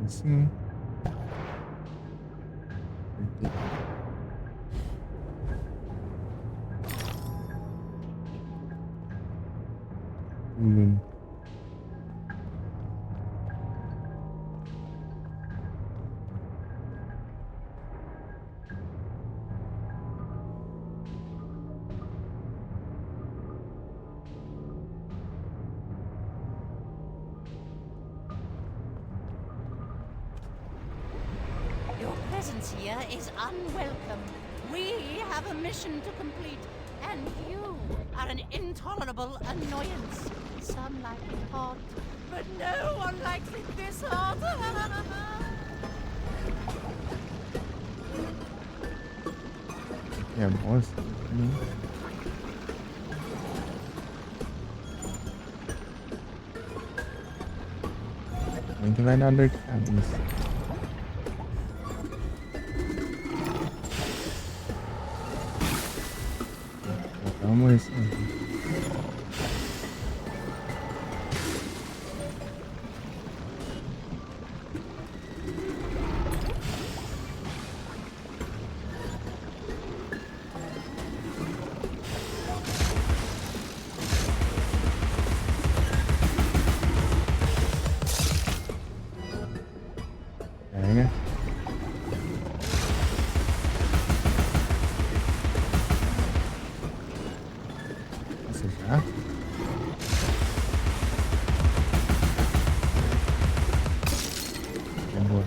Assim. Pulando. Your presence here is unwelcome. We have a mission to complete, and you are an intolerable annoyance. Some like it hot, but no one likes it this hot. É bosta. Muito vai dar dor de cabeça. Vamos isso aqui. Pega. Nossa, já? É boa.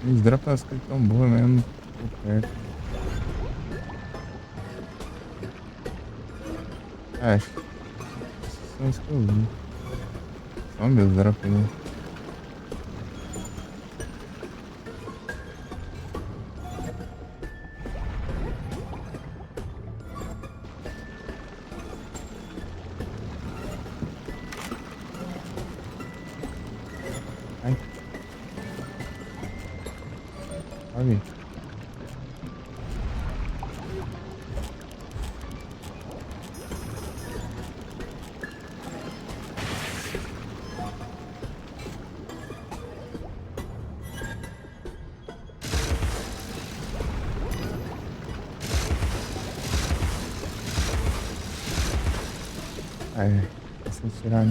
Eles dropam as coisas tão boas mesmo por perto. Acho que esses são os que eu vi. Só meus drops ali. Ai. Olha. Ai, se eu tirar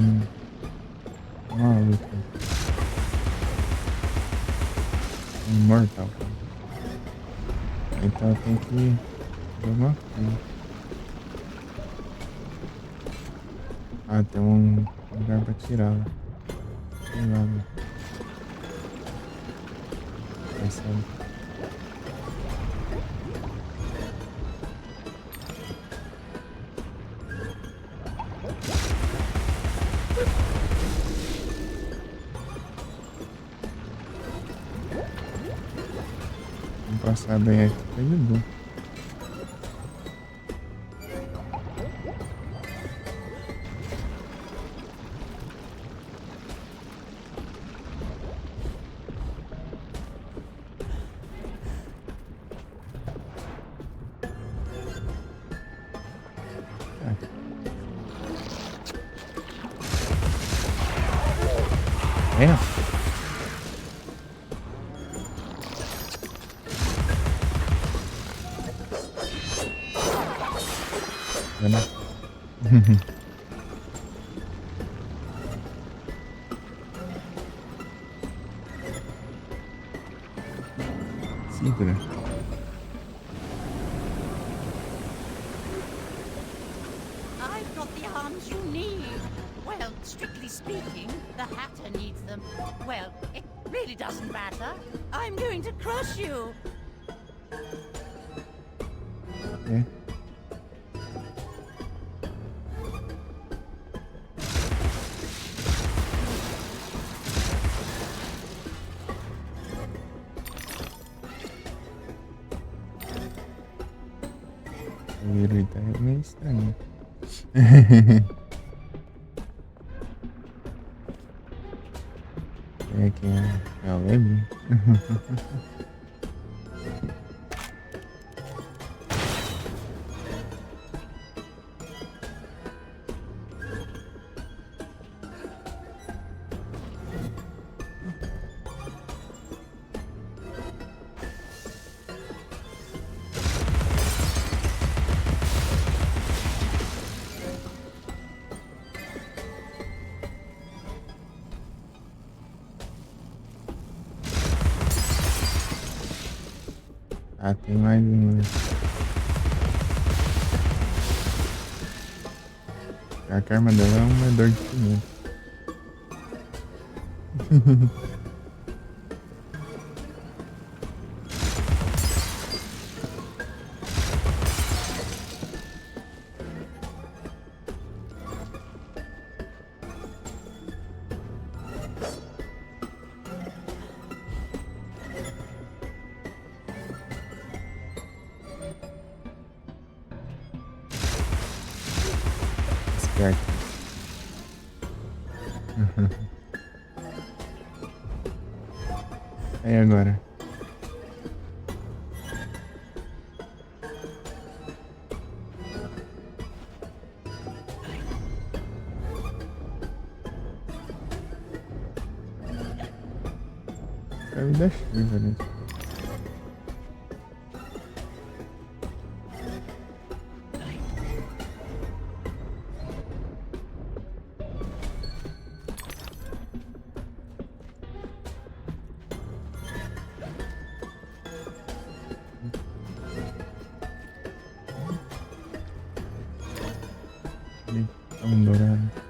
uma luta imortal. Então eu tenho que fazer alguma coisa. Ah, tem um lugar pra tirar lá. Sei lá, velho. Vai saber. passar bem aqui, tá de boa. É. Segura. I've got the arms you need. Well, strictly speaking, the Hatter needs them. Well, it really doesn't matter. I'm going to crush you. É. O Yuri tá meio estranho. É aqui a web. Ah, tem mais um. A arma dela é um medor de pimenta. Esperto. Aí agora. Quero me dar chuva, né? Vamos dourado.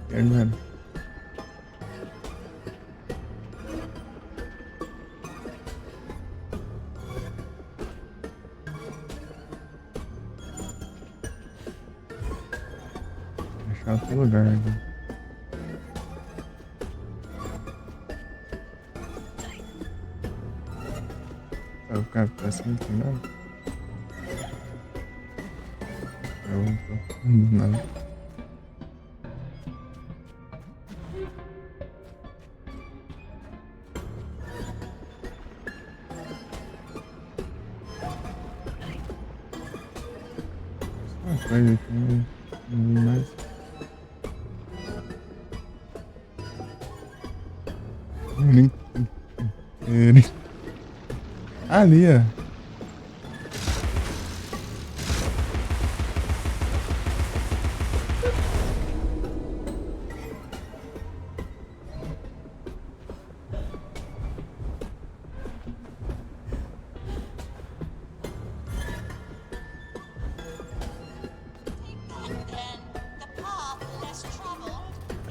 E agora? Achar outro lugar agora. Vai ficar pra cima do final? Eu não tô. Não. Uma coisa aqui, não vi mais. Ali, ó.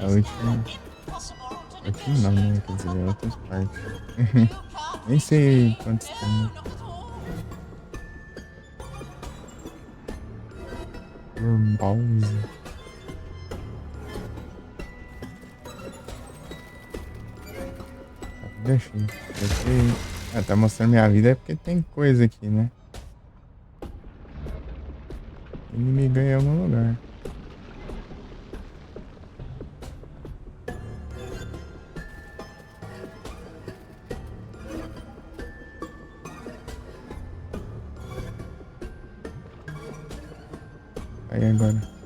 última. Impossible to Última não, né? Quer dizer, outras partes. Nem sei quantos tem. Pause. Deixei. Ah, tá mostrando minha vida é porque tem coisa aqui, né? Inimigo em algum lugar. Aí agora.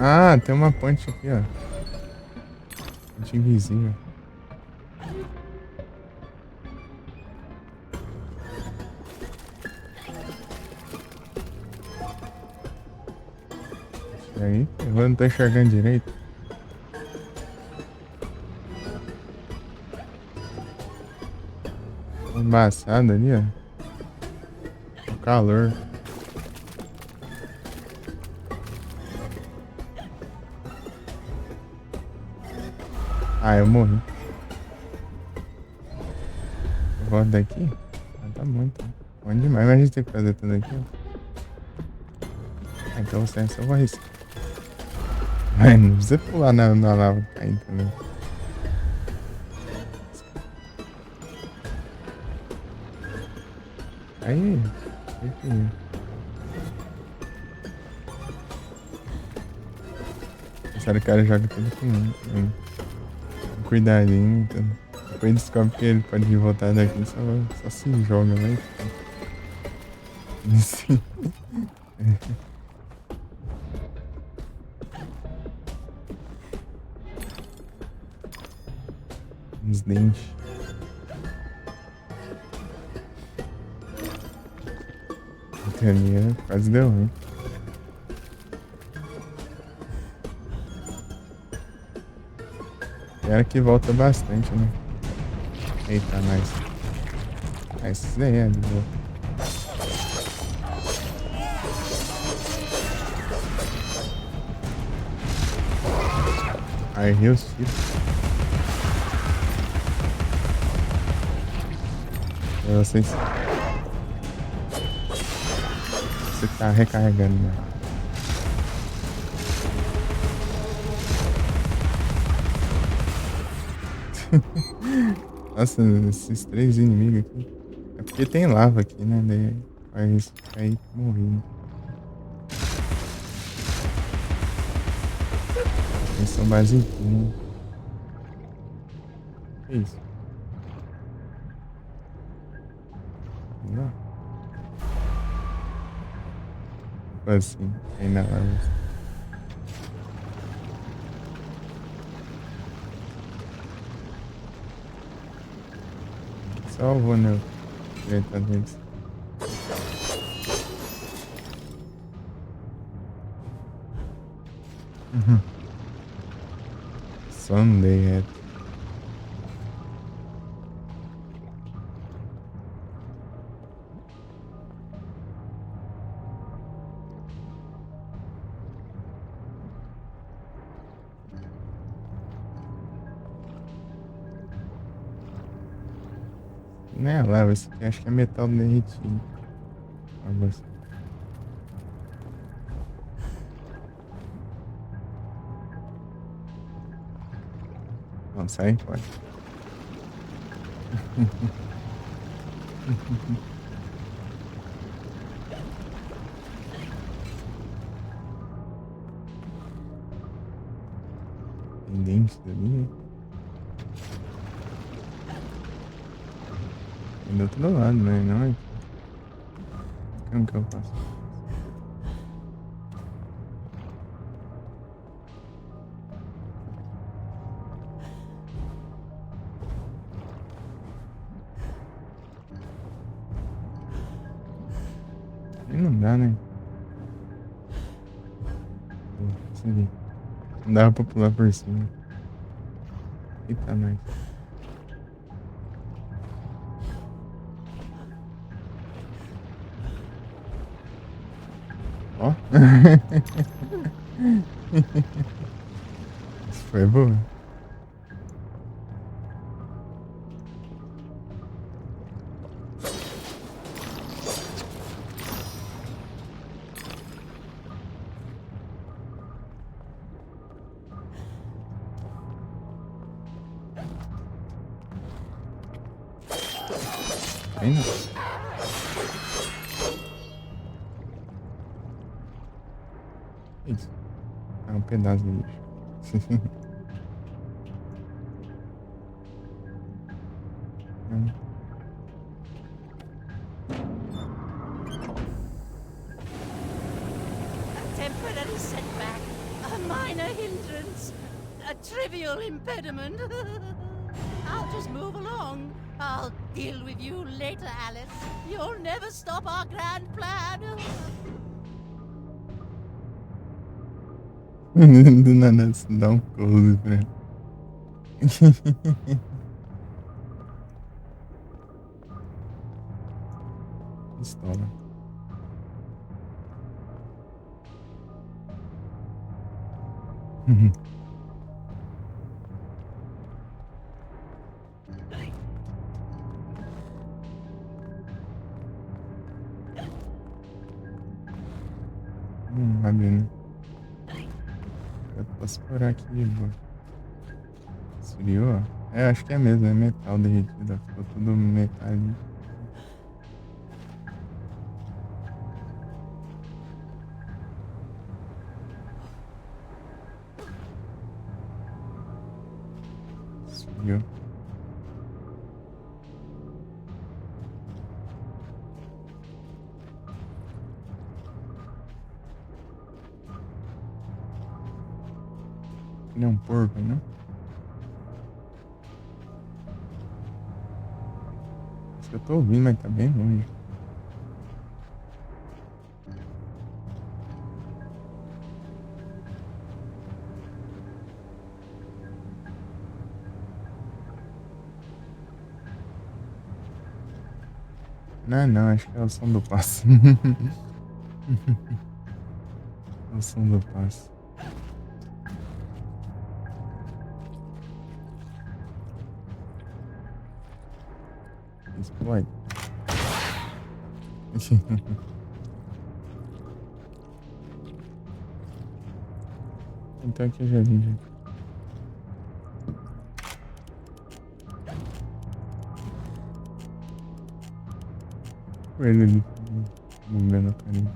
Ah, tem uma ponte aqui, ó. Ponte invisível. Aí, eu não tô enxergando direito. Embaçado ali, ó. O calor. Ah, eu morri. Eu volto daqui? Ah, tá bom, então. Bom demais, mas a gente tem que fazer tudo aqui, ó. Ah, então você é só vou arriscar. Mas não precisa pular na lava caindo também. Aí, enfim. Esse cara joga tudo com cuidadinho, então. Depois descobre que ele pode voltar daqui, só se joga, vai. Sim. Os dentes. Então, quase deu ruim. Era que volta bastante, né? Eita, nice. Ah, esses daí é de boa. Aí, rios tiros. Vocês. Você tá recarregando, né? Nossa, esses 3 inimigos aqui. É porque tem lava aqui, né? Daí faz aí morrendo. Eles são basiquinhos. Que isso? Não. Tipo assim, aí na lava. Só vou no direita deles. Sunday é. Não é lava, isso aqui acho que é metal derretido. Algo assim. Não, sai, pode. Tem dentes ali. Tem do outro lado, né? Não é. Como que eu faço? Aí não dá, né? Pô, isso ali. Não dava pra pular por cima. Eita, nós. Ó. Isso foi boa. Ainda? Isso. É um pedaço do lixo. A temporary setback, a minor hindrance, a trivial impediment. I'll just move along. I'll deal with you later, Alice. You'll never stop our grand plan. Do nada, dá um close pra ela. Pistola. Abrindo. Eu posso furar aqui de boa. Esfriou? É, acho que é mesmo, é metal derretido. Ficou tudo metálico. Esfriou. Ele é um porco, né? Acho que eu tô ouvindo, mas tá bem longe. Não, acho que é o som do passo. É o som do passo. Explode. Então aqui eu já vi, já. Ele ali, bombando a parede.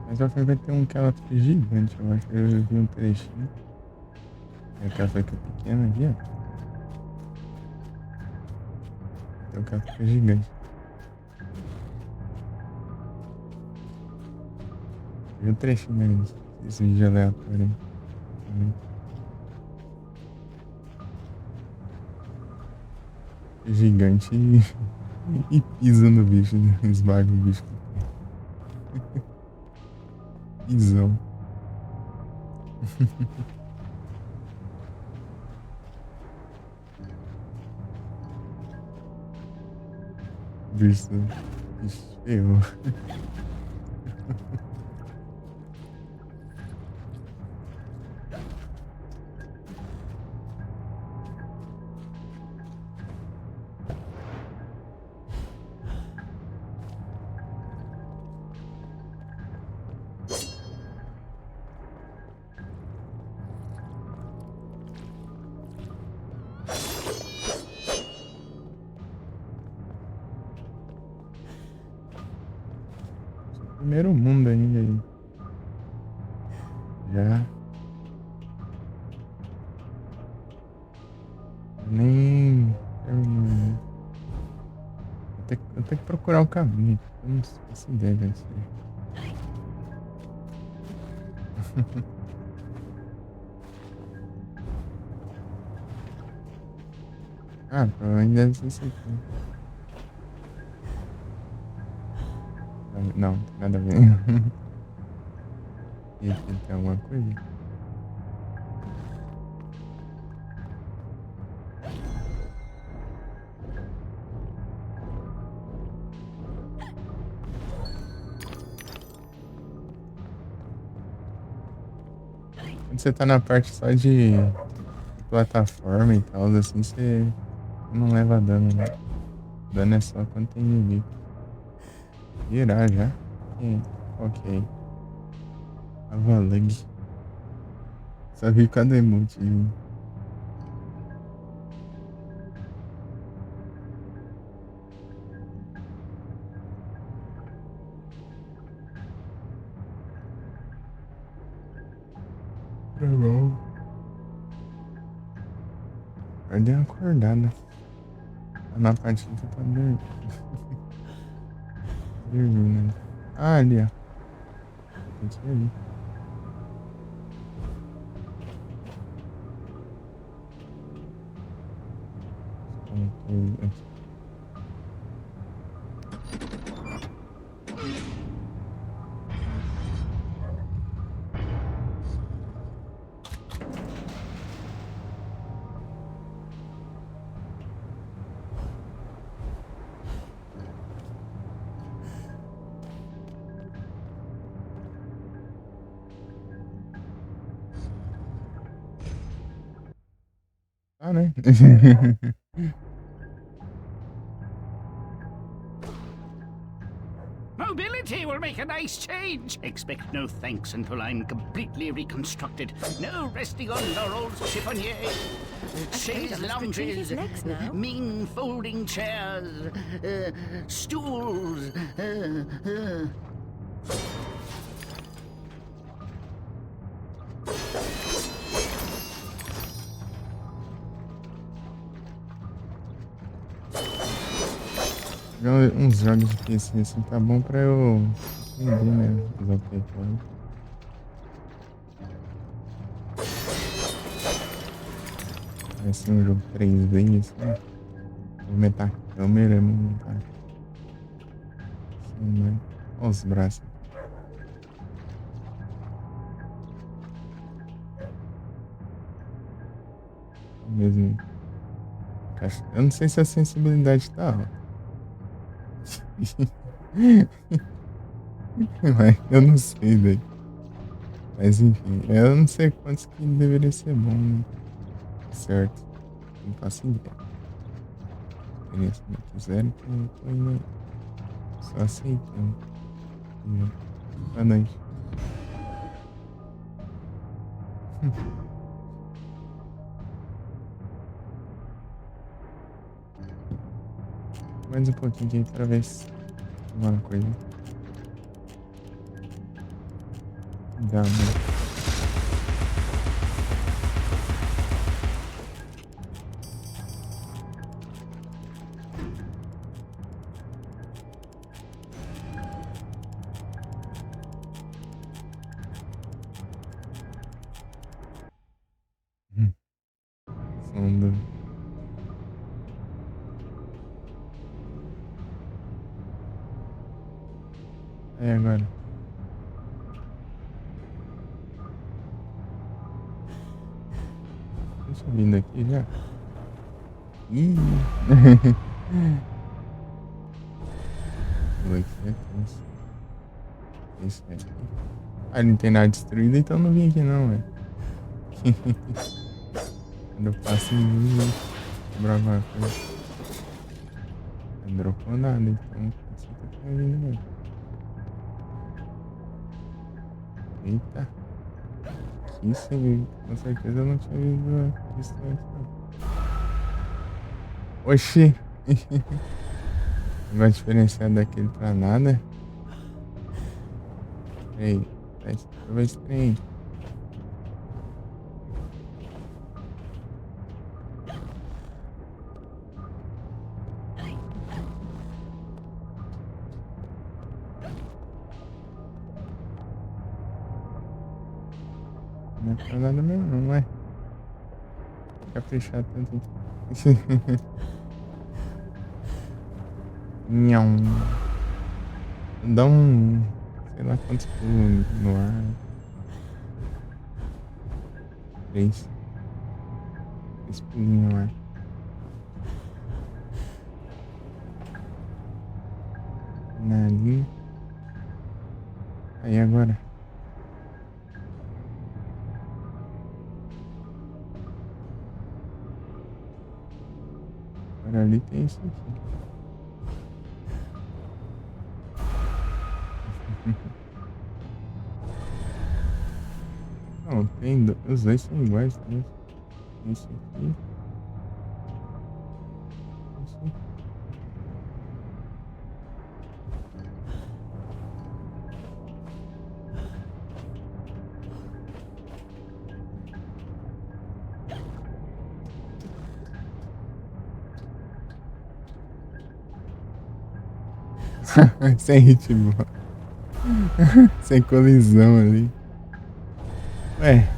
Mas ao fim vai ter um café gigante, eu acho que eu vi um trechinho. É o café que é pequeno aqui, ó. Tem um café gigante. Vi um trechinho ali, esse vídeo aleatório aí. Gigante e pisa no bicho, esmaga o bicho. Pisão. Bicho ferrou. Primeiro mundo ainda aí. Já. Nem terminou. Eu tenho que procurar o caminho. Eu não faço ideia disso aí. Ah, provavelmente deve ser isso aqui. Não, não tem nada a ver. E aqui tem alguma coisa? Quando você tá na parte só de plataforma e tal, assim, você não leva dano, né? Dano é só quando tem inimigo. Virar já? Ok. Tava lag. Só vi cada emote. Tá bom. Eu dei uma acordada. Tá na parte que tá dormindo. Dormindo. Ah, ali, ó. Tem que ir ali. Aqui. Ah, né? Mobility will make a nice change. Expect no thanks until I'm completely reconstructed. No resting on laurels, chiffonnier. Chaise lounges, legs now. mean folding chairs, stools. Jogar uns jogos de PC assim tá bom pra eu entender, né? Usar o teclado. Vai ser um jogo 3D assim. Aumentar a câmera, montar. Assim, né? Olha os braços. Mesmo. Eu não sei se a sensibilidade tá alta. Mas eu não sei, velho. Mas enfim, eu não sei quantos que deveria ser bom, né? Certo. Não faço ideia. Experiência não quiserem, que eu tô indo aí. Só aceitando. Boa noite. Mais um pouquinho aqui pra ver se tem uma coisa. Dá, né? Sonda. É agora. Tô subindo aqui já. Ih! Vou aqui, é tenso. Isso aqui. Ah, não tem nada destruído, então eu não vim aqui não, velho. Quando eu passo em mim, quebrar alguma coisa. Não dropou nada, então pode ser que eu tenha vindo mesmo. Eita. Aqui você viu. Com certeza eu não tinha visto antes, não. Oxi! Não vai diferenciar daquele pra nada. Peraí. Vai esse trem. Não é pra nada mesmo, não é? Caprichar tanto. Nham. Dá um. Sei lá quantos pulos no ar. 3. 3 pulinhos no ar. Ali. Aí agora. Agora ali tem isso aqui. Não, tem. Os dois são iguais, né? Esse aqui. Esse aqui. Sem ritmo. Sem colisão ali. Ué.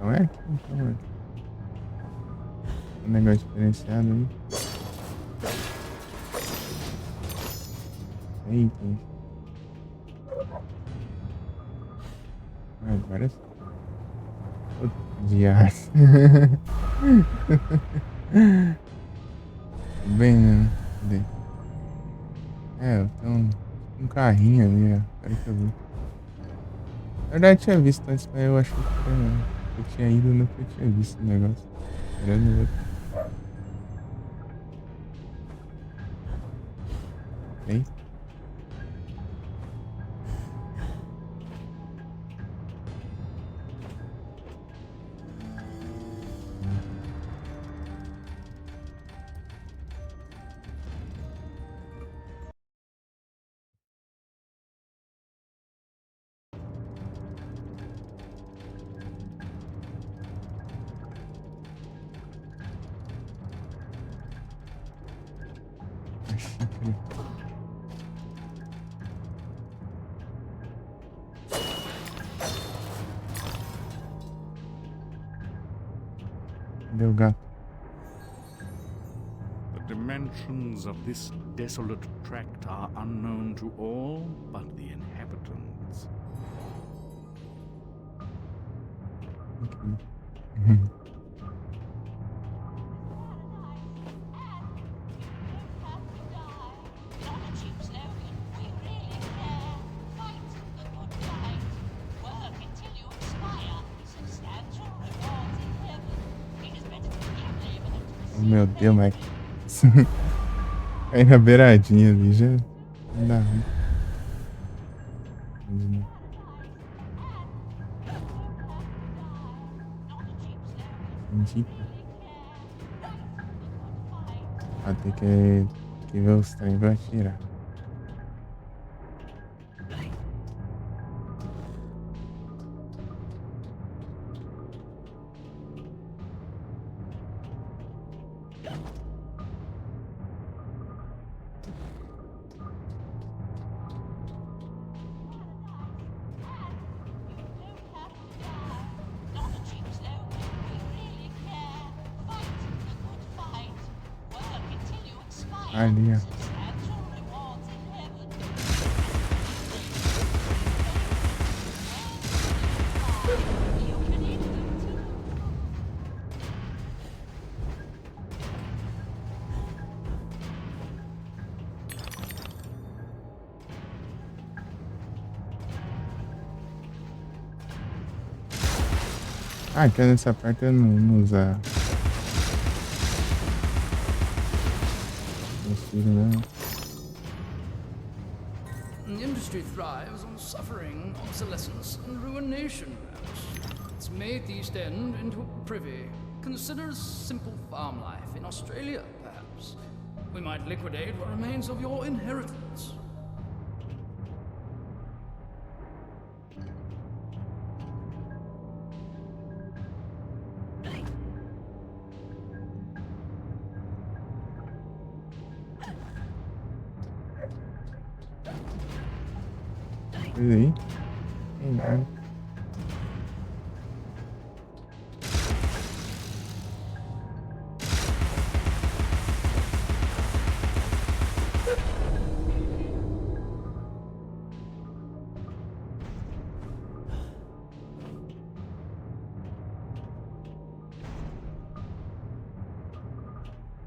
Não é aqui, então é. Um negócio diferenciado ali. Eita. Agora sim. Viado. Bem, né? Cadê? É, tem um carrinho ali, ó. Peraí que eu vi. Na verdade, eu tinha visto antes, mas eu achei que eu tinha ido no que eu tinha visto o negócio. Esperando o outro. Ei. Cadê o gato? The dimensions of this desolate tract are unknown to all but the inhabitants. Oh, meu Deus, Mike. Cair na beiradinha ali já. Não dá ruim. Entendi. Ah, tem que ver os trem pra atirar. Ali, ó. Ah, que nessa parte eu não usar. The industry thrives on suffering, obsolescence, and ruination. It's made the East End into a privy. Consider a simple farm life in Australia, perhaps. We might liquidate what remains of your inheritance. coisa aí. Legal.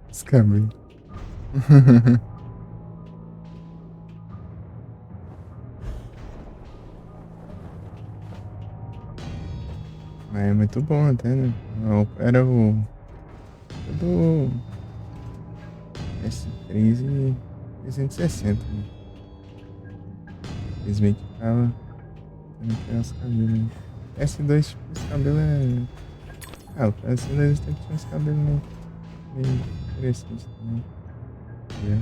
Descabelo. Mas é muito bom até, né? Era o do S3 e 360, né? Eles meio que tava tendo que tirar os cabelos, né? S2, tipo, esse cabelo é... Ah, o S2 tem que tirar os cabelos meio interessantes também. É.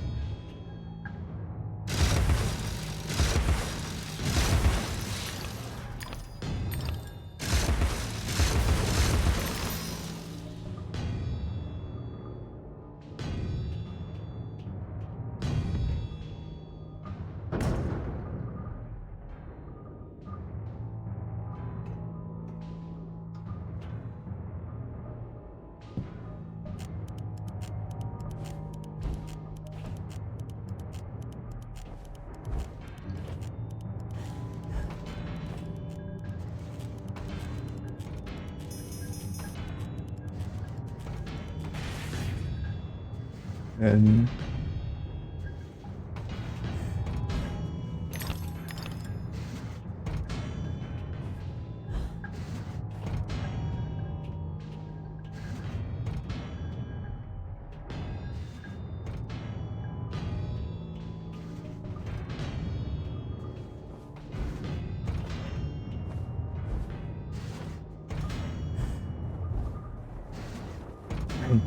Né?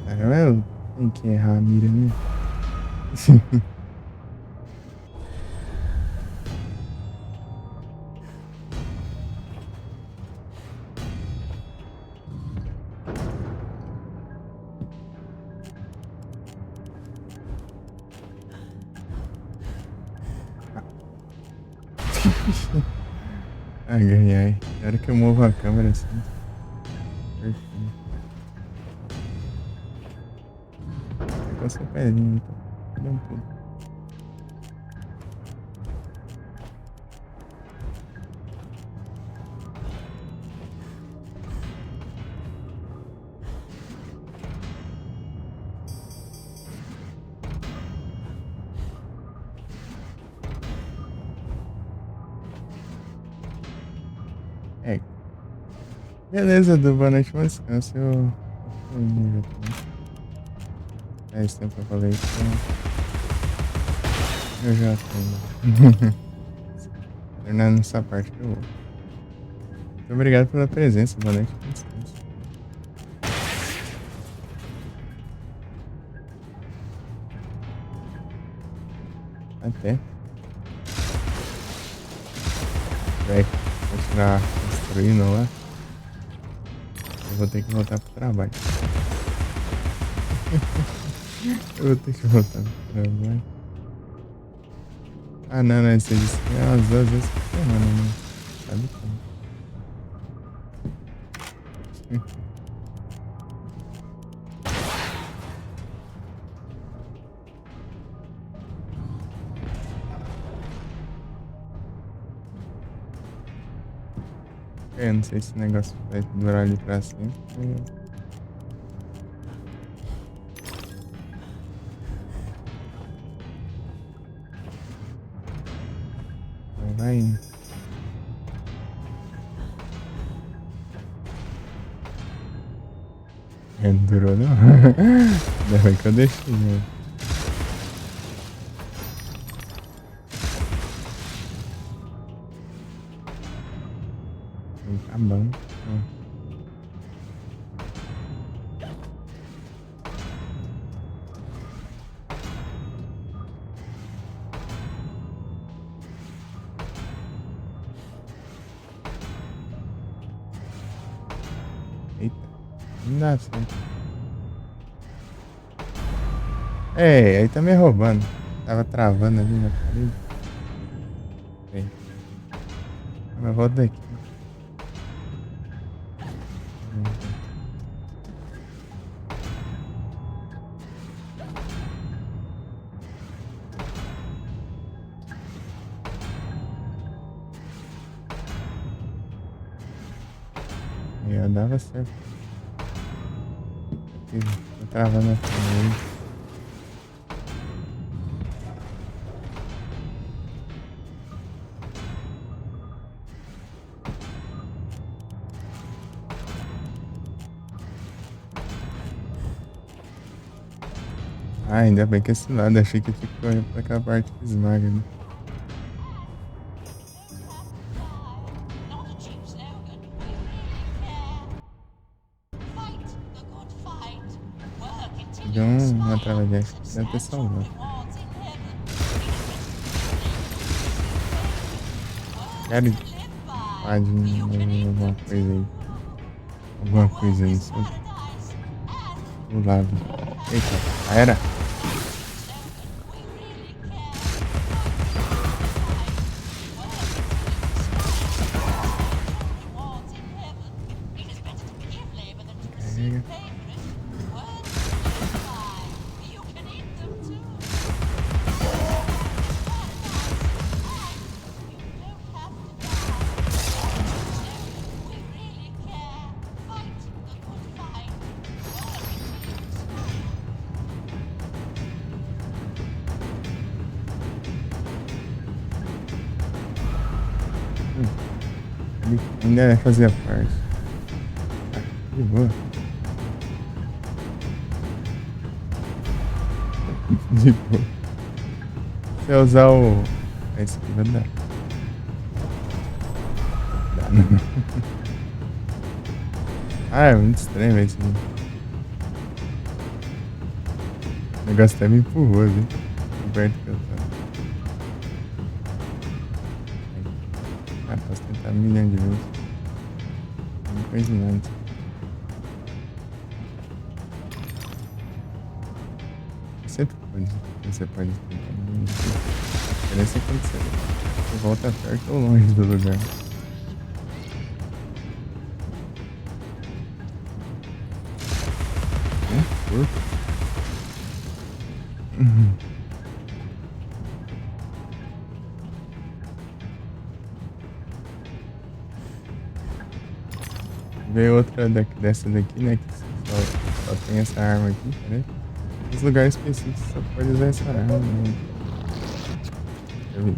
Cara, eu tenho que errar a mira, né? Ai, ai, ai. Na hora que eu movo a câmera assim. Perfeito. É com essa pezinha, então. Dá um pulo. É. Beleza, do boa noite, bom descanso. Eu tô indo já também. É esse tempo que eu falei que eu já tô. Terminando essa parte que eu vou. Muito obrigado pela presença, boa noite, bom descanso. Até. Vai continuar construindo lá. Eu vou ter que voltar pro trabalho. Eu vou ter que voltar pro trabalho. Ah, não, não, você disse que é umas 2 vezes por semana, né? Sabe como? Eu não sei se o negócio vai durar ali pra sempre. Vai indo. Não durou não. Ainda bem que eu deixei, né? Tá bom. Eita, não dá certo. É, aí tá me roubando. Tava travando ali na parede. Vem. Mas volta daqui. Aí dava certo. Tô travando a câmera aí. Ah, ainda bem que esse lado, achei que eu tinha que correr pra aquela parte que esmaga, né? Not a cheap slogan. We really care. Fight the good fight. Work until Deu you uma smile. travadinha, acho que deve ter Substantial salvado. rewards in heaven. Quero Words to live by. falar de You can eat alguma them coisa aí. too. Alguma coisa aí, sabe? Paradise and Do lado. Eita, era. we really care. Rewards in heaven. It is better to give labor than to receive Carrega. pay for it. Words to live by. You can eat them too. You don't have to die. We really care. Fight the good fight. Work until you smile. Ele ainda fazia parte. Ah, de boa. De boa. Se eu usar o. A esquiva dá. Dá não. Ah, é muito estranho, velho. Esse... O negócio até me empurrou, viu? Perto que eu tava. Ah, posso tentar 1.000.000 de vezes. Não conheço nada. Você pode tentar 1.000.000 de vezes. A diferença é quando você volta perto ou longe do lugar. Curto. Ver outra dessa daqui, né? Que só tem essa arma aqui, peraí. Nos lugares específicos você só pode usar essa arma, né? Deixa eu ver.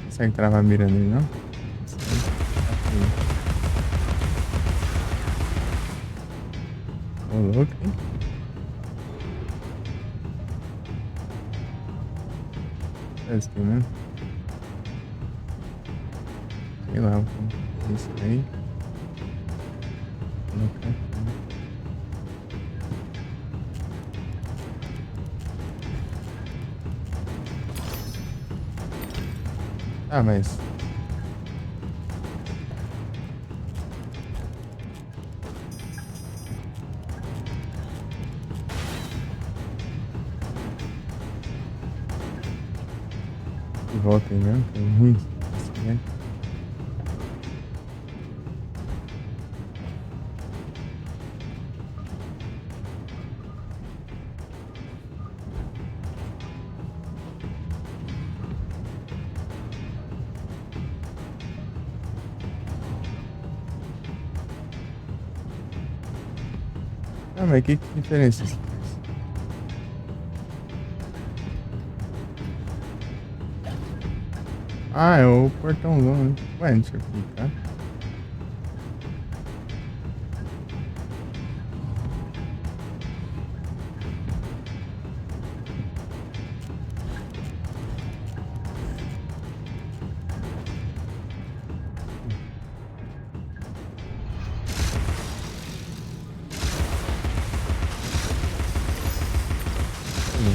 Consegue travar a mira nele, não? Ô, louco, hein? É isso aqui mesmo? Sei lá, vou isso aí. Colocar aqui. Ah, mas... De volta aí mesmo, que é ruim. Assim, né? Ah, mas que diferença isso faz? Ah, é o portão longo. Ué, deixa eu clicar.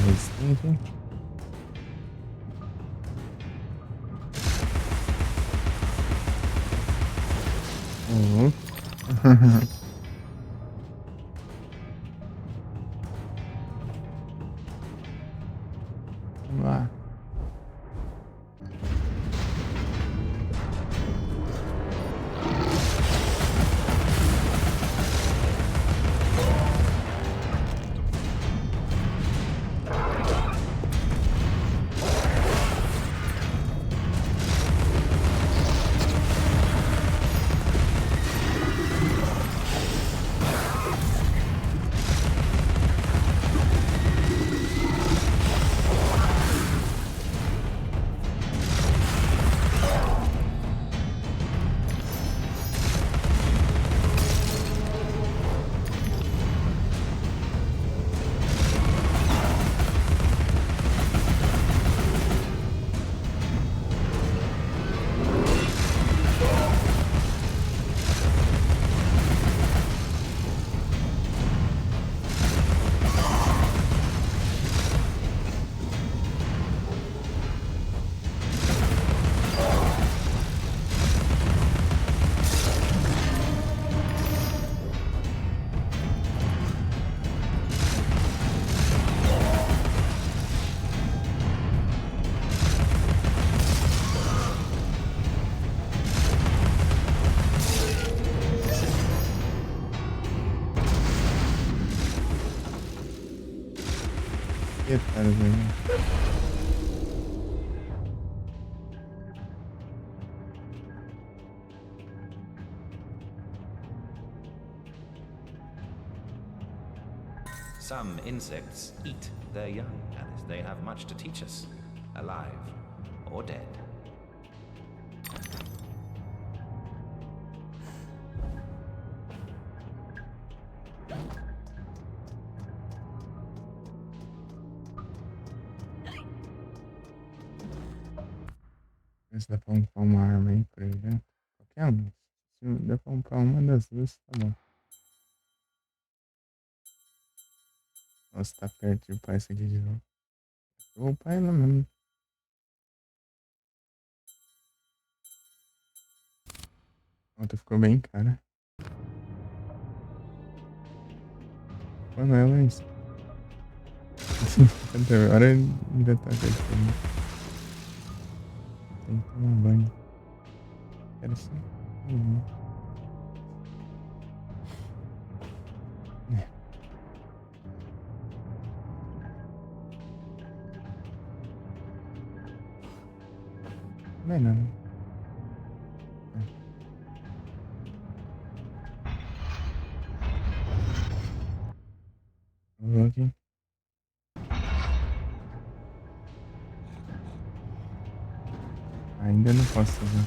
Resistente. Uhum. Vamos lá. caquetadas aí. Some insects eat their young, Alice. They have much to teach us, alive or dead. Ver se dá pra upar uma arma aí pra ele, né? Qualquer uma. Se der pra upar uma das duas, tá bom. Nossa, tá perto de upar esse aqui de novo. Eu vou upar ela mesmo. Ontem ficou bem cara. Quando ela é isso? Agora ainda tá gastando. Tem que tomar banho. Quero sim. Não é nada. Vou aqui. Ainda não posso usar.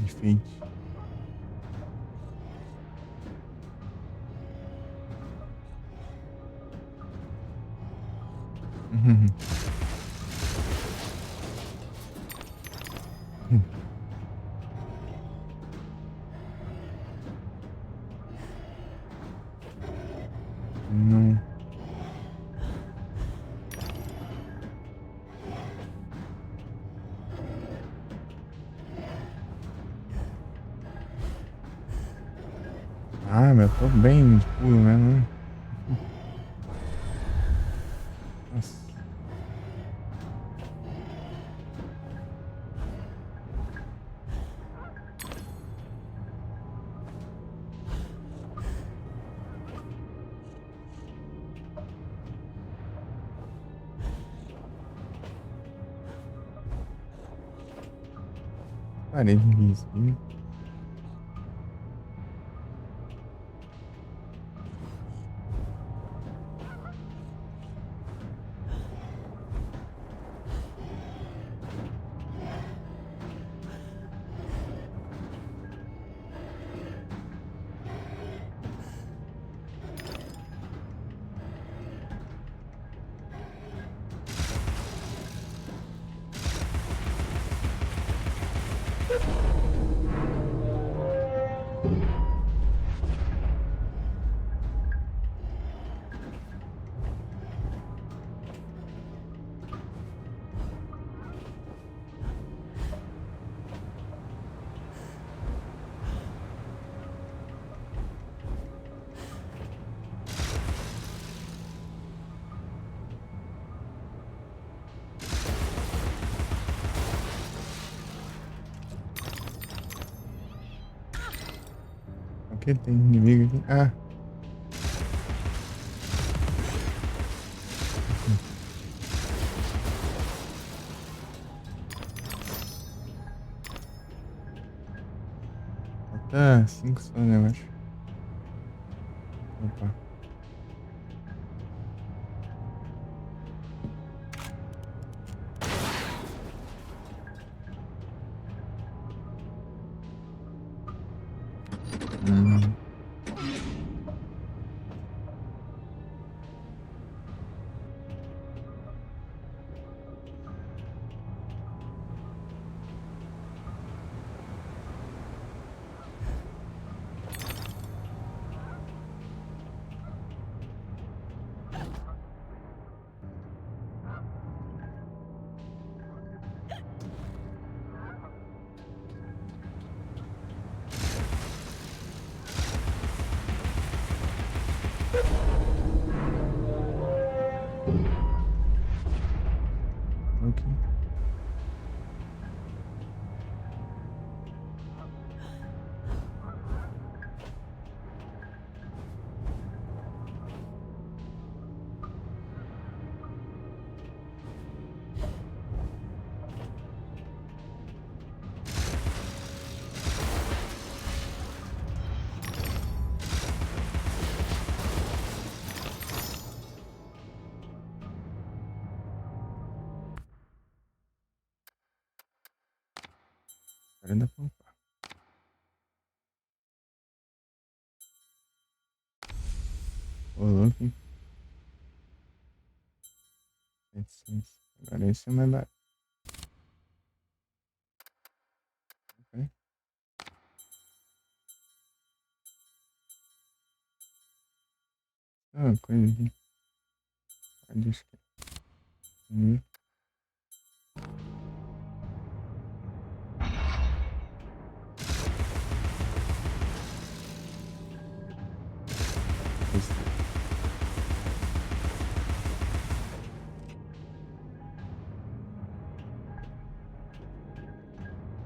Enfeite. Não. Ah, mas eu tô bem de pulo mesmo, né? Nossa. Parei de risco, hein? O que tem inimigo aqui? Ah. Falta 5 só, né, eu acho. Opa. Ok. Agora dá pra upar. Ô, louco, hein? 700. Agora esse é mais barato. Ok. Ah, coisa aqui. Pode esquecer.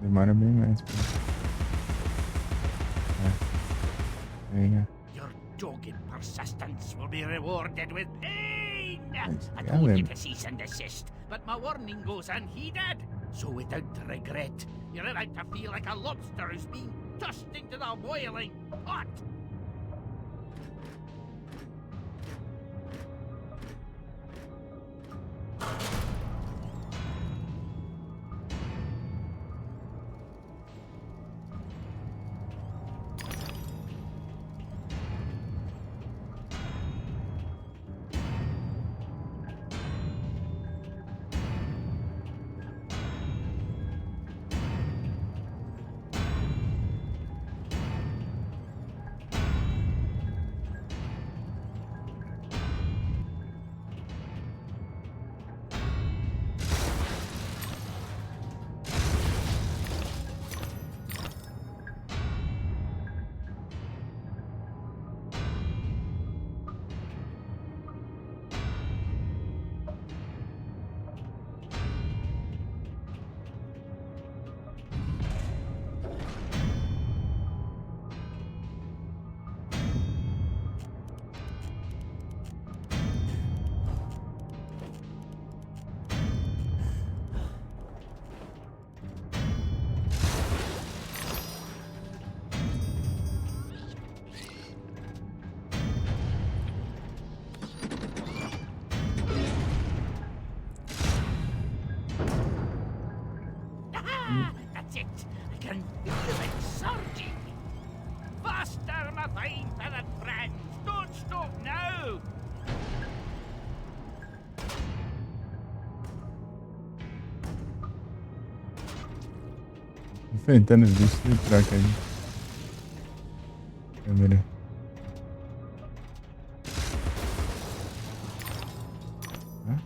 Demora bem mais. Your dogged persistence will be rewarded with pain. I Yeah, told you then. to cease and desist, but my warning goes unheeded. So without regret, you're about to feel like a lobster who's been tossed into the boiling pot. That's it. I can feel it surging. Faster, my fine feathered friends. Don't stop now. Enfrentando os bichos de troca ali. Câmera. Hã?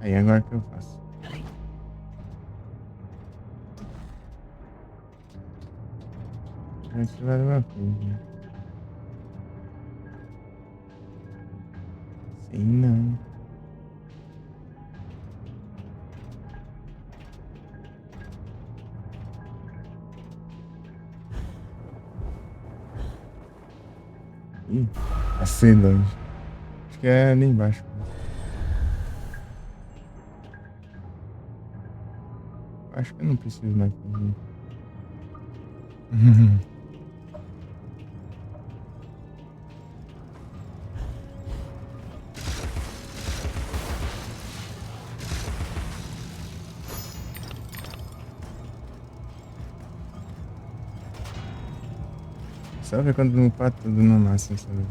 Aí agora o que eu faço? Vai ativar uma coisa. Sim, não. Ih, assim longe. Acho que é ali embaixo. Acho que eu não preciso mais fazer. Só ver quando não pá tudo no máximo, sabe?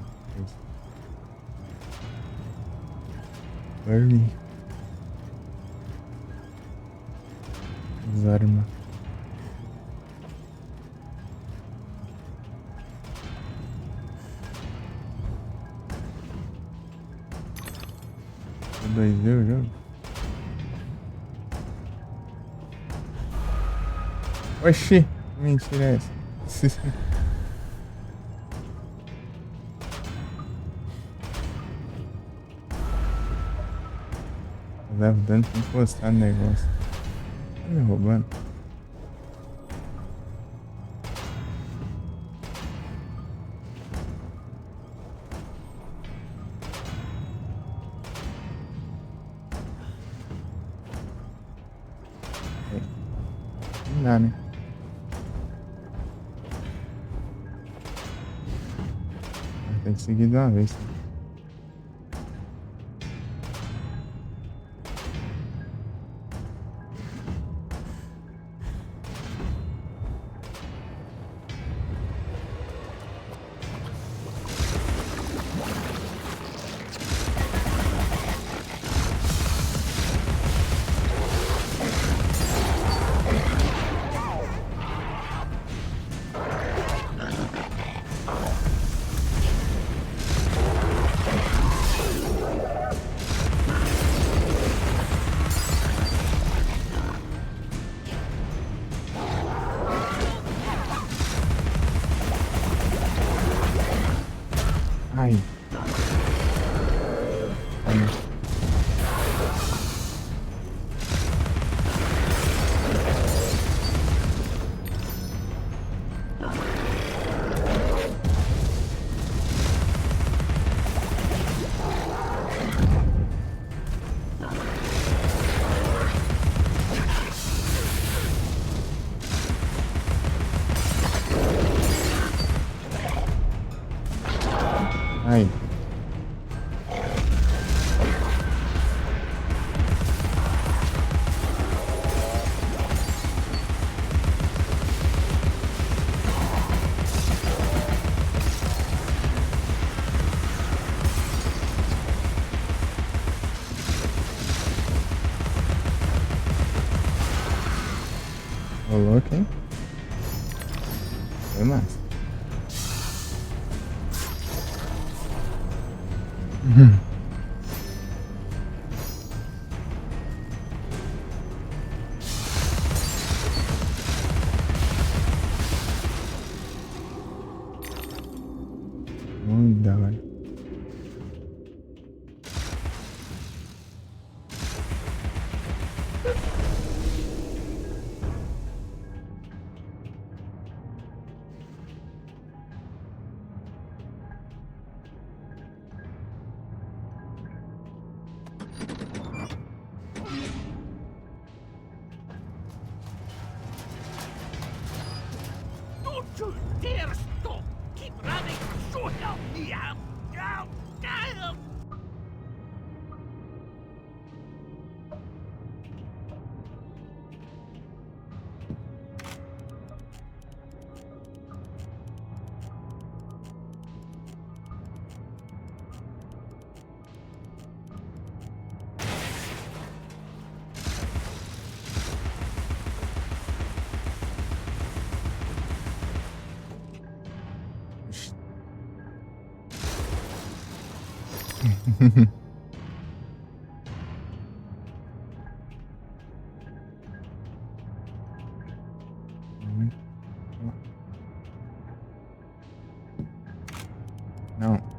Burn. As armas. €2 o jogo? Oxi! Que mentira é essa? Eu levo dano pra encostar no negócio. Tá me roubando? Não dá, né? Tem que seguir de uma vez. Ai. Ai. Rolou aqui. Foi massa. Muito da hora. Don't you dare stop! Keep running! So help me out! Out! Out! Não.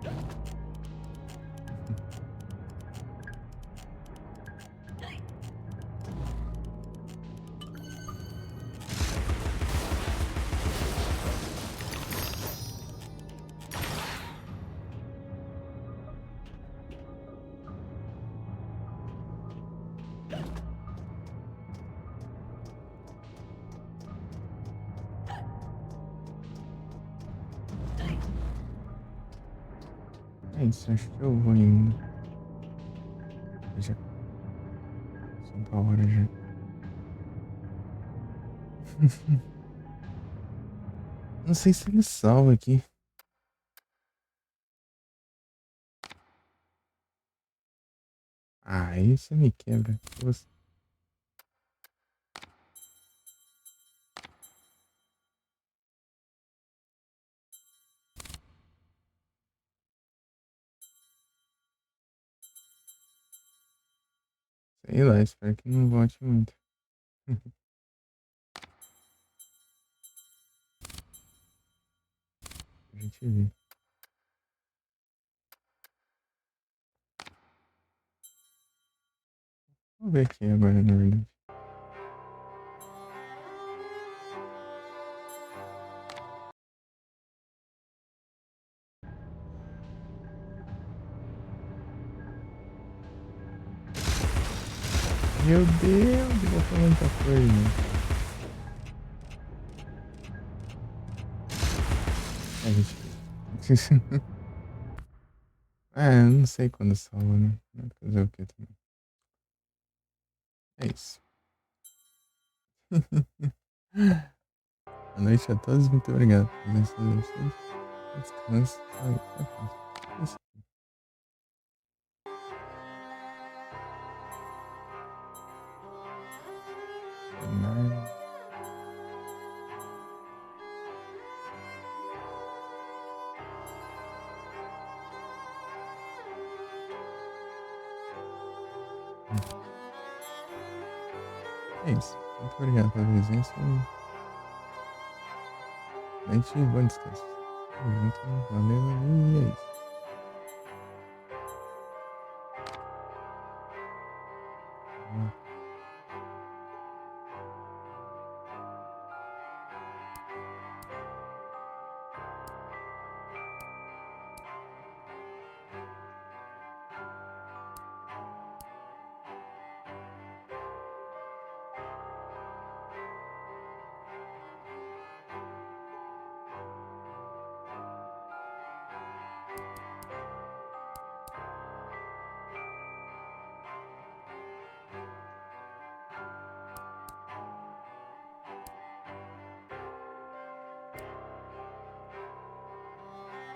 É isso, acho que eu vou indo. Já são da hora já. Não sei se ele salva aqui. Ah, aí você me quebra. Você... Sei lá, espero que não volte muito. A gente vê. Vou ver aqui agora, na verdade. Meu Deus, eu vou falar muita coisa. A gente... É, não sei quando salva, né? Vai fazer o que também. É isso. Boa noite a todos, muito obrigado por presença de vocês. Descanso. Até a próxima. É isso. Good night. É isso. Muito obrigado pela presença. Noite e bom descanso. Tamo junto. Valeu e é isso.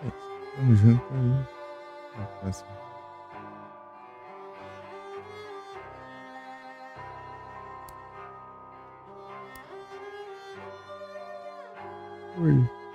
É isso. Tamo junto aí. Até a próxima. Oi.